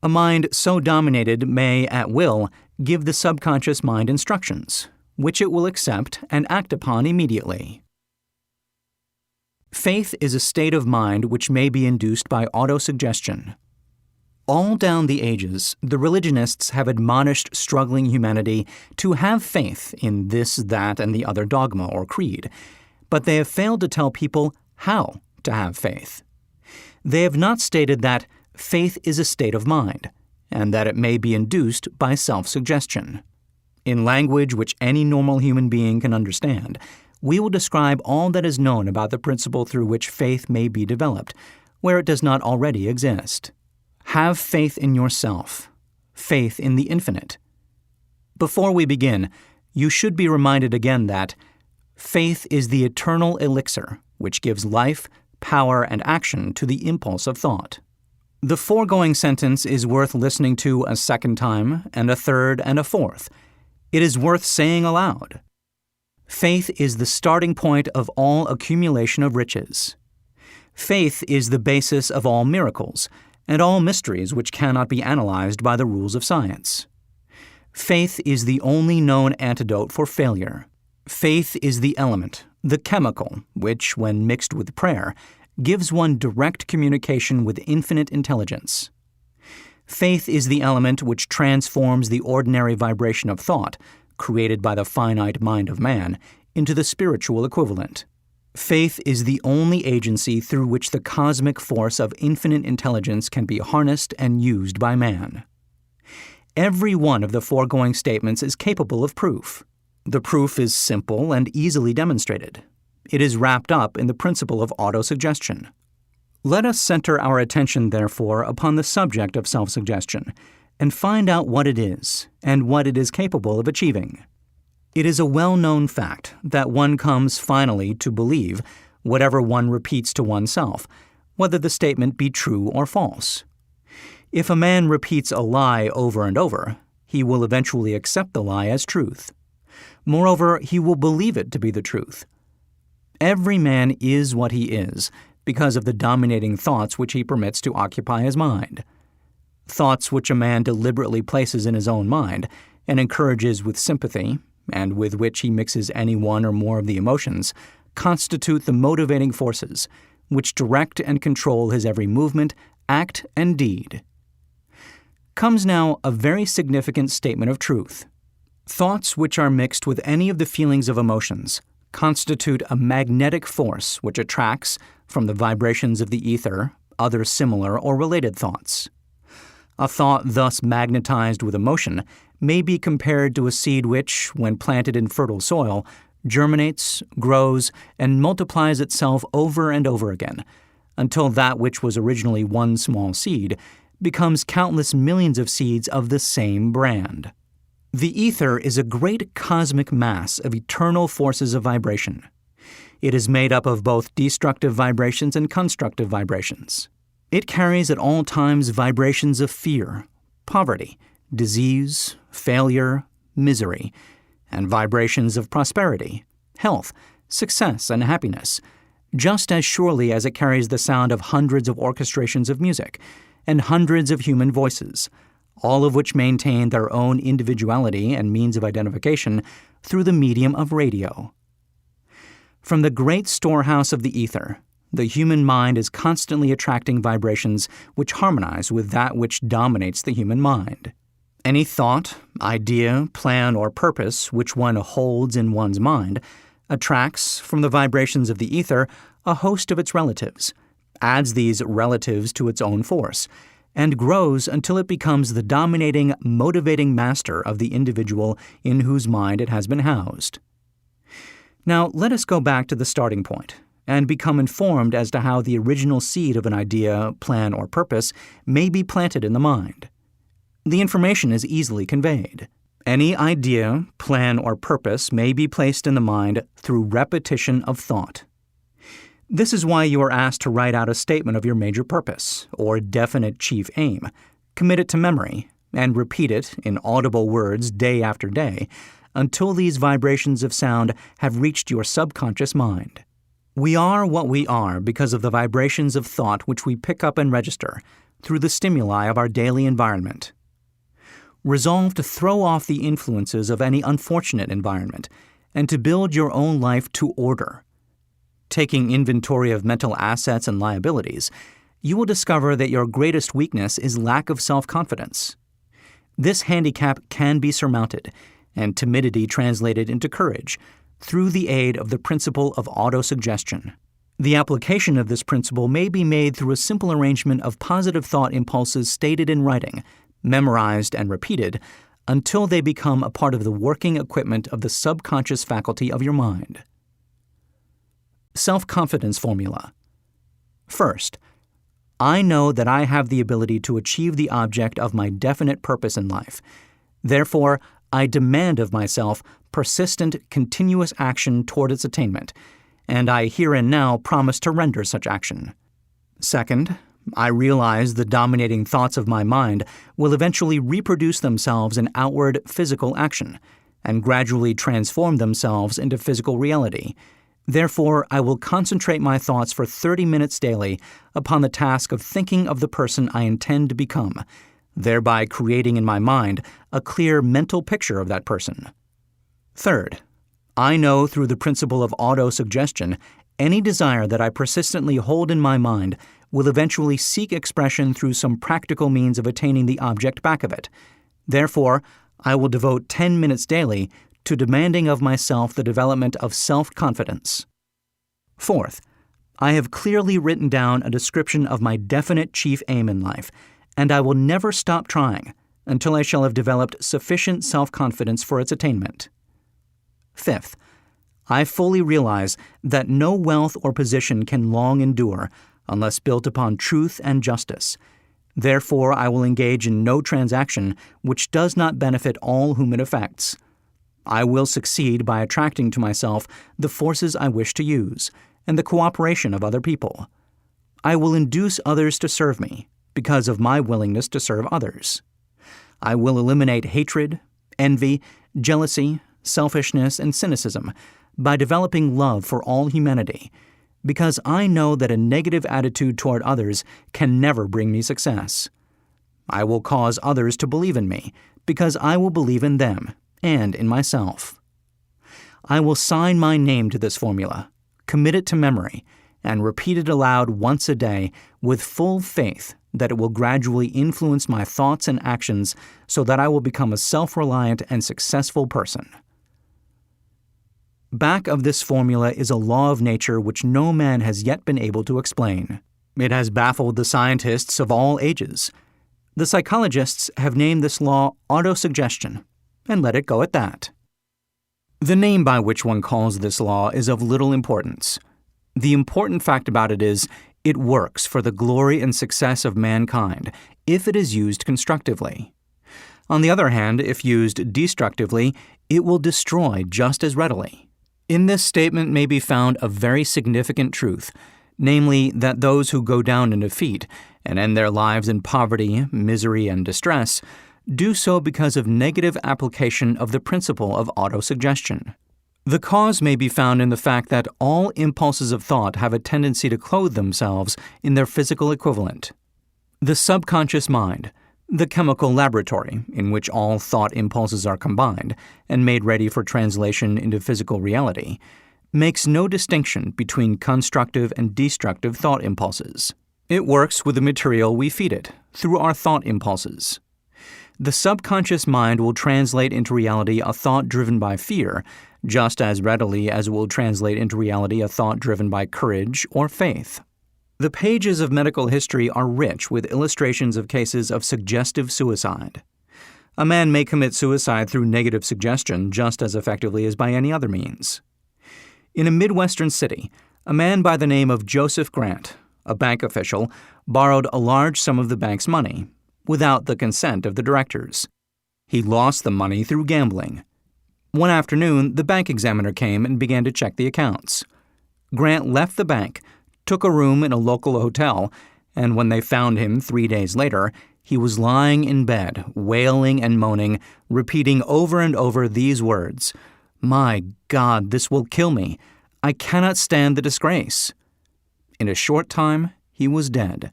A mind so dominated may, at will, give the subconscious mind instructions, which it will accept and act upon immediately. Faith is a state of mind which may be induced by autosuggestion. All down the ages, the religionists have admonished struggling humanity to have faith in this, that, and the other dogma or creed, but they have failed to tell people how to have faith. They have not stated that faith is a state of mind, and that it may be induced by self-suggestion. In language which any normal human being can understand, we will describe all that is known about the principle through which faith may be developed, where it does not already exist. Have faith in yourself, faith in the infinite. Before we begin, you should be reminded again that faith is the eternal elixir which gives life, power, and action to the impulse of thought. The foregoing sentence is worth listening to a second time, and a third, and a fourth. It is worth saying aloud. Faith is the starting point of all accumulation of riches. Faith is the basis of all miracles, and all mysteries which cannot be analyzed by the rules of science. Faith is the only known antidote for failure. Faith is the element, the chemical, which, when mixed with prayer, gives one direct communication with infinite intelligence. Faith is the element which transforms the ordinary vibration of thought, created by the finite mind of man, into the spiritual equivalent. Faith is the only agency through which the cosmic force of infinite intelligence can be harnessed and used by man. Every one of the foregoing statements is capable of proof. The proof is simple and easily demonstrated. It is wrapped up in the principle of autosuggestion. Let us center our attention, therefore, upon the subject of self-suggestion and find out what it is and what it is capable of achieving. It is a well-known fact that one comes finally to believe whatever one repeats to oneself, whether the statement be true or false. If a man repeats a lie over and over, he will eventually accept the lie as truth. Moreover, he will believe it to be the truth. Every man is what he is because of the dominating thoughts which he permits to occupy his mind. Thoughts which a man deliberately places in his own mind and encourages with sympathy, and with which he mixes any one or more of the emotions, constitute the motivating forces which direct and control his every movement, act, and deed. Comes now a very significant statement of truth. Thoughts which are mixed with any of the feelings of emotions constitute a magnetic force which attracts, from the vibrations of the ether, other similar or related thoughts. A thought thus magnetized with emotion may be compared to a seed which, when planted in fertile soil, germinates, grows, and multiplies itself over and over again, until that which was originally one small seed becomes countless millions of seeds of the same brand. The ether is a great cosmic mass of eternal forces of vibration. It is made up of both destructive vibrations and constructive vibrations. It carries at all times vibrations of fear, poverty, disease, failure, misery, and vibrations of prosperity, health, success, and happiness, just as surely as it carries the sound of hundreds of orchestrations of music and hundreds of human voices, all of which maintain their own individuality and means of identification through the medium of radio. From the great storehouse of the ether, the human mind is constantly attracting vibrations which harmonize with that which dominates the human mind. Any thought, idea, plan, or purpose which one holds in one's mind attracts, from the vibrations of the ether, a host of its relatives, adds these relatives to its own force, and grows until it becomes the dominating, motivating master of the individual in whose mind it has been housed. Now, let us go back to the starting point and become informed as to how the original seed of an idea, plan, or purpose may be planted in the mind. The information is easily conveyed. Any idea, plan, or purpose may be placed in the mind through repetition of thought. This is why you are asked to write out a statement of your major purpose, or definite chief aim, commit it to memory, and repeat it in audible words day after day until these vibrations of sound have reached your subconscious mind. We are what we are because of the vibrations of thought which we pick up and register through the stimuli of our daily environment. Resolve to throw off the influences of any unfortunate environment and to build your own life to order. Taking inventory of mental assets and liabilities, you will discover that your greatest weakness is lack of self-confidence. This handicap can be surmounted, and timidity translated into courage, through the aid of the principle of autosuggestion. The application of this principle may be made through a simple arrangement of positive thought impulses stated in writing, memorized and repeated, until they become a part of the working equipment of the subconscious faculty of your mind. Self-confidence formula. First, I know that I have the ability to achieve the object of my definite purpose in life. Therefore, I demand of myself persistent, continuous action toward its attainment, and I here and now promise to render such action. Second, I realize the dominating thoughts of my mind will eventually reproduce themselves in outward physical action, and gradually transform themselves into physical reality. Therefore, I will concentrate my thoughts for 30 minutes daily upon the task of thinking of the person I intend to become, thereby creating in my mind a clear mental picture of that person. Third, I know through the principle of autosuggestion, any desire that I persistently hold in my mind will eventually seek expression through some practical means of attaining the object back of it. Therefore, I will devote 10 minutes daily to demanding of myself the development of self-confidence. Fourth, I have clearly written down a description of my definite chief aim in life, and I will never stop trying until I shall have developed sufficient self-confidence for its attainment. Fifth, I fully realize that no wealth or position can long endure unless built upon truth and justice. Therefore, I will engage in no transaction which does not benefit all whom it affects. I will succeed by attracting to myself the forces I wish to use and the cooperation of other people. I will induce others to serve me because of my willingness to serve others. I will eliminate hatred, envy, jealousy, selfishness, and cynicism by developing love for all humanity, because I know that a negative attitude toward others can never bring me success. I will cause others to believe in me because I will believe in them and in myself. I will sign my name to this formula, commit it to memory, and repeat it aloud once a day with full faith that it will gradually influence my thoughts and actions so that I will become a self-reliant and successful person. Back of this formula is a law of nature which no man has yet been able to explain. It has baffled the scientists of all ages. The psychologists have named this law autosuggestion, and let it go at that. The name by which one calls this law is of little importance. The important fact about it is, it works for the glory and success of mankind if it is used constructively. On the other hand, if used destructively, it will destroy just as readily. In this statement may be found a very significant truth, namely that those who go down in defeat and end their lives in poverty, misery, and distress do so because of negative application of the principle of autosuggestion. The cause may be found in the fact that all impulses of thought have a tendency to clothe themselves in their physical equivalent. The subconscious mind, the chemical laboratory in which all thought impulses are combined and made ready for translation into physical reality, makes no distinction between constructive and destructive thought impulses. It works with the material we feed it, through our thought impulses. The subconscious mind will translate into reality a thought driven by fear, just as readily as it will translate into reality a thought driven by courage or faith. The pages of medical history are rich with illustrations of cases of suggestive suicide. A man may commit suicide through negative suggestion just as effectively as by any other means. In a Midwestern city, a man by the name of Joseph Grant, a bank official, borrowed a large sum of the bank's money, without the consent of the directors. He lost the money through gambling. One afternoon, the bank examiner came and began to check the accounts. Grant left the bank, took a room in a local hotel, and when they found him 3 days later, he was lying in bed, wailing and moaning, repeating over and over these words, "My God, this will kill me. I cannot stand the disgrace." In a short time, he was dead.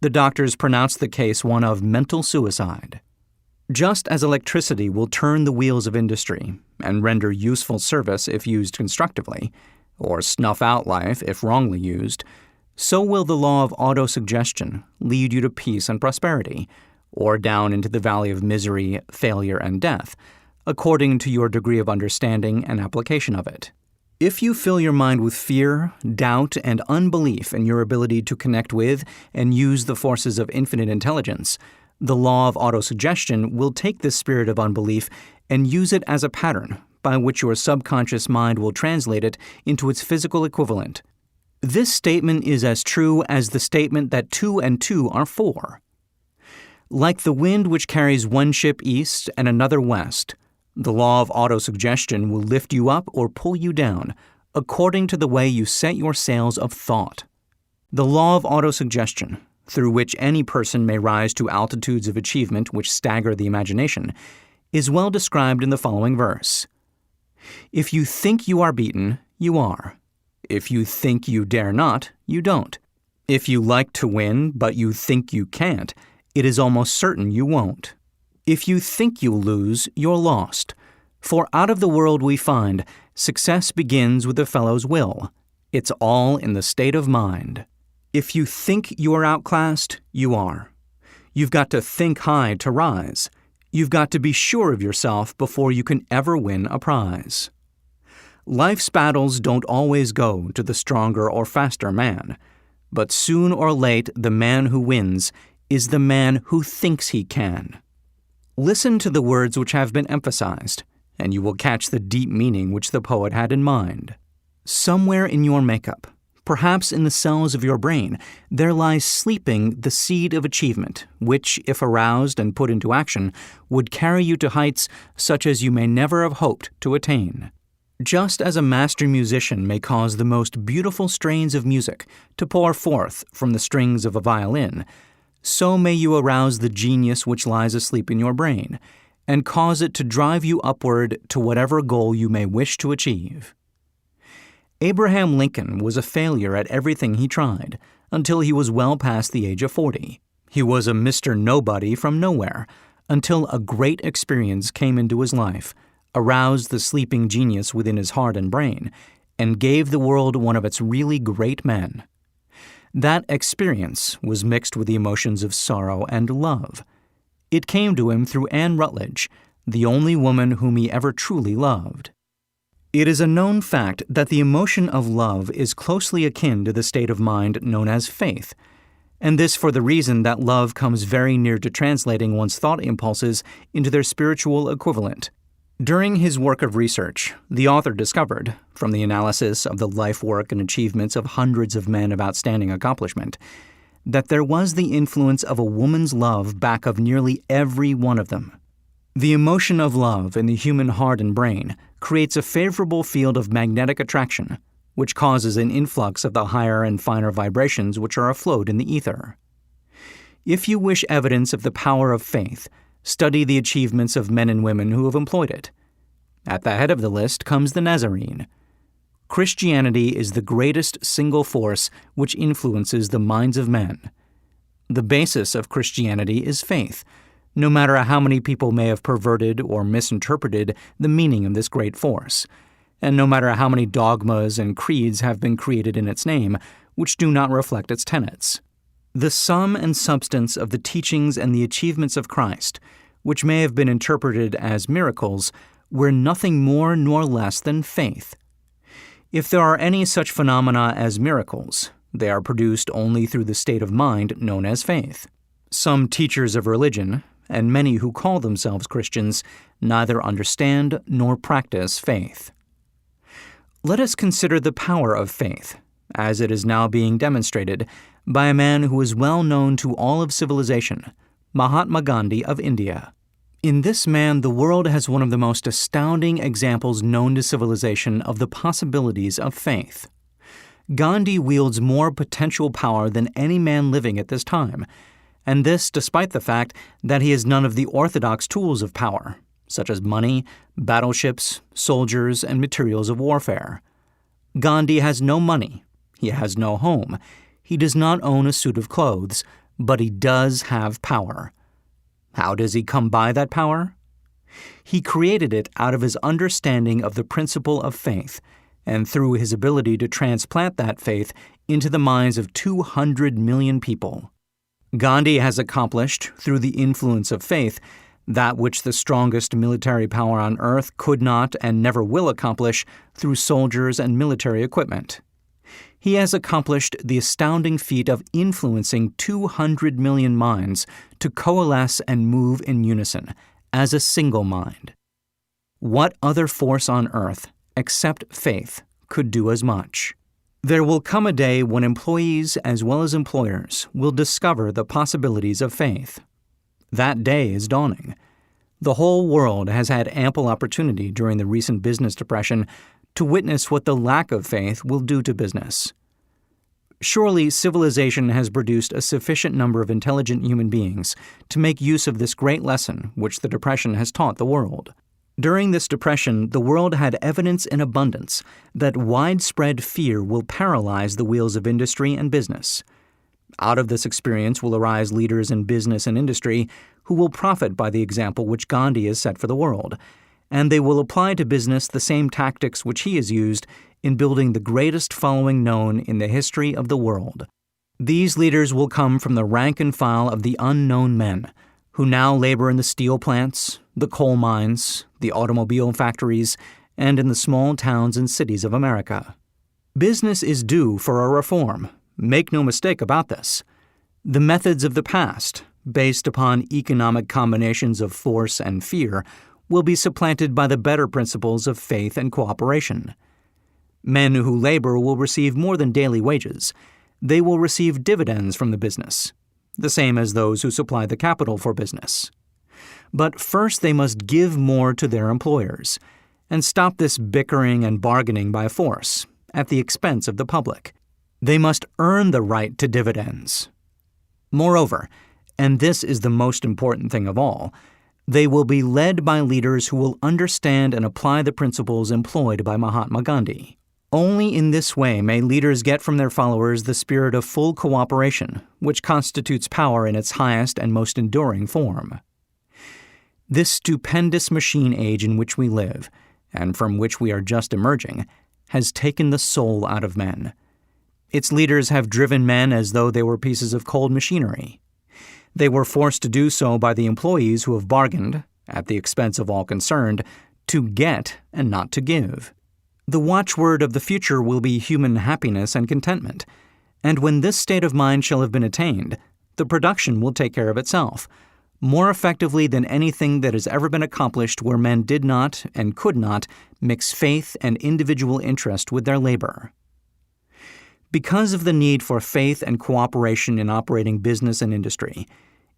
The doctors pronounced the case one of mental suicide. Just as electricity will turn the wheels of industry and render useful service if used constructively, or snuff out life if wrongly used, so will the law of autosuggestion lead you to peace and prosperity, or down into the valley of misery, failure, and death, according to your degree of understanding and application of it. If you fill your mind with fear, doubt, and unbelief in your ability to connect with and use the forces of infinite intelligence, the law of autosuggestion will take this spirit of unbelief and use it as a pattern by which your subconscious mind will translate it into its physical equivalent. This statement is as true as the statement that 2 and 2 are 4. Like the wind which carries one ship east and another west, the law of autosuggestion will lift you up or pull you down, according to the way you set your sails of thought. The law of autosuggestion, through which any person may rise to altitudes of achievement which stagger the imagination, is well described in the following verse. If you think you are beaten, you are. If you think you dare not, you don't. If you like to win, but you think you can't, it is almost certain you won't. If you think you'll lose, you're lost. For out of the world we find, success begins with the fellow's will. It's all in the state of mind. If you think you are outclassed, you are. You've got to think high to rise. You've got to be sure of yourself before you can ever win a prize. Life's battles don't always go to the stronger or faster man, but soon or late the man who wins is the man who thinks he can. Listen to the words which have been emphasized, and you will catch the deep meaning which the poet had in mind. Somewhere in your makeup, perhaps in the cells of your brain, there lies sleeping the seed of achievement, which, if aroused and put into action, would carry you to heights such as you may never have hoped to attain. Just as a master musician may cause the most beautiful strains of music to pour forth from the strings of a violin, so may you arouse the genius which lies asleep in your brain, and cause it to drive you upward to whatever goal you may wish to achieve. Abraham Lincoln was a failure at everything he tried, until he was well past the age of 40. He was a Mr. Nobody from nowhere, until a great experience came into his life, aroused the sleeping genius within his heart and brain, and gave the world one of its really great men. That experience was mixed with the emotions of sorrow and love. It came to him through Anne Rutledge, the only woman whom he ever truly loved. It is a known fact that the emotion of love is closely akin to the state of mind known as faith, and this for the reason that love comes very near to translating one's thought impulses into their spiritual equivalent. During his work of research, the author discovered, from the analysis of the life work and achievements of hundreds of men of outstanding accomplishment, that there was the influence of a woman's love back of nearly every one of them. The emotion of love in the human heart and brain creates a favorable field of magnetic attraction, which causes an influx of the higher and finer vibrations which are afloat in the ether. If you wish evidence of the power of faith, study the achievements of men and women who have employed it. At the head of the list comes the Nazarene. Christianity is the greatest single force which influences the minds of men. The basis of Christianity is faith, no matter how many people may have perverted or misinterpreted the meaning of this great force. and no matter how many dogmas and creeds have been created in its name, which do not reflect its tenets. The sum and substance of the teachings and the achievements of Christ, which may have been interpreted as miracles, were nothing more nor less than faith. If there are any such phenomena as miracles, they are produced only through the state of mind known as faith. Some teachers of religion, and many who call themselves Christians, neither understand nor practice faith. Let us consider the power of faith, as it is now being demonstrated by a man who is well known to all of civilization, Mahatma Gandhi of India. In this man, the world has one of the most astounding examples known to civilization of the possibilities of faith. Gandhi wields more potential power than any man living at this time, and this despite the fact that he has none of the orthodox tools of power, such as money, battleships, soldiers, and materials of warfare. Gandhi has no money. He has no home. He does not own a suit of clothes, but he does have power. How does he come by that power? He created it out of his understanding of the principle of faith, and through his ability to transplant that faith into the minds of 200 million people. Gandhi has accomplished, through the influence of faith, that which the strongest military power on earth could not and never will accomplish through soldiers and military equipment. He has accomplished the astounding feat of influencing 200 million minds to coalesce and move in unison, as a single mind. What other force on earth, except faith, could do as much? There will come a day when employees as well as employers will discover the possibilities of faith. That day is dawning. The whole world has had ample opportunity during the recent business depression to witness what the lack of faith will do to business. Surely civilization has produced a sufficient number of intelligent human beings to make use of this great lesson which the depression has taught the world. During this depression, the world had evidence in abundance that widespread fear will paralyze the wheels of industry and business. Out of this experience will arise leaders in business and industry who will profit by the example which Gandhi has set for the world, and they will apply to business the same tactics which he has used in building the greatest following known in the history of the world. These leaders will come from the rank and file of the unknown men, who now labor in the steel plants, the coal mines, the automobile factories, and in the small towns and cities of America. Business is due for a reform. Make no mistake about this. The methods of the past, based upon economic combinations of force and fear, will be supplanted by the better principles of faith and cooperation. Men who labor will receive more than daily wages. They will receive dividends from the business, the same as those who supply the capital for business. But first they must give more to their employers, and stop this bickering and bargaining by force, at the expense of the public. They must earn the right to dividends. Moreover, and this is the most important thing of all, they will be led by leaders who will understand and apply the principles employed by Mahatma Gandhi. Only in this way may leaders get from their followers the spirit of full cooperation, which constitutes power in its highest and most enduring form. This stupendous machine age in which we live, and from which we are just emerging, has taken the soul out of men. Its leaders have driven men as though they were pieces of cold machinery. They were forced to do so by the employees who have bargained, at the expense of all concerned, to get and not to give. The watchword of the future will be human happiness and contentment, and when this state of mind shall have been attained, the production will take care of itself, more effectively than anything that has ever been accomplished where men did not and could not mix faith and individual interest with their labor. Because of the need for faith and cooperation in operating business and industry,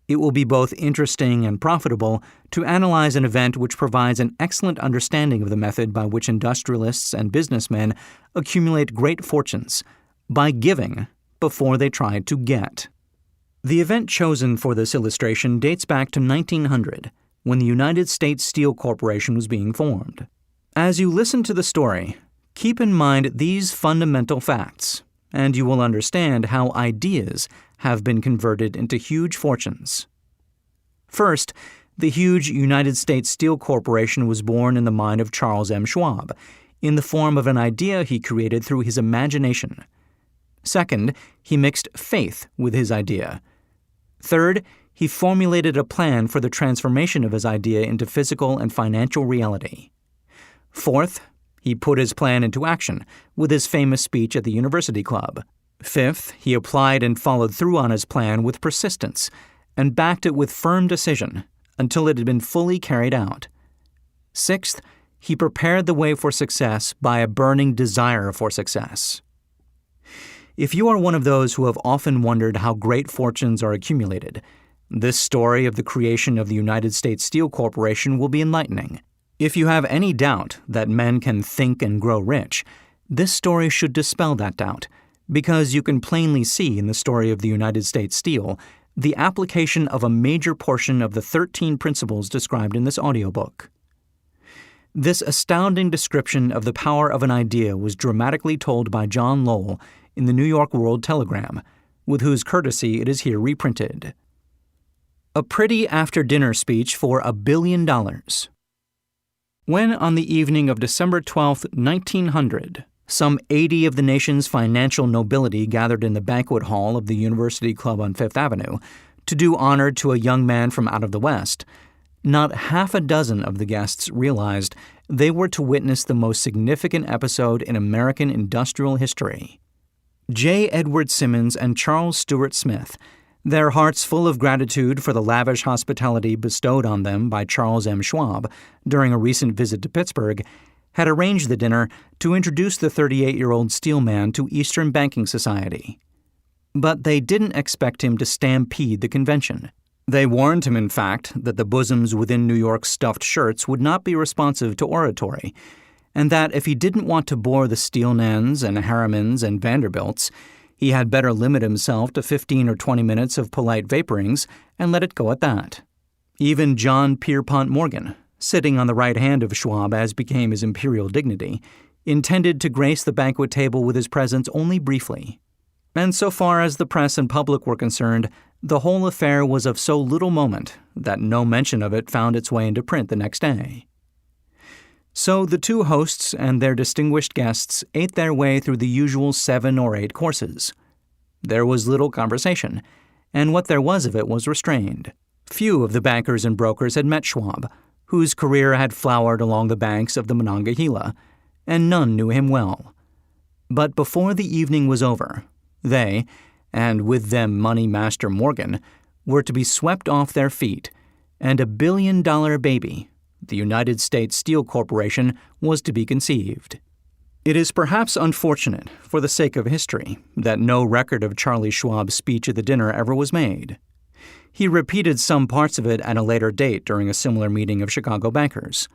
it will be both interesting and profitable to analyze an event which provides an excellent understanding of the method by which industrialists and businessmen accumulate great fortunes, by giving before they try to get. The event chosen for this illustration dates back to 1900, when the United States Steel Corporation was being formed. As you listen to the story, keep in mind these fundamental facts, and you will understand how ideas have been converted into huge fortunes. First, the huge United States Steel Corporation was born in the mind of Charles M. Schwab in the form of an idea he created through his imagination. Second, he mixed faith with his idea. Third, he formulated a plan for the transformation of his idea into physical and financial reality. Fourth, he put his plan into action with his famous speech at the University Club. Fifth, he applied and followed through on his plan with persistence and backed it with firm decision until it had been fully carried out. Sixth, he prepared the way for success by a burning desire for success. If you are one of those who have often wondered how great fortunes are accumulated, this story of the creation of the United States Steel Corporation will be enlightening. If you have any doubt that men can think and grow rich, this story should dispel that doubt, because you can plainly see in the story of the United States Steel the application of a major portion of the 13 principles described in this audiobook. This astounding description of the power of an idea was dramatically told by John Lowell in the New York World Telegram, with whose courtesy it is here reprinted. A pretty after-dinner speech for $1 billion. When on the evening of December 12, 1900, some 80 of the nation's financial nobility gathered in the banquet hall of the University Club on Fifth Avenue to do honor to a young man from out of the West, not half a dozen of the guests realized they were to witness the most significant episode in American industrial history. J. Edward Simmons and Charles Stewart Smith, their hearts full of gratitude for the lavish hospitality bestowed on them by Charles M. Schwab during a recent visit to Pittsburgh, had arranged the dinner to introduce the 38-year-old steelman to Eastern Banking Society. But they didn't expect him to stampede the convention. They warned him, in fact, that the bosoms within New York's stuffed shirts would not be responsive to oratory, and that if he didn't want to bore the Steelmans and Harrimans and Vanderbilts, he had better limit himself to 15 or 20 minutes of polite vaporings and let it go at that. Even John Pierpont Morgan, sitting on the right hand of Schwab as became his imperial dignity, intended to grace the banquet table with his presence only briefly. And so far as the press and public were concerned, the whole affair was of so little moment that no mention of it found its way into print the next day. So the two hosts and their distinguished guests ate their way through the usual 7 or 8 courses. There was little conversation, and what there was of it was restrained. Few of the bankers and brokers had met Schwab, whose career had flowered along the banks of the Monongahela, and none knew him well. But before the evening was over, they, and with them Money Master Morgan, were to be swept off their feet, and $1 billion baby, the United States Steel Corporation, was to be conceived. It is perhaps unfortunate, for the sake of history, that no record of Charlie Schwab's speech at the dinner ever was made. He repeated some parts of it at a later date during a similar meeting of Chicago bankers.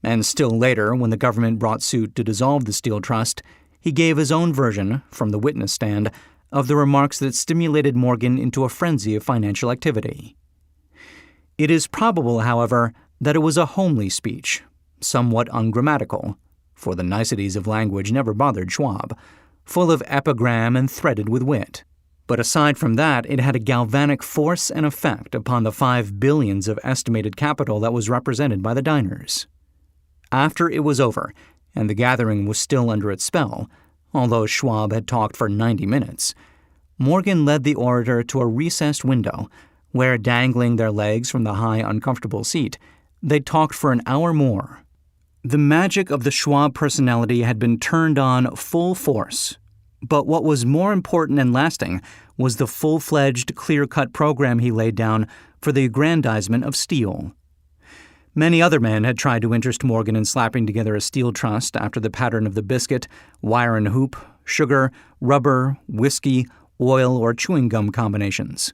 And still later, when the government brought suit to dissolve the Steel Trust, he gave his own version, from the witness stand, of the remarks that stimulated Morgan into a frenzy of financial activity. It is probable, however, that it was a homely speech, somewhat ungrammatical, for the niceties of language never bothered Schwab, full of epigram and threaded with wit. But aside from that, it had a galvanic force and effect upon the 5 billions of estimated capital that was represented by the diners. After it was over, and the gathering was still under its spell, although Schwab had talked for 90 minutes, Morgan led the orator to a recessed window, where, dangling their legs from the high, uncomfortable seat, they talked for an hour more. The magic of the Schwab personality had been turned on full force, but what was more important and lasting was the full-fledged, clear-cut program he laid down for the aggrandizement of steel. Many other men had tried to interest Morgan in slapping together a steel trust after the pattern of the biscuit, wire and hoop, sugar, rubber, whiskey, oil, or chewing gum combinations.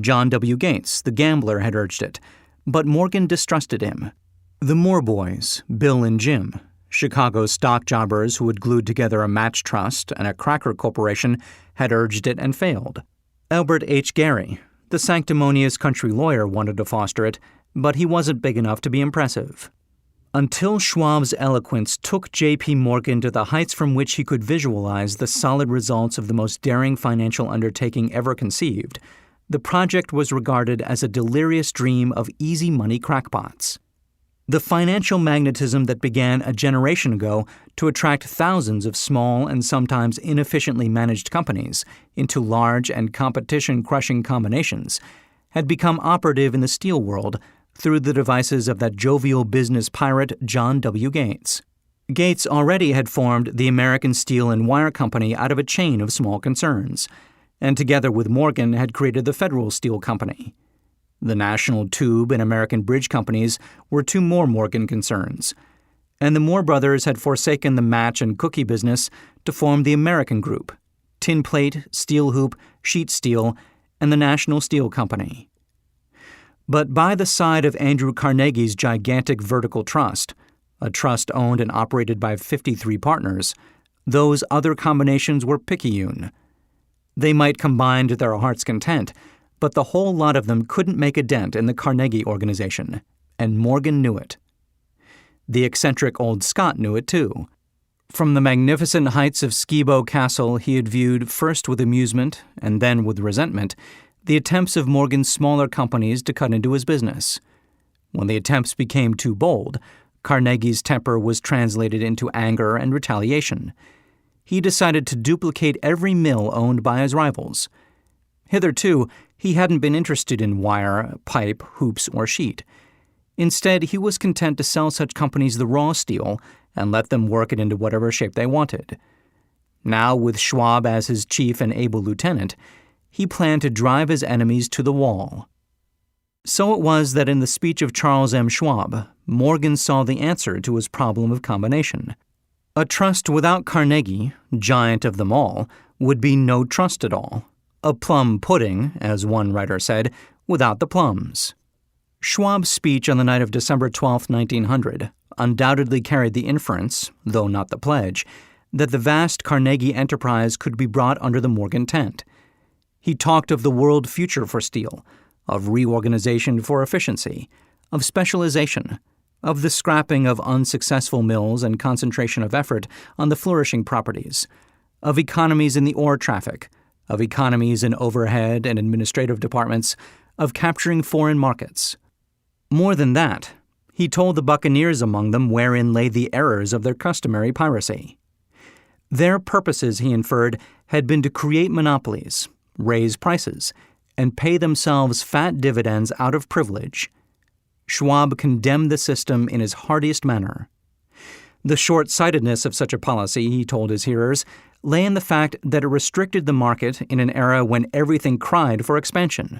John W. Gates, the gambler, had urged it, but Morgan distrusted him. The Moore boys, Bill and Jim, Chicago's stock jobbers who had glued together a match trust and a cracker corporation, had urged it and failed. Albert H. Gary, the sanctimonious country lawyer, wanted to foster it, but he wasn't big enough to be impressive. Until Schwab's eloquence took J.P. Morgan to the heights from which he could visualize the solid results of the most daring financial undertaking ever conceived, the project was regarded as a delirious dream of easy money crackpots. The financial magnetism that began a generation ago to attract thousands of small and sometimes inefficiently managed companies into large and competition-crushing combinations had become operative in the steel world through the devices of that jovial business pirate John W. Gates. Gates already had formed the American Steel and Wire Company out of a chain of small concerns, and together with Morgan had created the Federal Steel Company. The National Tube and American Bridge Companies were two more Morgan concerns, and the Moore brothers had forsaken the match and cookie business to form the American Group, Tin Plate, Steel Hoop, Sheet Steel, and the National Steel Company. But by the side of Andrew Carnegie's gigantic vertical trust, a trust owned and operated by 53 partners, those other combinations were picayune. They might combine to their heart's content, but the whole lot of them couldn't make a dent in the Carnegie organization, and Morgan knew it. The eccentric old Scot knew it too. From the magnificent heights of Skibo Castle he had viewed first with amusement and then with resentment the attempts of Morgan's smaller companies to cut into his business. When the attempts became too bold, Carnegie's temper was translated into anger and retaliation. He decided to duplicate every mill owned by his rivals. Hitherto, he hadn't been interested in wire, pipe, hoops, or sheet. Instead, he was content to sell such companies the raw steel and let them work it into whatever shape they wanted. Now, with Schwab as his chief and able lieutenant, he planned to drive his enemies to the wall. So it was that in the speech of Charles M. Schwab, Morgan saw the answer to his problem of combination. A trust without Carnegie, giant of them all, would be no trust at all. A plum pudding, as one writer said, without the plums. Schwab's speech on the night of December 12, 1900, undoubtedly carried the inference, though not the pledge, that the vast Carnegie enterprise could be brought under the Morgan tent. He talked of the world future for steel, of reorganization for efficiency, of specialization, of the scrapping of unsuccessful mills and concentration of effort on the flourishing properties, of economies in the ore traffic, of economies in overhead and administrative departments, of capturing foreign markets. More than that, he told the buccaneers among them wherein lay the errors of their customary piracy. Their purposes, he inferred, had been to create monopolies, raise prices, and pay themselves fat dividends out of privilege. Schwab condemned the system in his heartiest manner. The short-sightedness of such a policy, he told his hearers, lay in the fact that it restricted the market in an era when everything cried for expansion.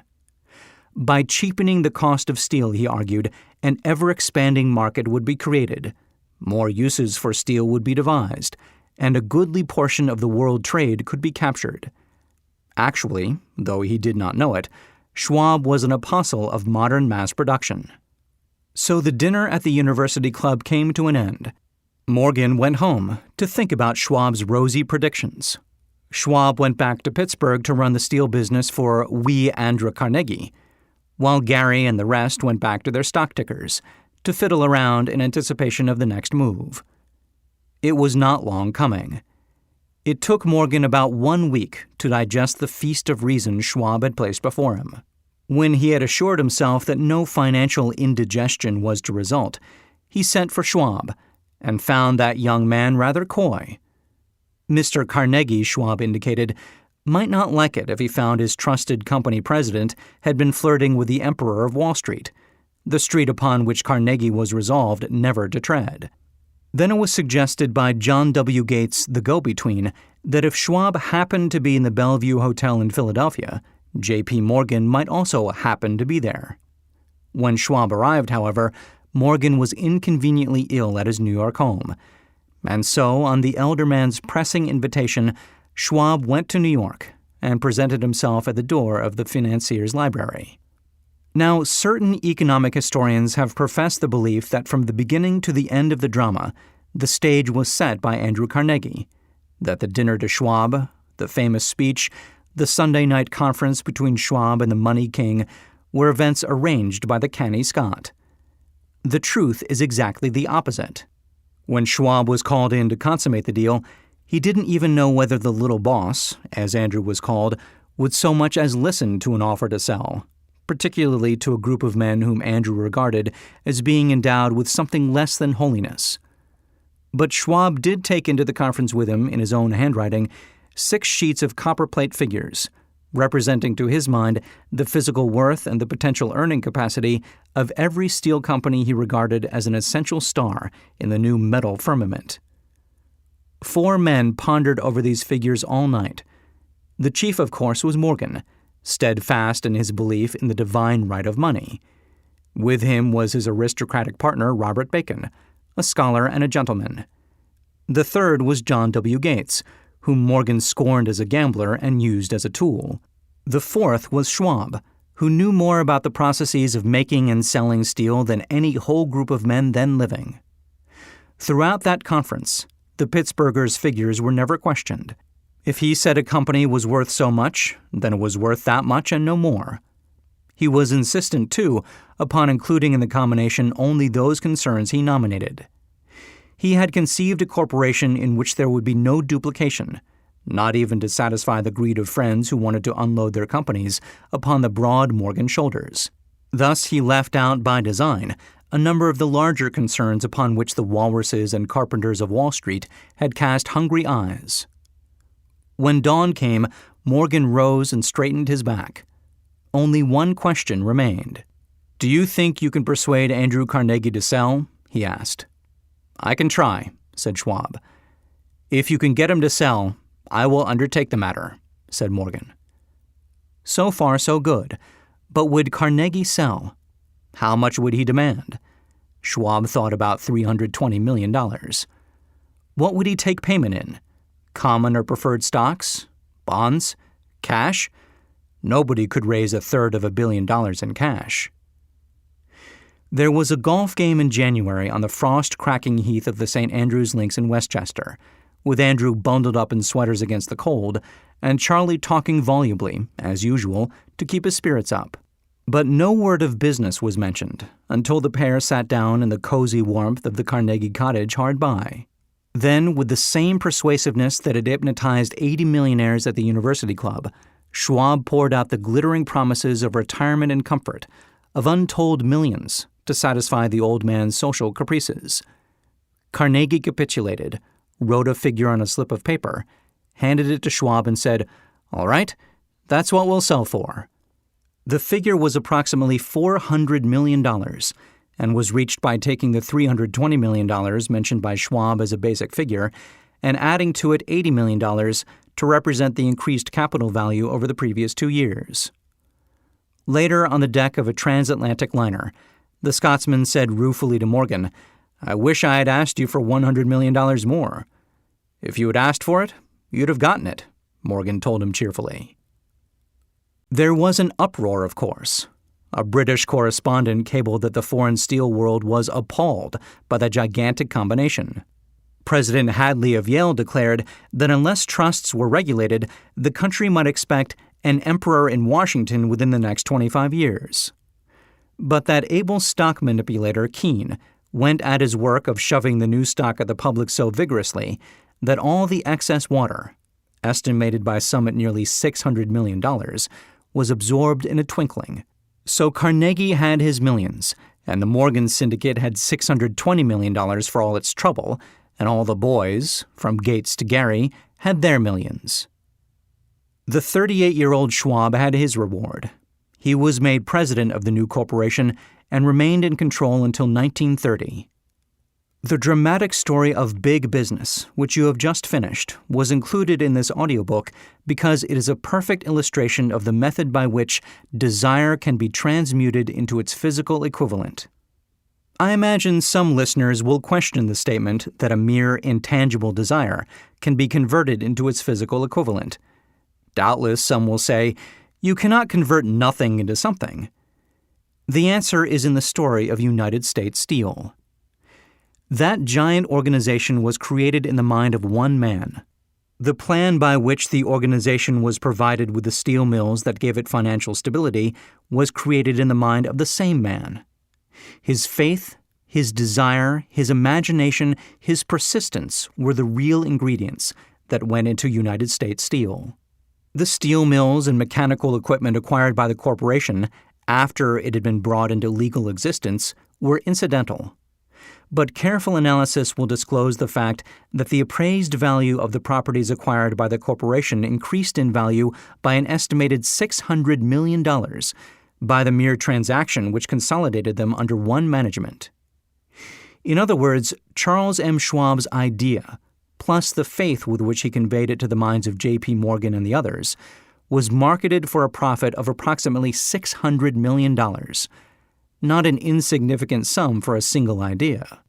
By cheapening the cost of steel, he argued, an ever-expanding market would be created, more uses for steel would be devised, and a goodly portion of the world trade could be captured. Actually, though he did not know it, Schwab was an apostle of modern mass production. So the dinner at the University Club came to an end. Morgan went home to think about Schwab's rosy predictions. Schwab went back to Pittsburgh to run the steel business for wee Andrew Carnegie, while Gary and the rest went back to their stock tickers to fiddle around in anticipation of the next move. It was not long coming. It took Morgan about 1 week to digest the feast of reason Schwab had placed before him. When he had assured himself that no financial indigestion was to result, he sent for Schwab and found that young man rather coy. Mr. Carnegie, Schwab indicated, might not like it if he found his trusted company president had been flirting with the Emperor of Wall Street, the street upon which Carnegie was resolved never to tread. Then it was suggested by John W. Gates, the go-between, that if Schwab happened to be in the Bellevue Hotel in Philadelphia, J.P. Morgan might also happen to be there. When Schwab arrived, however, Morgan was inconveniently ill at his New York home, and so, on the elder man's pressing invitation, Schwab went to New York and presented himself at the door of the financier's library. Now, certain economic historians have professed the belief that from the beginning to the end of the drama, the stage was set by Andrew Carnegie, that the dinner to Schwab, the famous speech, the Sunday night conference between Schwab and the Money King were events arranged by the canny Scot. The truth is exactly the opposite. When Schwab was called in to consummate the deal, he didn't even know whether the little boss, as Andrew was called, would so much as listen to an offer to sell, particularly to a group of men whom Andrew regarded as being endowed with something less than holiness. But Schwab did take into the conference with him, in his own handwriting, 6 sheets of copperplate figures, representing to his mind the physical worth and the potential earning capacity of every steel company he regarded as an essential star in the new metal firmament. 4 men pondered over these figures all night. The chief, of course, was Morgan, steadfast in his belief in the divine right of money. With him was his aristocratic partner, Robert Bacon, a scholar and a gentleman. The third was John W. Gates, whom Morgan scorned as a gambler and used as a tool. The fourth was Schwab, who knew more about the processes of making and selling steel than any whole group of men then living. Throughout that conference, the Pittsburghers' figures were never questioned. If he said a company was worth so much, then it was worth that much and no more. He was insistent, too, upon including in the combination only those concerns he nominated. He had conceived a corporation in which there would be no duplication, not even to satisfy the greed of friends who wanted to unload their companies upon the broad Morgan shoulders. Thus he left out by design a number of the larger concerns upon which the walruses and carpenters of Wall Street had cast hungry eyes. When dawn came, Morgan rose and straightened his back. Only one question remained. "Do you think you can persuade Andrew Carnegie to sell?" he asked. "I can try," said Schwab. "If you can get him to sell, I will undertake the matter," said Morgan. So far, so good. But would Carnegie sell? How much would he demand? Schwab thought about $320 million. What would he take payment in? Common or preferred stocks? Bonds? Cash? Nobody could raise $333 million in cash. There was a golf game in January on the frost-cracking heath of the St. Andrews Links in Westchester, with Andrew bundled up in sweaters against the cold, and Charlie talking volubly, as usual, to keep his spirits up. But no word of business was mentioned until the pair sat down in the cozy warmth of the Carnegie cottage hard by. Then, with the same persuasiveness that had hypnotized 80 millionaires at the University Club, Schwab poured out the glittering promises of retirement and comfort, of untold millions, to satisfy the old man's social caprices. Carnegie capitulated, wrote a figure on a slip of paper, handed it to Schwab and said, "All right, that's what we'll sell for." The figure was approximately $400 million and was reached by taking the $320 million mentioned by Schwab as a basic figure and adding to it $80 million to represent the increased capital value over the previous 2 years. Later, on the deck of a transatlantic liner, the Scotsman said ruefully to Morgan, "I wish I had asked you for $100 million more." "If you had asked for it, you'd have gotten it," Morgan told him cheerfully. There was an uproar, of course. A British correspondent cabled that the foreign steel world was appalled by the gigantic combination. President Hadley of Yale declared that unless trusts were regulated, the country might expect an emperor in Washington within the next 25 years. But that able stock manipulator, Keene, went at his work of shoving the new stock at the public so vigorously that all the excess water, estimated by some at nearly $600 million, was absorbed in a twinkling. So Carnegie had his millions, and the Morgan Syndicate had $620 million for all its trouble, and all the boys, from Gates to Gary, had their millions. The 38-year-old Schwab had his reward. He was made president of the new corporation and remained in control until 1930. The dramatic story of big business, which you have just finished, was included in this audiobook because it is a perfect illustration of the method by which desire can be transmuted into its physical equivalent. I imagine some listeners will question the statement that a mere intangible desire can be converted into its physical equivalent. Doubtless some will say, "You cannot convert nothing into something." The answer is in the story of United States Steel. That giant organization was created in the mind of one man. The plan by which the organization was provided with the steel mills that gave it financial stability was created in the mind of the same man. His faith, his desire, his imagination, his persistence were the real ingredients that went into United States Steel. The steel mills and mechanical equipment acquired by the corporation, after it had been brought into legal existence were incidental. But careful analysis will disclose the fact that the appraised value of the properties acquired by the corporation increased in value by an estimated $600 million by the mere transaction which consolidated them under one management. In other words, Charles M. Schwab's idea, plus the faith with which he conveyed it to the minds of J.P. Morgan and the others, was marketed for a profit of approximately $600 million. Not an insignificant sum for a single idea.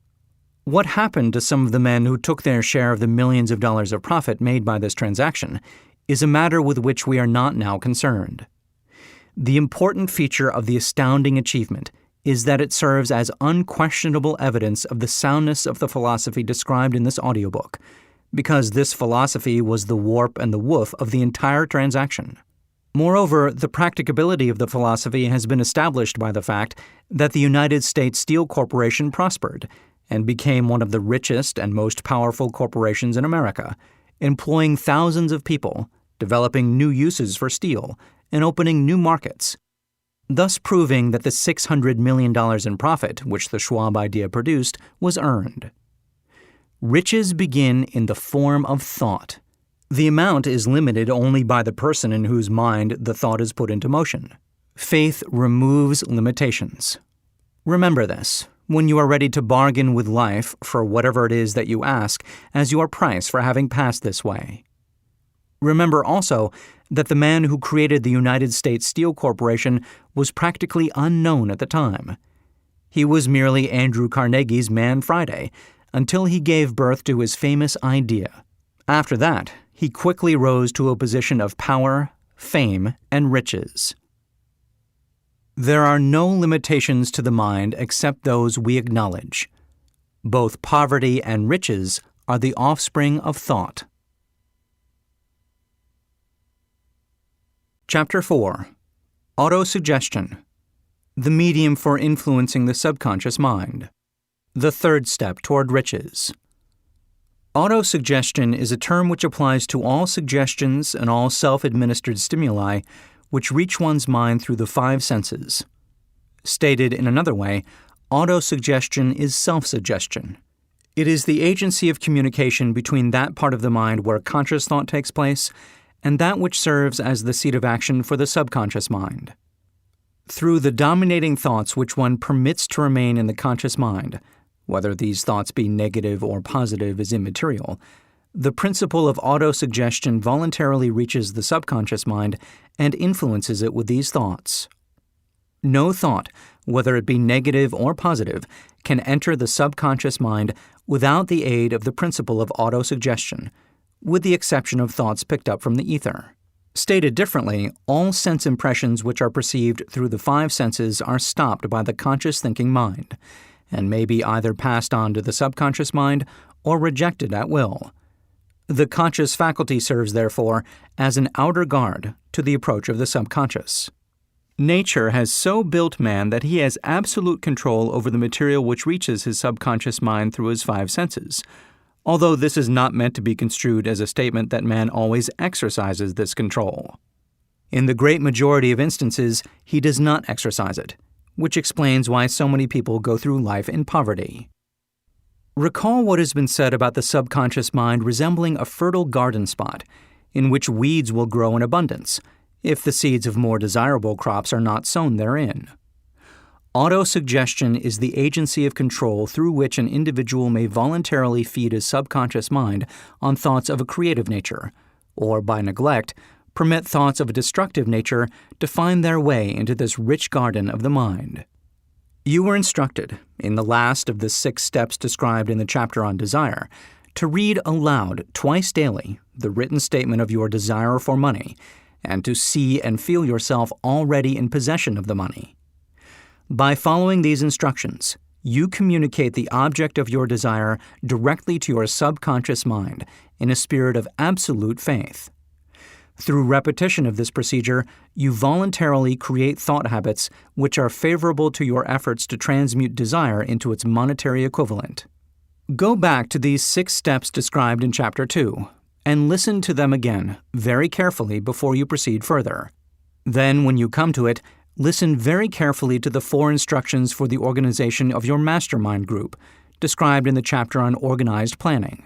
What happened to some of the men who took their share of the millions of dollars of profit made by this transaction is a matter with which we are not now concerned. The important feature of the astounding achievement is that it serves as unquestionable evidence of the soundness of the philosophy described in this audiobook, because this philosophy was the warp and the woof of the entire transaction. Moreover, the practicability of the philosophy has been established by the fact that the United States Steel Corporation prospered and became one of the richest and most powerful corporations in America, employing thousands of people, developing new uses for steel, and opening new markets, thus proving that the $600 million in profit which the Schwab idea produced was earned. Riches begin in the form of thought. The amount is limited only by the person in whose mind the thought is put into motion. Faith removes limitations. Remember this when you are ready to bargain with life for whatever it is that you ask as your price for having passed this way. Remember also that the man who created the United States Steel Corporation was practically unknown at the time. He was merely Andrew Carnegie's Man Friday until he gave birth to his famous idea. After that, he quickly rose to a position of power, fame, and riches. There are no limitations to the mind except those we acknowledge. Both poverty and riches are the offspring of thought. Chapter 4. Autosuggestion. The medium for influencing the subconscious mind. The third step toward riches. Autosuggestion is a term which applies to all suggestions and all self-administered stimuli which reach one's mind through the five senses. Stated in another way, autosuggestion is self-suggestion. It is the agency of communication between that part of the mind where conscious thought takes place and that which serves as the seat of action for the subconscious mind. Through the dominating thoughts which one permits to remain in the conscious mind, whether these thoughts be negative or positive is immaterial, the principle of autosuggestion voluntarily reaches the subconscious mind and influences it with these thoughts. No thought, whether it be negative or positive, can enter the subconscious mind without the aid of the principle of autosuggestion, with the exception of thoughts picked up from the ether. Stated differently, all sense impressions which are perceived through the five senses are stopped by the conscious thinking mind, and may be either passed on to the subconscious mind or rejected at will. The conscious faculty serves, therefore, as an outer guard to the approach of the subconscious. Nature has so built man that he has absolute control over the material which reaches his subconscious mind through his five senses, although this is not meant to be construed as a statement that man always exercises this control. In the great majority of instances, he does not exercise it, which explains why so many people go through life in poverty. Recall what has been said about the subconscious mind resembling a fertile garden spot in which weeds will grow in abundance if the seeds of more desirable crops are not sown therein. Autosuggestion is the agency of control through which an individual may voluntarily feed his subconscious mind on thoughts of a creative nature, or by neglect, permit thoughts of a destructive nature to find their way into this rich garden of the mind. You were instructed, in the last of the 6 steps described in the chapter on desire, to read aloud twice daily the written statement of your desire for money, and to see and feel yourself already in possession of the money. By following these instructions, you communicate the object of your desire directly to your subconscious mind in a spirit of absolute faith. Through repetition of this procedure, you voluntarily create thought habits which are favorable to your efforts to transmute desire into its monetary equivalent. Go back to these 6 steps described in Chapter 2 and listen to them again very carefully before you proceed further. Then, when you come to it, Listen very carefully to the 4 instructions for the organization of your mastermind group, described in the chapter on organized planning.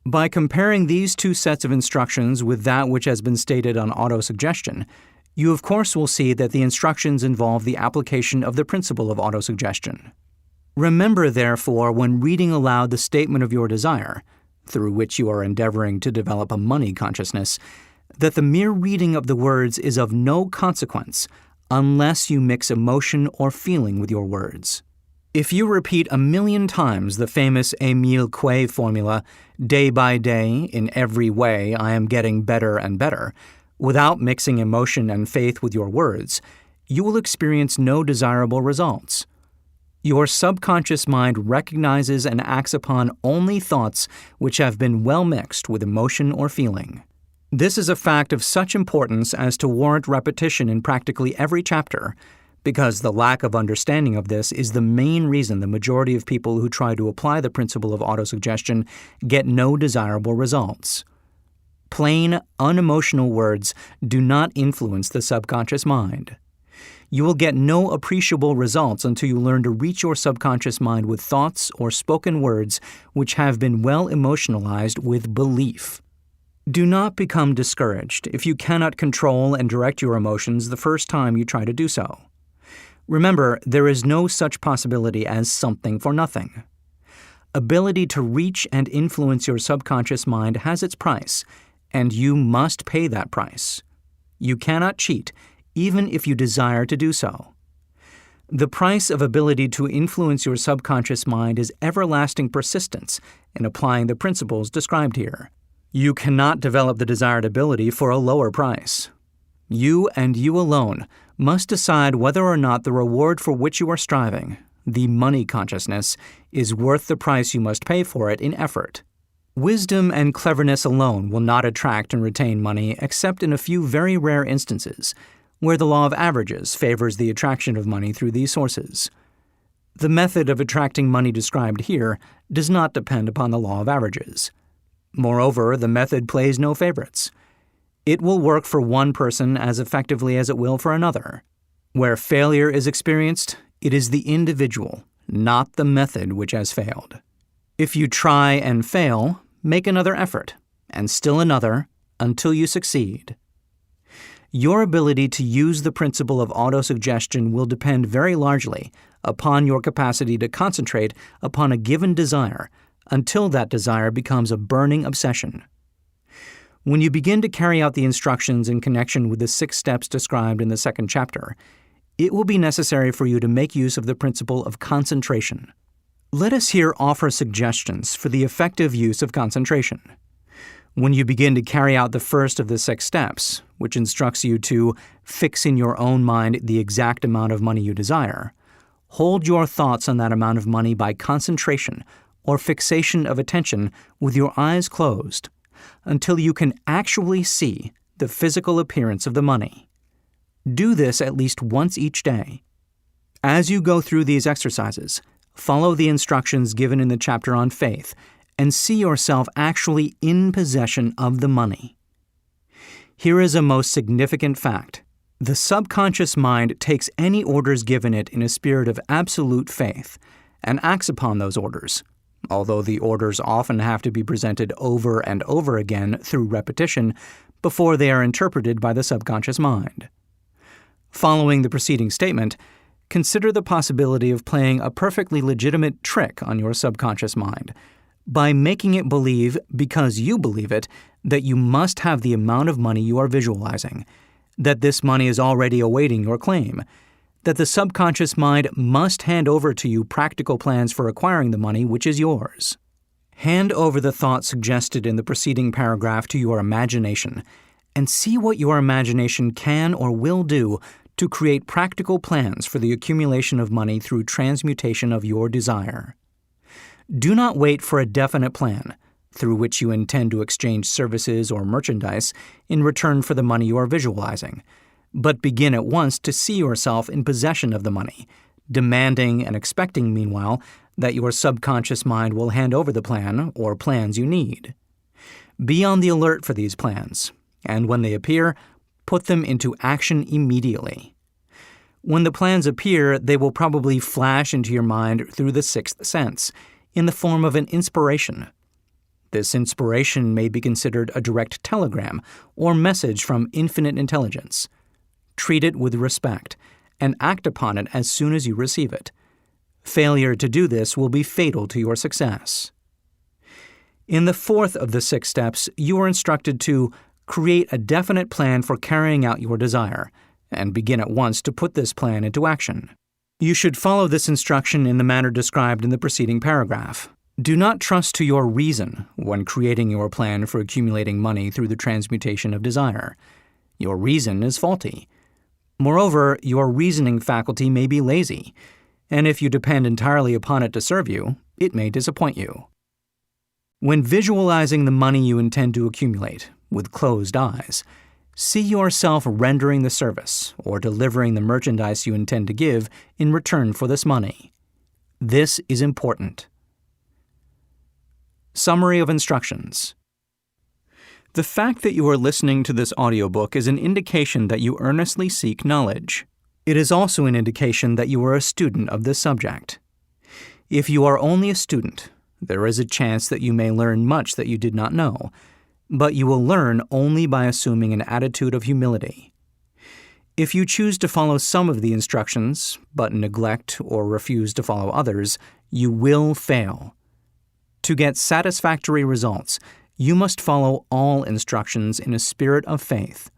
By comparing these 2 sets of instructions with that which has been stated on autosuggestion, you of course will see that the instructions involve the application of the principle of autosuggestion. Remember, therefore, when reading aloud the statement of your desire, through which you are endeavoring to develop a money consciousness, that the mere reading of the words is of no consequence unless you mix emotion or feeling with your words. If you repeat 1,000,000 times the famous Émile Coué formula, day by day, in every way, I am getting better and better, without mixing emotion and faith with your words, you will experience no desirable results. Your subconscious mind recognizes and acts upon only thoughts which have been well mixed with emotion or feeling. This is a fact of such importance as to warrant repetition in practically every chapter, because the lack of understanding of this is the main reason the majority of people who try to apply the principle of autosuggestion get no desirable results. Plain, unemotional words do not influence the subconscious mind. You will get no appreciable results until you learn to reach your subconscious mind with thoughts or spoken words which have been well emotionalized with belief. Do not become discouraged if you cannot control and direct your emotions the first time you try to do so. Remember, there is no such possibility as something for nothing. Ability to reach and influence your subconscious mind has its price, and you must pay that price. You cannot cheat, even if you desire to do so. The price of ability to influence your subconscious mind is everlasting persistence in applying the principles described here. You cannot develop the desired ability for a lower price. You and you alone must decide whether or not the reward for which you are striving, the money consciousness, is worth the price you must pay for it in effort. Wisdom and cleverness alone will not attract and retain money except in a few very rare instances, where the law of averages favors the attraction of money through these sources. The method of attracting money described here does not depend upon the law of averages. Moreover, the method plays no favorites. It will work for one person as effectively as it will for another. Where failure is experienced, it is the individual, not the method, which has failed. If you try and fail, make another effort, and still another, until you succeed. Your ability to use the principle of autosuggestion will depend very largely upon your capacity to concentrate upon a given desire until that desire becomes a burning obsession. When you begin to carry out the instructions in connection with the 6 steps described in the 2nd chapter, it will be necessary for you to make use of the principle of concentration. Let us here offer suggestions for the effective use of concentration. When you begin to carry out the first of the 6 steps, which instructs you to fix in your own mind the exact amount of money you desire, hold your thoughts on that amount of money by concentration or fixation of attention with your eyes closed until you can actually see the physical appearance of the money. Do this at least once each day. As you go through these exercises, follow the instructions given in the chapter on faith and see yourself actually in possession of the money. Here is a most significant fact. The subconscious mind takes any orders given it in a spirit of absolute faith and acts upon those orders, although the orders often have to be presented over and over again through repetition before they are interpreted by the subconscious mind. Following the preceding statement, consider the possibility of playing a perfectly legitimate trick on your subconscious mind by making it believe, because you believe it, that you must have the amount of money you are visualizing, that this money is already awaiting your claim, that the subconscious mind must hand over to you practical plans for acquiring the money which is yours. Hand over the thought suggested in the preceding paragraph to your imagination, and see what your imagination can or will do to create practical plans for the accumulation of money through transmutation of your desire. Do not wait for a definite plan, through which you intend to exchange services or merchandise in return for the money you are visualizing, but begin at once to see yourself in possession of the money, demanding and expecting, meanwhile, that your subconscious mind will hand over the plan or plans you need. Be on the alert for these plans, and when they appear, put them into action immediately. When the plans appear, they will probably flash into your mind through the sixth sense, in the form of an inspiration. This inspiration may be considered a direct telegram or message from infinite intelligence. Treat it with respect, and act upon it as soon as you receive it. Failure to do this will be fatal to your success. In the fourth of the 6 steps, you are instructed to create a definite plan for carrying out your desire, and begin at once to put this plan into action. You should follow this instruction in the manner described in the preceding paragraph. Do not trust to your reason when creating your plan for accumulating money through the transmutation of desire. Your reason is faulty. Moreover, your reasoning faculty may be lazy, and if you depend entirely upon it to serve you, it may disappoint you. When visualizing the money you intend to accumulate with closed eyes, see yourself rendering the service or delivering the merchandise you intend to give in return for this money. This is important. Summary of instructions. The fact that you are listening to this audiobook is an indication that you earnestly seek knowledge. It is also an indication that you are a student of this subject. If you are only a student, there is a chance that you may learn much that you did not know, but you will learn only by assuming an attitude of humility. If you choose to follow some of the instructions, but neglect or refuse to follow others, you will fail. To get satisfactory results, you must follow all instructions in a spirit of faith.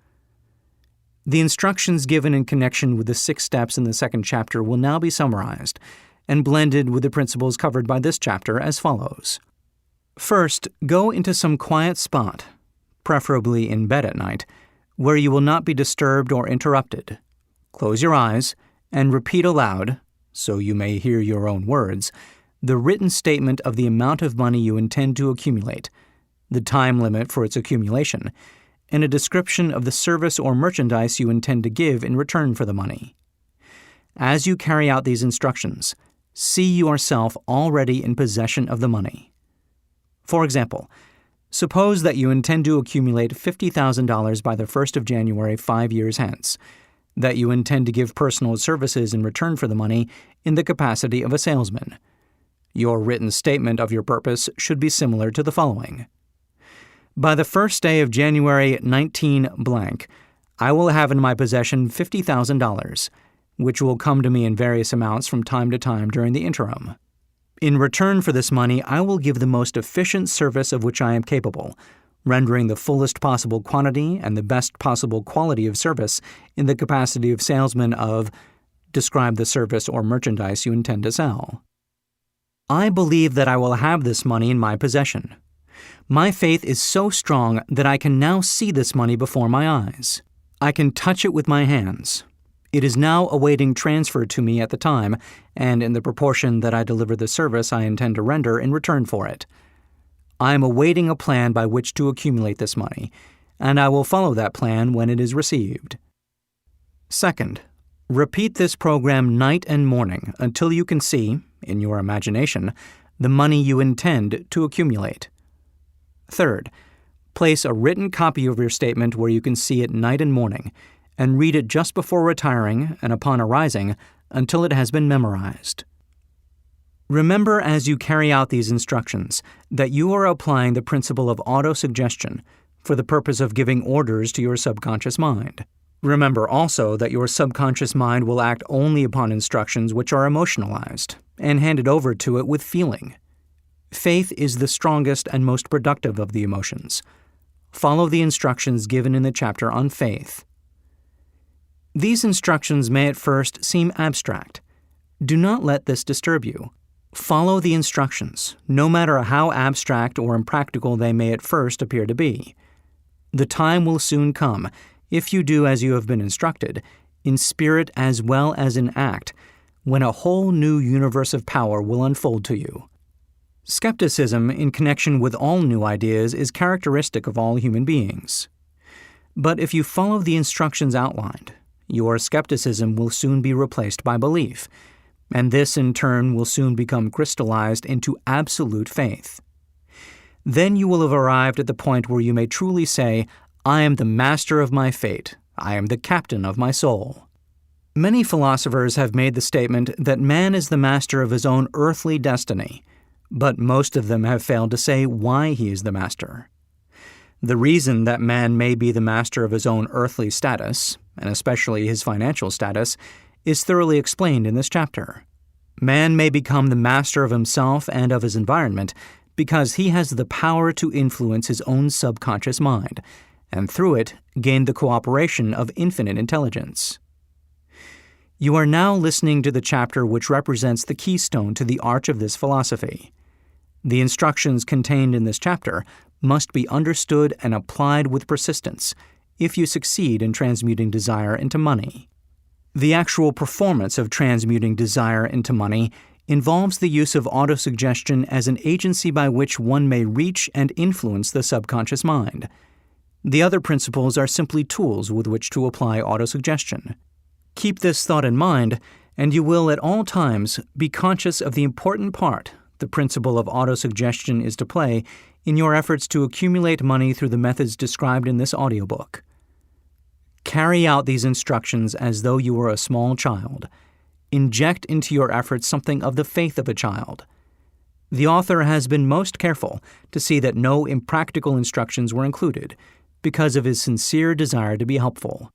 The instructions given in connection with the 6 steps in the 2nd chapter will now be summarized and blended with the principles covered by this chapter as follows. First, go into some quiet spot, preferably in bed at night, where you will not be disturbed or interrupted. Close your eyes and repeat aloud, so you may hear your own words, the written statement of the amount of money you intend to accumulate, the time limit for its accumulation, and a description of the service or merchandise you intend to give in return for the money. As you carry out these instructions, see yourself already in possession of the money. For example, suppose that you intend to accumulate $50,000 by the 1st of January 5 years hence, that you intend to give personal services in return for the money in the capacity of a salesman. Your written statement of your purpose should be similar to the following. By the 1st day of January 19 blank, I will have in my possession $50,000, which will come to me in various amounts from time to time during the interim. In return for this money, I will give the most efficient service of which I am capable, rendering the fullest possible quantity and the best possible quality of service in the capacity of salesman of, describe the service or merchandise you intend to sell. I believe that I will have this money in my possession. My faith is so strong that I can now see this money before my eyes. I can touch it with my hands. It is now awaiting transfer to me at the time and in the proportion that I deliver the service I intend to render in return for it. I am awaiting a plan by which to accumulate this money, and I will follow that plan when it is received. Second, repeat this program night and morning until you can see, in your imagination, the money you intend to accumulate. Third, place a written copy of your statement where you can see it night and morning, and read it just before retiring and upon arising until it has been memorized. Remember as you carry out these instructions that you are applying the principle of autosuggestion for the purpose of giving orders to your subconscious mind. Remember also that your subconscious mind will act only upon instructions which are emotionalized and handed over to it with feeling. Faith is the strongest and most productive of the emotions. Follow the instructions given in the chapter on faith. These instructions may at first seem abstract. Do not let this disturb you. Follow the instructions, no matter how abstract or impractical they may at first appear to be. The time will soon come, if you do as you have been instructed, in spirit as well as in act, when a whole new universe of power will unfold to you. Skepticism in connection with all new ideas is characteristic of all human beings. But if you follow the instructions outlined, your skepticism will soon be replaced by belief, and this in turn will soon become crystallized into absolute faith. Then you will have arrived at the point where you may truly say, I am the master of my fate, I am the captain of my soul. Many philosophers have made the statement that man is the master of his own earthly destiny, but most of them have failed to say why he is the master. The reason that man may be the master of his own earthly status, and especially his financial status, is thoroughly explained in this chapter. Man may become the master of himself and of his environment because he has the power to influence his own subconscious mind, and through it gain the cooperation of infinite intelligence. You are now listening to the chapter which represents the keystone to the arch of this philosophy. The instructions contained in this chapter must be understood and applied with persistence if you succeed in transmuting desire into money. The actual performance of transmuting desire into money involves the use of autosuggestion as an agency by which one may reach and influence the subconscious mind. The other principles are simply tools with which to apply autosuggestion. Keep this thought in mind, and you will at all times be conscious of the important part the principle of autosuggestion is to play in your efforts to accumulate money through the methods described in this audiobook. Carry out these instructions as though you were a small child. Inject into your efforts something of the faith of a child. The author has been most careful to see that no impractical instructions were included because of his sincere desire to be helpful.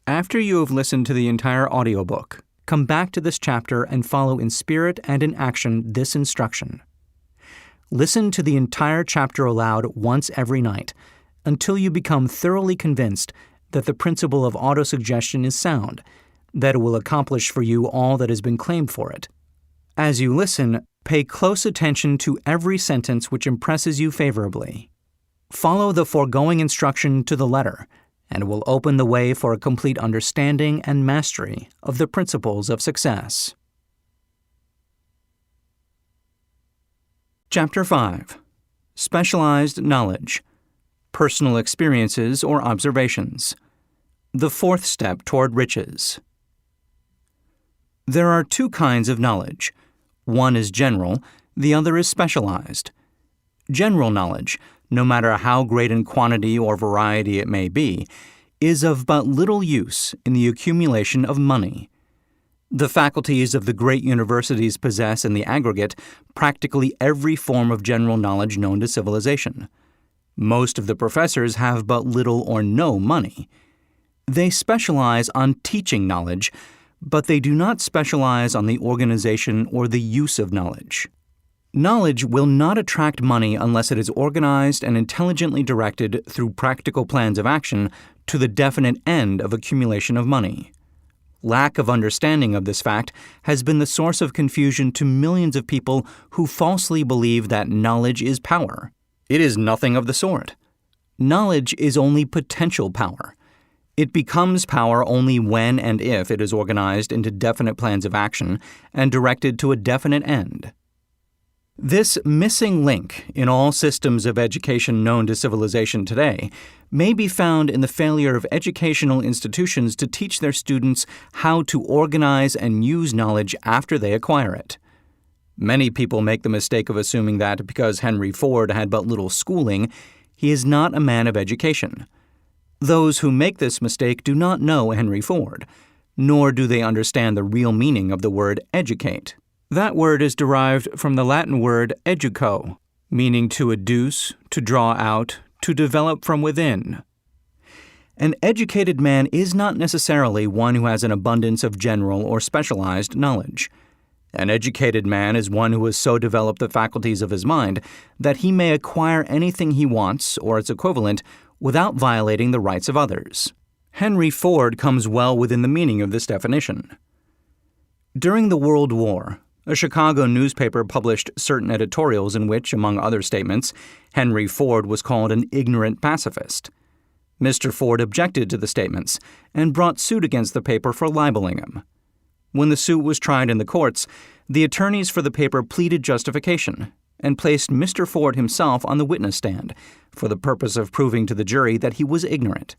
After you have listened to the entire audiobook, come back to this chapter and follow in spirit and in action this instruction. Listen to the entire chapter aloud once every night until you become thoroughly convinced that the principle of autosuggestion is sound, that it will accomplish for you all that has been claimed for it. As you listen, pay close attention to every sentence which impresses you favorably. Follow the foregoing instruction to the letter, and it will open the way for a complete understanding and mastery of the principles of success. Chapter 5. Specialized Knowledge. Personal Experiences or Observations. The fourth step toward riches. There are two kinds of knowledge. One is general, the other is specialized. General knowledge, no matter how great in quantity or variety it may be, is of but little use in the accumulation of money. The faculties of the great universities possess in the aggregate practically every form of general knowledge known to civilization. Most of the professors have but little or no money. They specialize on teaching knowledge, but they do not specialize on the organization or the use of knowledge. Knowledge will not attract money unless it is organized and intelligently directed through practical plans of action to the definite end of accumulation of money. Lack of understanding of this fact has been the source of confusion to millions of people who falsely believe that knowledge is power. It is nothing of the sort. Knowledge is only potential power. It becomes power only when and if it is organized into definite plans of action and directed to a definite end. This missing link in all systems of education known to civilization today may be found in the failure of educational institutions to teach their students how to organize and use knowledge after they acquire it. Many people make the mistake of assuming that because Henry Ford had but little schooling, he is not a man of education. Those who make this mistake do not know Henry Ford, nor do they understand the real meaning of the word educate. That word is derived from the Latin word educo, meaning to adduce, to draw out, to develop from within. An educated man is not necessarily one who has an abundance of general or specialized knowledge. An educated man is one who has so developed the faculties of his mind that he may acquire anything he wants, or its equivalent, without violating the rights of others. Henry Ford comes well within the meaning of this definition. During the World War, a Chicago newspaper published certain editorials in which, among other statements, Henry Ford was called an ignorant pacifist. Mr. Ford objected to the statements and brought suit against the paper for libeling him. When the suit was tried in the courts, the attorneys for the paper pleaded justification and placed Mr. Ford himself on the witness stand for the purpose of proving to the jury that he was ignorant.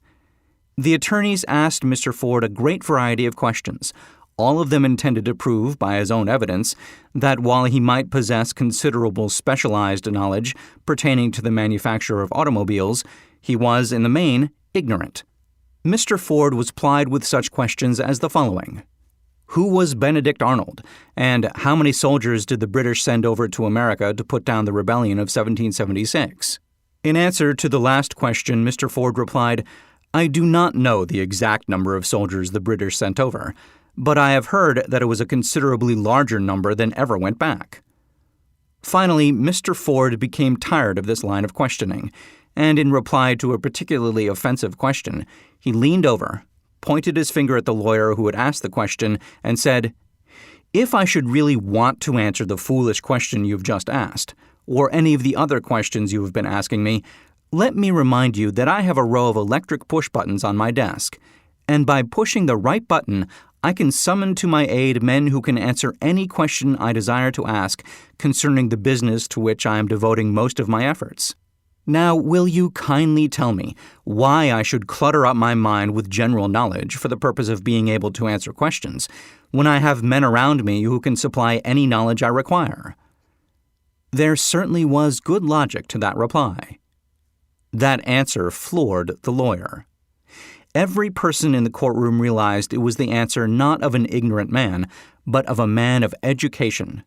The attorneys asked Mr. Ford a great variety of questions, all of them intended to prove, by his own evidence, that while he might possess considerable specialized knowledge pertaining to the manufacture of automobiles, he was, in the main, ignorant. Mr. Ford was plied with such questions as the following. Who was Benedict Arnold, and how many soldiers did the British send over to America to put down the rebellion of 1776? In answer to the last question, Mr. Ford replied, I do not know the exact number of soldiers the British sent over, but I have heard that it was a considerably larger number than ever went back. Finally, Mr. Ford became tired of this line of questioning, and in reply to a particularly offensive question, he leaned over, pointed his finger at the lawyer who had asked the question, and said, If I should really want to answer the foolish question you've just asked, or any of the other questions you have been asking me, let me remind you that I have a row of electric push buttons on my desk, and by pushing the right button, I can summon to my aid men who can answer any question I desire to ask concerning the business to which I am devoting most of my efforts. Now, will you kindly tell me why I should clutter up my mind with general knowledge for the purpose of being able to answer questions, when I have men around me who can supply any knowledge I require? There certainly was good logic to that reply. That answer floored the lawyer. Every person in the courtroom realized it was the answer not of an ignorant man, but of a man of education.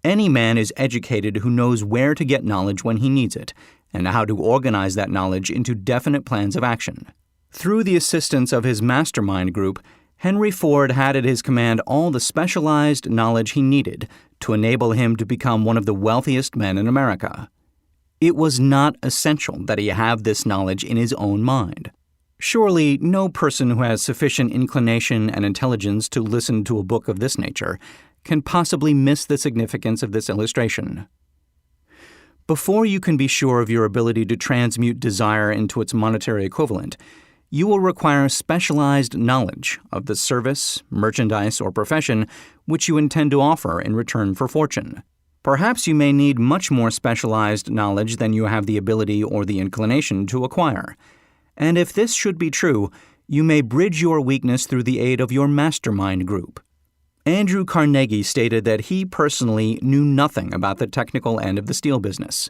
Any man is educated who knows where to get knowledge when he needs it, and how to organize that knowledge into definite plans of action. Through the assistance of his mastermind group, Henry Ford had at his command all the specialized knowledge he needed to enable him to become one of the wealthiest men in America. It was not essential that he have this knowledge in his own mind. Surely no person who has sufficient inclination and intelligence to listen to a book of this nature can possibly miss the significance of this illustration. Before you can be sure of your ability to transmute desire into its monetary equivalent, you will require specialized knowledge of the service, merchandise, or profession which you intend to offer in return for fortune. Perhaps you may need much more specialized knowledge than you have the ability or the inclination to acquire. And if this should be true, you may bridge your weakness through the aid of your mastermind group. Andrew Carnegie stated that he personally knew nothing about the technical end of the steel business.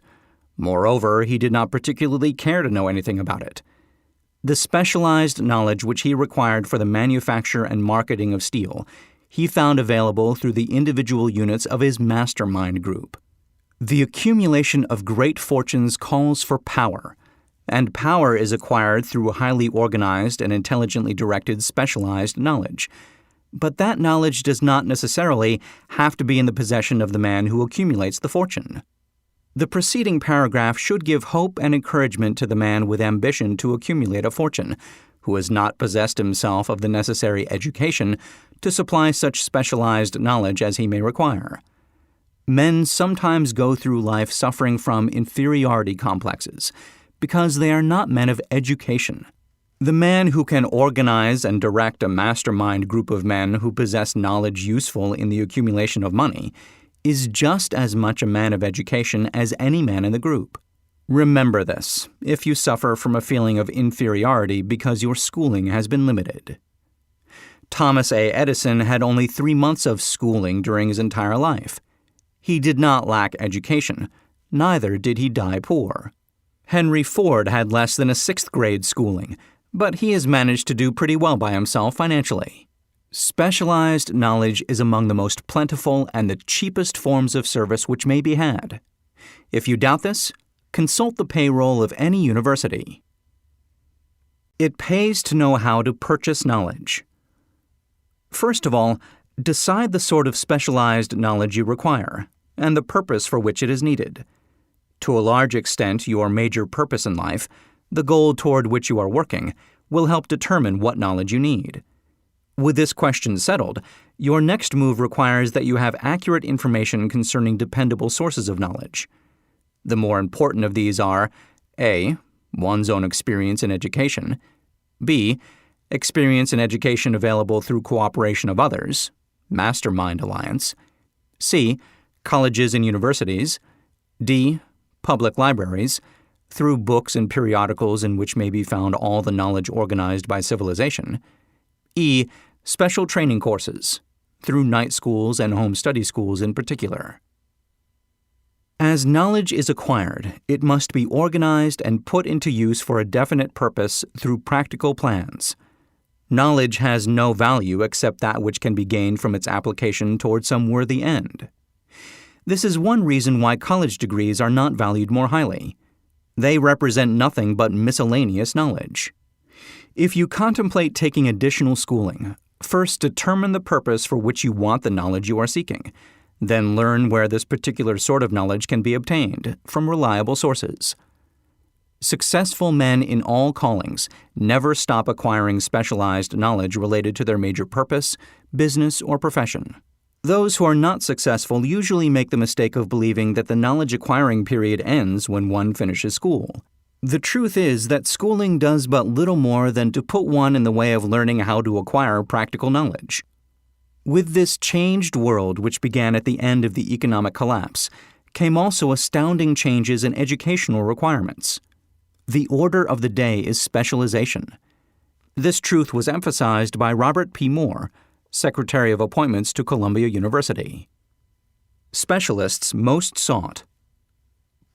Moreover, he did not particularly care to know anything about it. The specialized knowledge which he required for the manufacture and marketing of steel, he found available through the individual units of his mastermind group. The accumulation of great fortunes calls for power, and power is acquired through highly organized and intelligently directed specialized knowledge. But that knowledge does not necessarily have to be in the possession of the man who accumulates the fortune. The preceding paragraph should give hope and encouragement to the man with ambition to accumulate a fortune, who has not possessed himself of the necessary education to supply such specialized knowledge as he may require. Men sometimes go through life suffering from inferiority complexes, because they are not men of education. The man who can organize and direct a mastermind group of men who possess knowledge useful in the accumulation of money is just as much a man of education as any man in the group. Remember this if you suffer from a feeling of inferiority because your schooling has been limited. Thomas Edison had only 3 months of schooling during his entire life. He did not lack education, neither did he die poor. Henry Ford had less than a 6th grade schooling, but he has managed to do pretty well by himself financially. Specialized knowledge is among the most plentiful and the cheapest forms of service which may be had. If you doubt this, consult the payroll of any university. It pays to know how to purchase knowledge. First of all, decide the sort of specialized knowledge you require and the purpose for which it is needed. To a large extent, your major purpose in life, the goal toward which you are working, will help determine what knowledge you need. With this question settled, your next move requires that you have accurate information concerning dependable sources of knowledge. The more important of these are A. One's own experience in education, B. Experience in education available through cooperation of others, mastermind alliance, C. Colleges and universities, D. Public libraries, through books and periodicals in which may be found all the knowledge organized by civilization, E. Special training courses, through night schools and home study schools in particular. As knowledge is acquired, it must be organized and put into use for a definite purpose through practical plans. Knowledge has no value except that which can be gained from its application toward some worthy end. This is one reason why college degrees are not valued more highly. They represent nothing but miscellaneous knowledge. If you contemplate taking additional schooling, first determine the purpose for which you want the knowledge you are seeking. Then learn where this particular sort of knowledge can be obtained from reliable sources. Successful men in all callings never stop acquiring specialized knowledge related to their major purpose, business, or profession. Those who are not successful usually make the mistake of believing that the knowledge acquiring period ends when one finishes school. The truth is that schooling does but little more than to put one in the way of learning how to acquire practical knowledge. With this changed world, which began at the end of the economic collapse, came also astounding changes in educational requirements. The order of the day is specialization. This truth was emphasized by Robert P. Moore, Secretary of Appointments to Columbia University. Specialists most sought.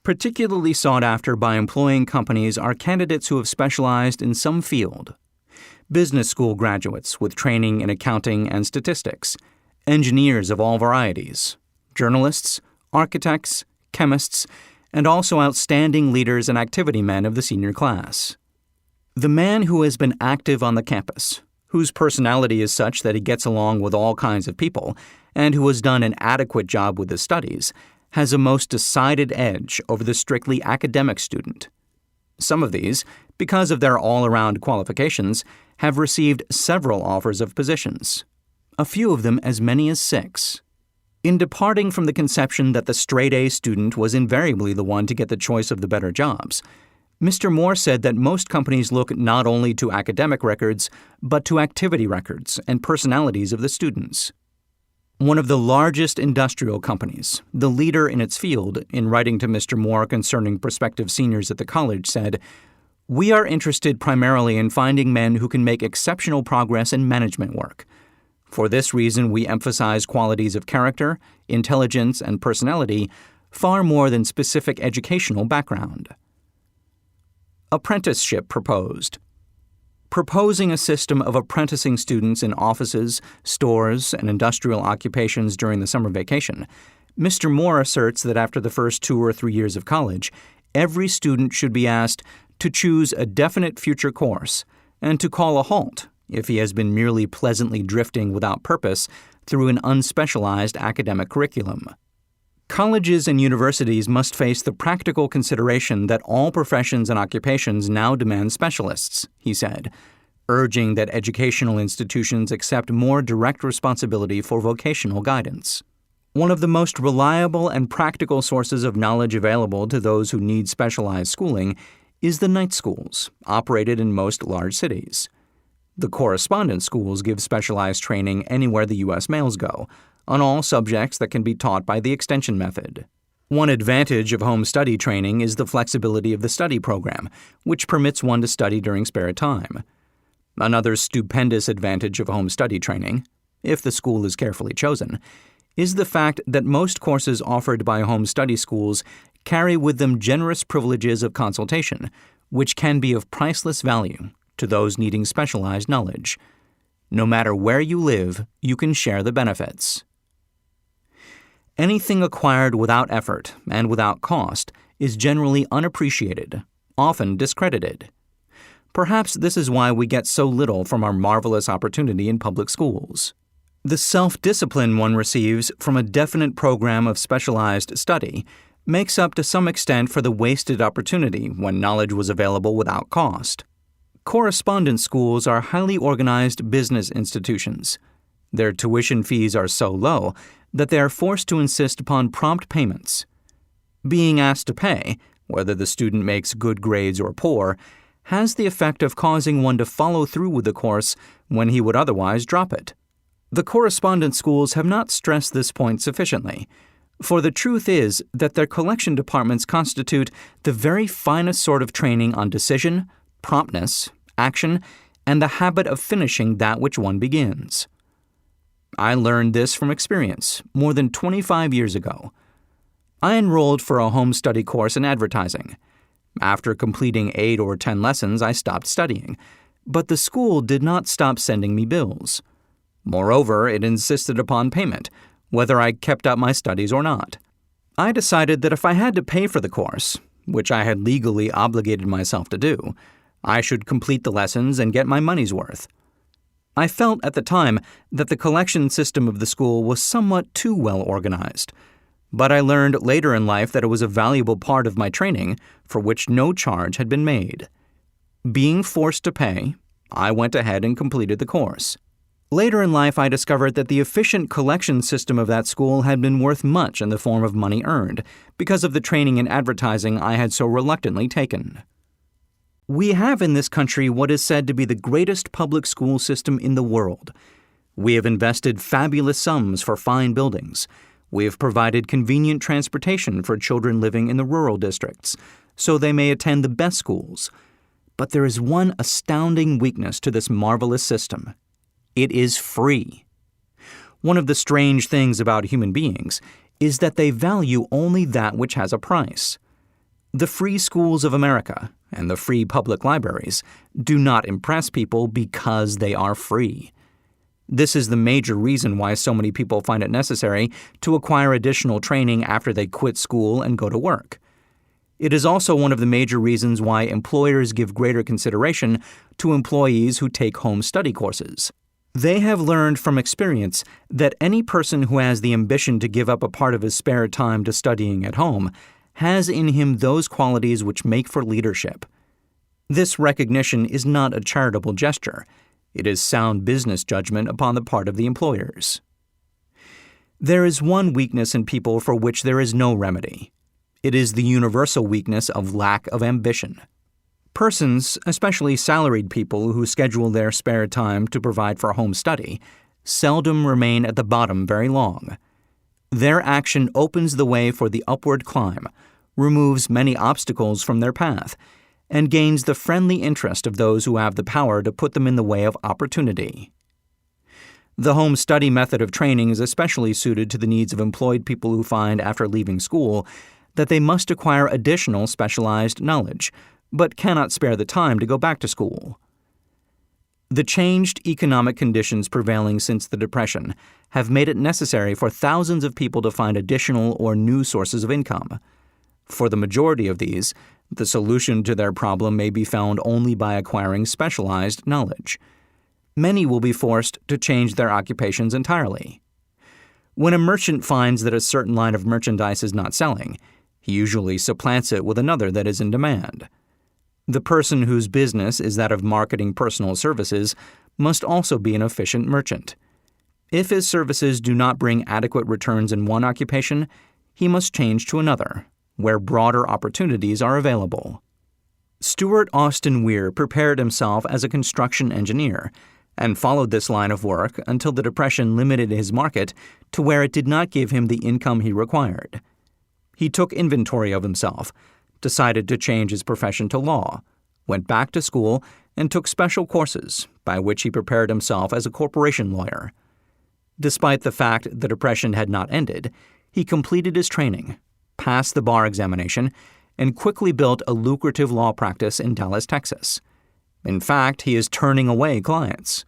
Particularly sought after by employing companies are candidates who have specialized in some field. Business school graduates with training in accounting and statistics, engineers of all varieties, journalists, architects, chemists, and also outstanding leaders and activity men of the senior class. The man who has been active on the campus, whose personality is such that he gets along with all kinds of people, and who has done an adequate job with his studies, has a most decided edge over the strictly academic student. Some of these, because of their all-around qualifications, have received several offers of positions, a few of them as many as 6. In departing from the conception that the straight-A student was invariably the one to get the choice of the better jobs, Mr. Moore said that most companies look not only to academic records, but to activity records and personalities of the students. One of the largest industrial companies, the leader in its field, in writing to Mr. Moore concerning prospective seniors at the college, said, "We are interested primarily in finding men who can make exceptional progress in management work. For this reason, we emphasize qualities of character, intelligence, and personality far more than specific educational background." Apprenticeship proposed. Proposing a system of apprenticing students in offices, stores, and industrial occupations during the summer vacation, Mr. Moore asserts that after the first 2 or 3 years of college, every student should be asked to choose a definite future course and to call a halt if he has been merely pleasantly drifting without purpose through an unspecialized academic curriculum. Colleges and universities must face the practical consideration that all professions and occupations now demand specialists, he said, urging that educational institutions accept more direct responsibility for vocational guidance. One of the most reliable and practical sources of knowledge available to those who need specialized schooling is the night schools, operated in most large cities. The correspondence schools give specialized training anywhere the U.S. mails go, on all subjects that can be taught by the extension method. One advantage of home study training is the flexibility of the study program, which permits one to study during spare time. Another stupendous advantage of home study training, if the school is carefully chosen, is the fact that most courses offered by home study schools carry with them generous privileges of consultation, which can be of priceless value to those needing specialized knowledge. No matter where you live, you can share the benefits. Anything acquired without effort and without cost is generally unappreciated, often discredited. Perhaps this is why we get so little from our marvelous opportunity in public schools. The self-discipline one receives from a definite program of specialized study makes up to some extent for the wasted opportunity when knowledge was available without cost. Correspondence schools are highly organized business institutions. Their tuition fees are so low that they are forced to insist upon prompt payments. Being asked to pay, whether the student makes good grades or poor, has the effect of causing one to follow through with the course when he would otherwise drop it. The correspondence schools have not stressed this point sufficiently, for the truth is that their collection departments constitute the very finest sort of training on decision, promptness, action, and the habit of finishing that which one begins. I learned this from experience more than 25 years ago. I enrolled for a home study course in advertising. After completing 8 or 10 lessons, I stopped studying, but the school did not stop sending me bills. Moreover, it insisted upon payment, whether I kept up my studies or not. I decided that if I had to pay for the course, which I had legally obligated myself to do, I should complete the lessons and get my money's worth. I felt at the time that the collection system of the school was somewhat too well organized, but I learned later in life that it was a valuable part of my training for which no charge had been made. Being forced to pay, I went ahead and completed the course. Later in life, I discovered that the efficient collection system of that school had been worth much in the form of money earned because of the training in advertising I had so reluctantly taken. We have in this country what is said to be the greatest public school system in the world. We have invested fabulous sums for fine buildings. We have provided convenient transportation for children living in the rural districts, so they may attend the best schools. But there is one astounding weakness to this marvelous system. It is free. One of the strange things about human beings is that they value only that which has a price. The free schools of America and the free public libraries do not impress people because they are free. This is the major reason why so many people find it necessary to acquire additional training after they quit school and go to work. It is also one of the major reasons why employers give greater consideration to employees who take home study courses. They have learned from experience that any person who has the ambition to give up a part of his spare time to studying at home has in him those qualities which make for leadership. This recognition is not a charitable gesture. It is sound business judgment upon the part of the employers. There is one weakness in people for which there is no remedy. It is the universal weakness of lack of ambition. Persons, especially salaried people who schedule their spare time to provide for home study, seldom remain at the bottom very long. Their action opens the way for the upward climb, removes many obstacles from their path, and gains the friendly interest of those who have the power to put them in the way of opportunity. The home study method of training is especially suited to the needs of employed people who find after leaving school that they must acquire additional specialized knowledge, but cannot spare the time to go back to school. The changed economic conditions prevailing since the Depression have made it necessary for thousands of people to find additional or new sources of income. For the majority of these, the solution to their problem may be found only by acquiring specialized knowledge. Many will be forced to change their occupations entirely. When a merchant finds that a certain line of merchandise is not selling, he usually supplants it with another that is in demand. The person whose business is that of marketing personal services must also be an efficient merchant. If his services do not bring adequate returns in one occupation, he must change to another, where broader opportunities are available. Stuart Austin Weir prepared himself as a construction engineer and followed this line of work until the Depression limited his market to where it did not give him the income he required. He took inventory of himself, decided to change his profession to law, went back to school, and took special courses by which he prepared himself as a corporation lawyer. Despite the fact the Depression had not ended, he completed his training, passed the bar examination, and quickly built a lucrative law practice in Dallas, Texas. In fact, he is turning away clients.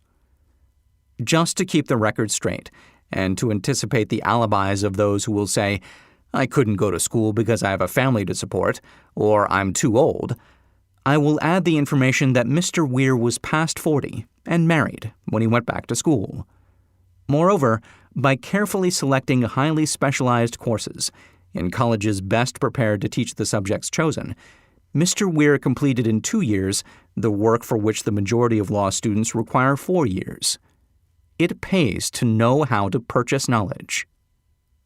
Just to keep the record straight, and to anticipate the alibis of those who will say, "I couldn't go to school because I have a family to support," or "I'm too old," I will add the information that Mr. Weir was past 40 and married when he went back to school. Moreover, by carefully selecting highly specialized courses in colleges best prepared to teach the subjects chosen, Mr. Weir completed in 2 years the work for which the majority of law students require 4 years. It pays to know how to purchase knowledge.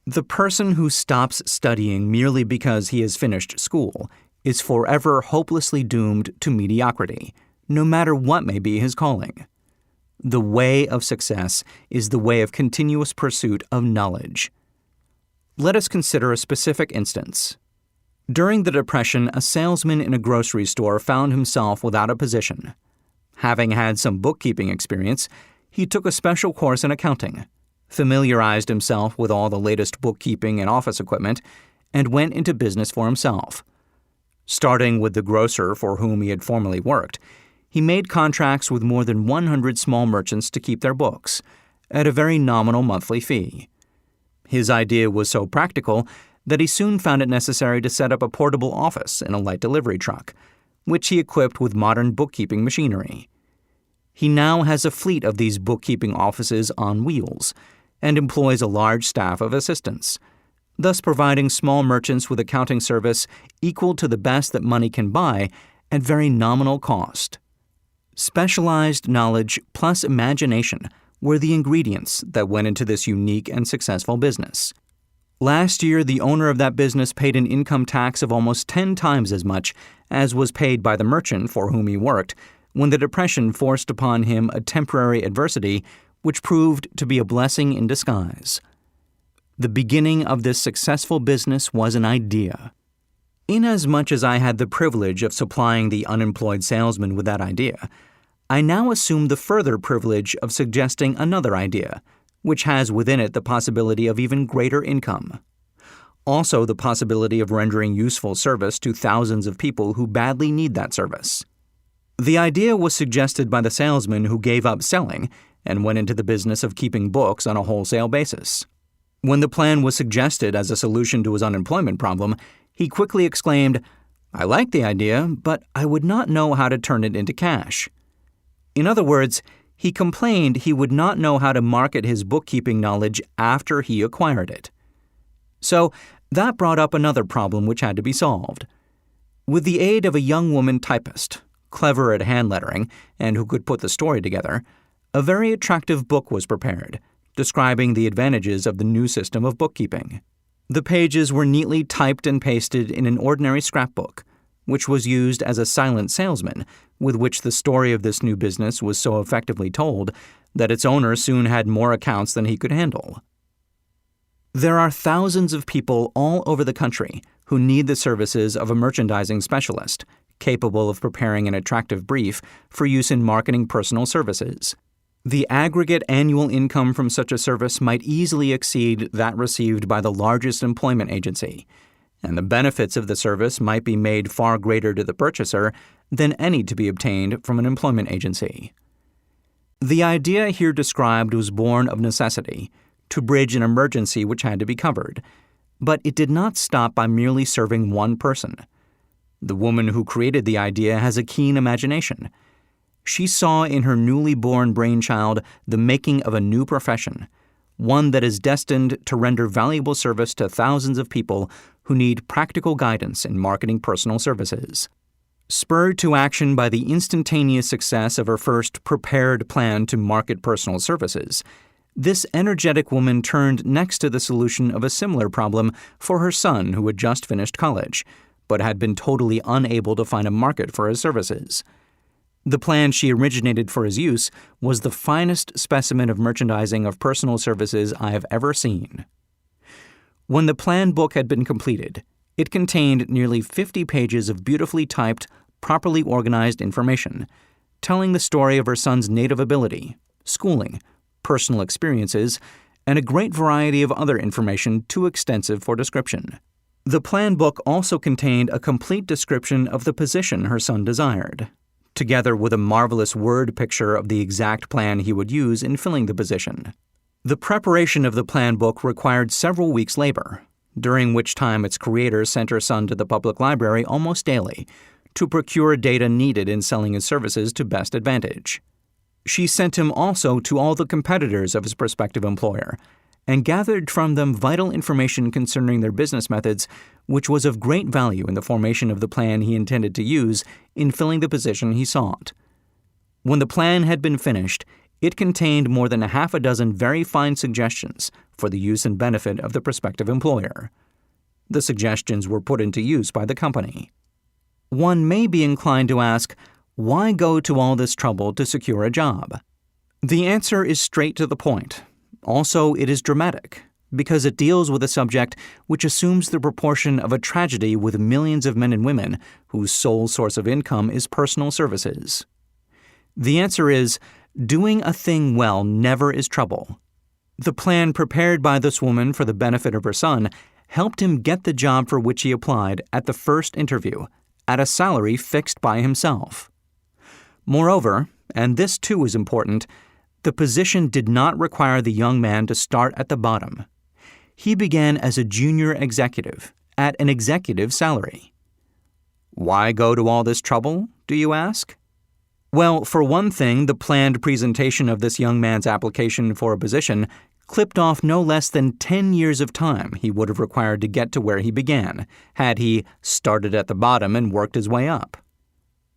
The person who stops studying merely because he has finished school is forever hopelessly doomed to mediocrity, no matter what may be his calling. The way of success is the way of continuous pursuit of knowledge. Let us consider a specific instance. During the Depression, a salesman in a grocery store found himself without a position. Having had some bookkeeping experience, he took a special course in accounting, familiarized himself with all the latest bookkeeping and office equipment, and went into business for himself. Starting with the grocer for whom he had formerly worked, he made contracts with more than 100 small merchants to keep their books, at a very nominal monthly fee. His idea was so practical that he soon found it necessary to set up a portable office in a light delivery truck, which he equipped with modern bookkeeping machinery. He now has a fleet of these bookkeeping offices on wheels and employs a large staff of assistants, thus providing small merchants with accounting service equal to the best that money can buy at very nominal cost. Specialized knowledge plus imagination were the ingredients that went into this unique and successful business. Last year, the owner of that business paid an income tax of almost 10 times as much as was paid by the merchant for whom he worked when the Depression forced upon him a temporary adversity which proved to be a blessing in disguise. The beginning of this successful business was an idea. Inasmuch as I had the privilege of supplying the unemployed salesman with that idea, I now assume the further privilege of suggesting another idea, which has within it the possibility of even greater income. Also the possibility of rendering useful service to thousands of people who badly need that service. The idea was suggested by the salesman who gave up selling and went into the business of keeping books on a wholesale basis. When the plan was suggested as a solution to his unemployment problem, he quickly exclaimed, "I like the idea, but I would not know how to turn it into cash." In other words, he complained he would not know how to market his bookkeeping knowledge after he acquired it. So that brought up another problem which had to be solved. With the aid of a young woman typist, clever at hand lettering and who could put the story together, a very attractive book was prepared, describing the advantages of the new system of bookkeeping. The pages were neatly typed and pasted in an ordinary scrapbook, which was used as a silent salesman, with which the story of this new business was so effectively told that its owner soon had more accounts than he could handle. There are thousands of people all over the country who need the services of a merchandising specialist, capable of preparing an attractive brief for use in marketing personal services. The aggregate annual income from such a service might easily exceed that received by the largest employment agency, and the benefits of the service might be made far greater to the purchaser than any to be obtained from an employment agency. The idea here described was born of necessity, to bridge an emergency which had to be covered, but it did not stop by merely serving one person. The woman who created the idea has a keen imagination. She saw in her newly born brainchild the making of a new profession, one that is destined to render valuable service to thousands of people who need practical guidance in marketing personal services. Spurred to action by the instantaneous success of her first prepared plan to market personal services, this energetic woman turned next to the solution of a similar problem for her son who had just finished college, but had been totally unable to find a market for his services. The plan she originated for his use was the finest specimen of merchandising of personal services I have ever seen. When the plan book had been completed, it contained nearly 50 pages of beautifully typed, properly organized information, telling the story of her son's native ability, schooling, personal experiences, and a great variety of other information too extensive for description. The plan book also contained a complete description of the position her son desired, together with a marvelous word picture of the exact plan he would use in filling the position. The preparation of the plan book required several weeks' labor, during which time its creator sent her son to the public library almost daily to procure data needed in selling his services to best advantage. She sent him also to all the competitors of his prospective employer and gathered from them vital information concerning their business methods, which was of great value in the formation of the plan he intended to use in filling the position he sought. When the plan had been finished, it contained more than half a dozen very fine suggestions for the use and benefit of the prospective employer. The suggestions were put into use by the company. One may be inclined to ask, why go to all this trouble to secure a job? The answer is straight to the point. Also, it is dramatic, because it deals with a subject which assumes the proportion of a tragedy with millions of men and women whose sole source of income is personal services. The answer is, doing a thing well never is trouble. The plan prepared by this woman for the benefit of her son helped him get the job for which he applied at the first interview, at a salary fixed by himself. Moreover, and this too is important, the position did not require the young man to start at the bottom. He began as a junior executive at an executive salary. Why go to all this trouble, do you ask? Well, for one thing, the planned presentation of this young man's application for a position clipped off no less than 10 years of time he would have required to get to where he began, had he started at the bottom and worked his way up.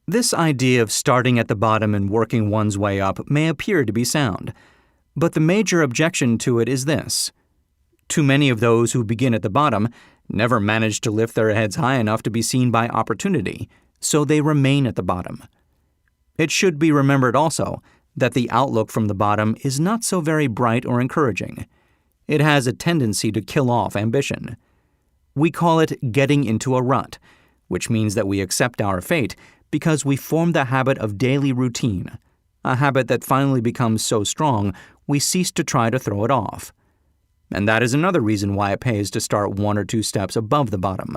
This idea of starting at the bottom and working one's way up may appear to be sound, but the major objection to it is this. Too many of those who begin at the bottom never manage to lift their heads high enough to be seen by opportunity, so they remain at the bottom. It should be remembered also that the outlook from the bottom is not so very bright or encouraging. It has a tendency to kill off ambition. We call it getting into a rut, which means that we accept our fate because we form the habit of daily routine, a habit that finally becomes so strong we cease to try to throw it off. And that is another reason why it pays to start 1 or 2 steps above the bottom.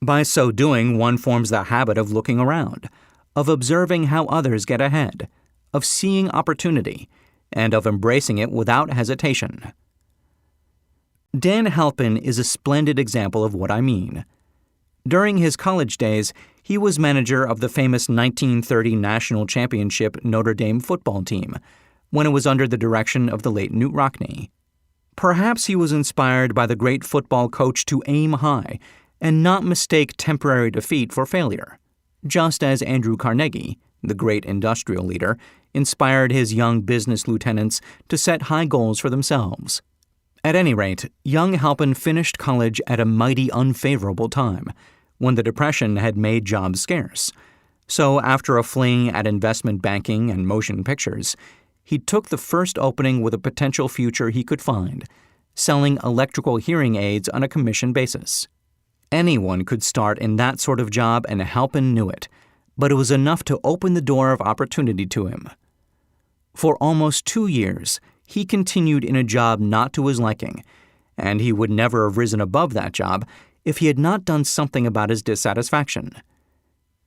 By so doing, one forms the habit of looking around, of observing how others get ahead, of seeing opportunity, and of embracing it without hesitation. Dan Halpin is a splendid example of what I mean. During his college days, he was manager of the famous 1930 national championship Notre Dame football team, when it was under the direction of the late Knute Rockne. Perhaps he was inspired by the great football coach to aim high and not mistake temporary defeat for failure, just as Andrew Carnegie, the great industrial leader, inspired his young business lieutenants to set high goals for themselves. At any rate, young Halpin finished college at a mighty unfavorable time, when the Depression had made jobs scarce. So after a fling at investment banking and motion pictures, he took the first opening with a potential future he could find, selling electrical hearing aids on a commission basis. Anyone could start in that sort of job, and Halpin knew it, but it was enough to open the door of opportunity to him. For almost 2 years, he continued in a job not to his liking, and he would never have risen above that job if he had not done something about his dissatisfaction.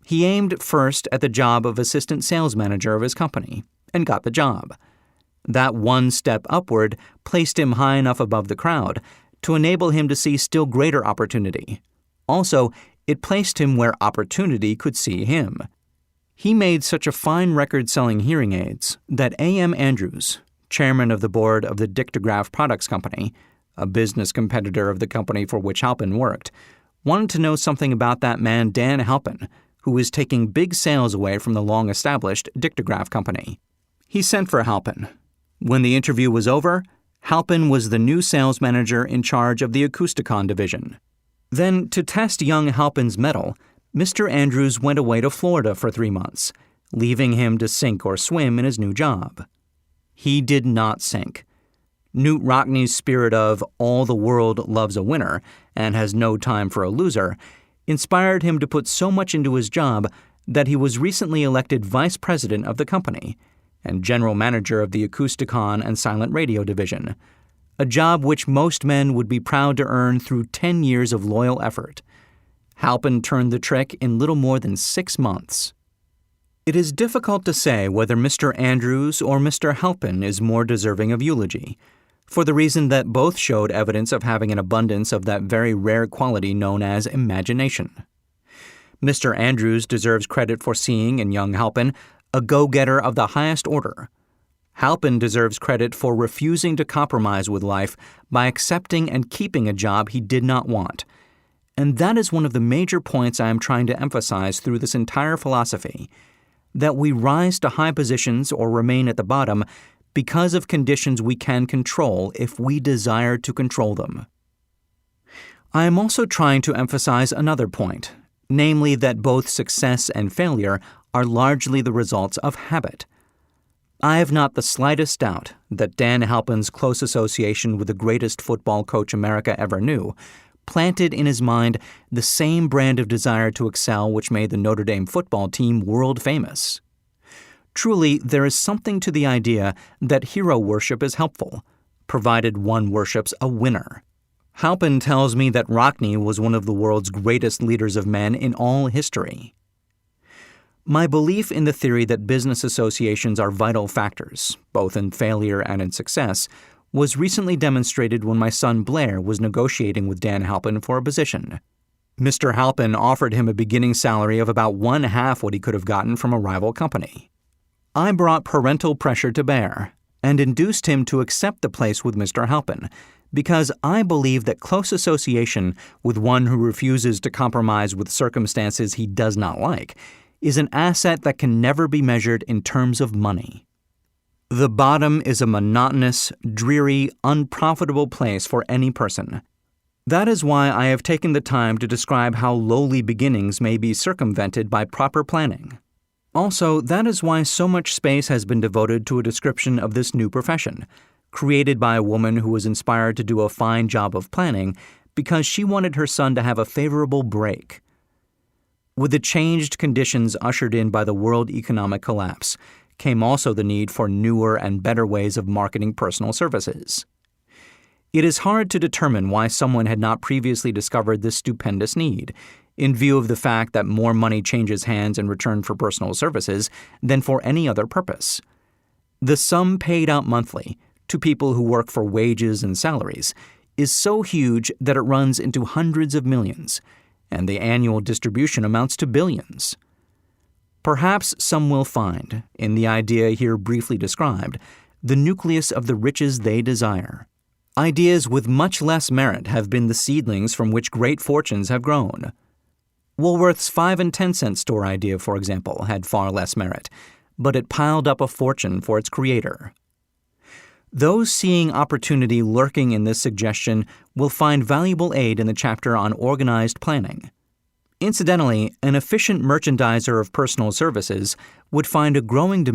He aimed first at the job of assistant sales manager of his company, and got the job. That one step upward placed him high enough above the crowd to enable him to see still greater opportunity. Also, it placed him where opportunity could see him. He made such a fine record selling hearing aids that A.M. Andrews, chairman of the board of the Dictograph Products Company, a business competitor of the company for which Halpin worked, wanted to know something about that man Dan Halpin, who was taking big sales away from the long-established Dictograph Company. He sent for Halpin. When the interview was over, Halpin was the new sales manager in charge of the Acousticon division. Then, to test young Halpin's mettle, Mr. Andrews went away to Florida for 3 months, leaving him to sink or swim in his new job. He did not sink. Knute Rockne's spirit of all the world loves a winner and has no time for a loser inspired him to put so much into his job that he was recently elected vice president of the company and general manager of the Acousticon and Silent Radio division, a job which most men would be proud to earn through 10 years of loyal effort. Halpin turned the trick in little more than 6 months. It is difficult to say whether Mr. Andrews or Mr. Halpin is more deserving of eulogy, for the reason that both showed evidence of having an abundance of that very rare quality known as imagination. Mr. Andrews deserves credit for seeing in young Halpin a go-getter of the highest order. Halpin deserves credit for refusing to compromise with life by accepting and keeping a job he did not want. And that is one of the major points I am trying to emphasize through this entire philosophy, that we rise to high positions or remain at the bottom because of conditions we can control if we desire to control them. I am also trying to emphasize another point, namely that both success and failure are largely the results of habit. I have not the slightest doubt that Dan Halpin's close association with the greatest football coach America ever knew planted in his mind the same brand of desire to excel which made the Notre Dame football team world famous. Truly, there is something to the idea that hero worship is helpful, provided one worships a winner. Halpin tells me that Rockne was one of the world's greatest leaders of men in all history. My belief in the theory that business associations are vital factors, both in failure and in success, was recently demonstrated when my son Blair was negotiating with Dan Halpin for a position. Mr. Halpin offered him a beginning salary of about one-half what he could have gotten from a rival company. I brought parental pressure to bear and induced him to accept the place with Mr. Halpin, because I believe that close association with one who refuses to compromise with circumstances he does not like is an asset that can never be measured in terms of money. The bottom is a monotonous, dreary, unprofitable place for any person. That is why I have taken the time to describe how lowly beginnings may be circumvented by proper planning. Also, that is why so much space has been devoted to a description of this new profession, created by a woman who was inspired to do a fine job of planning because she wanted her son to have a favorable break. With the changed conditions ushered in by the world economic collapse, came also the need for newer and better ways of marketing personal services. It is hard to determine why someone had not previously discovered this stupendous need, in view of the fact that more money changes hands in return for personal services than for any other purpose. The sum paid out monthly to people who work for wages and salaries is so huge that it runs into hundreds of millions, and the annual distribution amounts to billions. Perhaps some will find, in the idea here briefly described, the nucleus of the riches they desire. Ideas with much less merit have been the seedlings from which great fortunes have grown. Woolworth's 5 and 10 cent store idea, for example, had far less merit, but it piled up a fortune for its creator. Those seeing opportunity lurking in this suggestion will find valuable aid in the chapter on organized planning. Incidentally, an efficient merchandiser of personal services would find a growing demand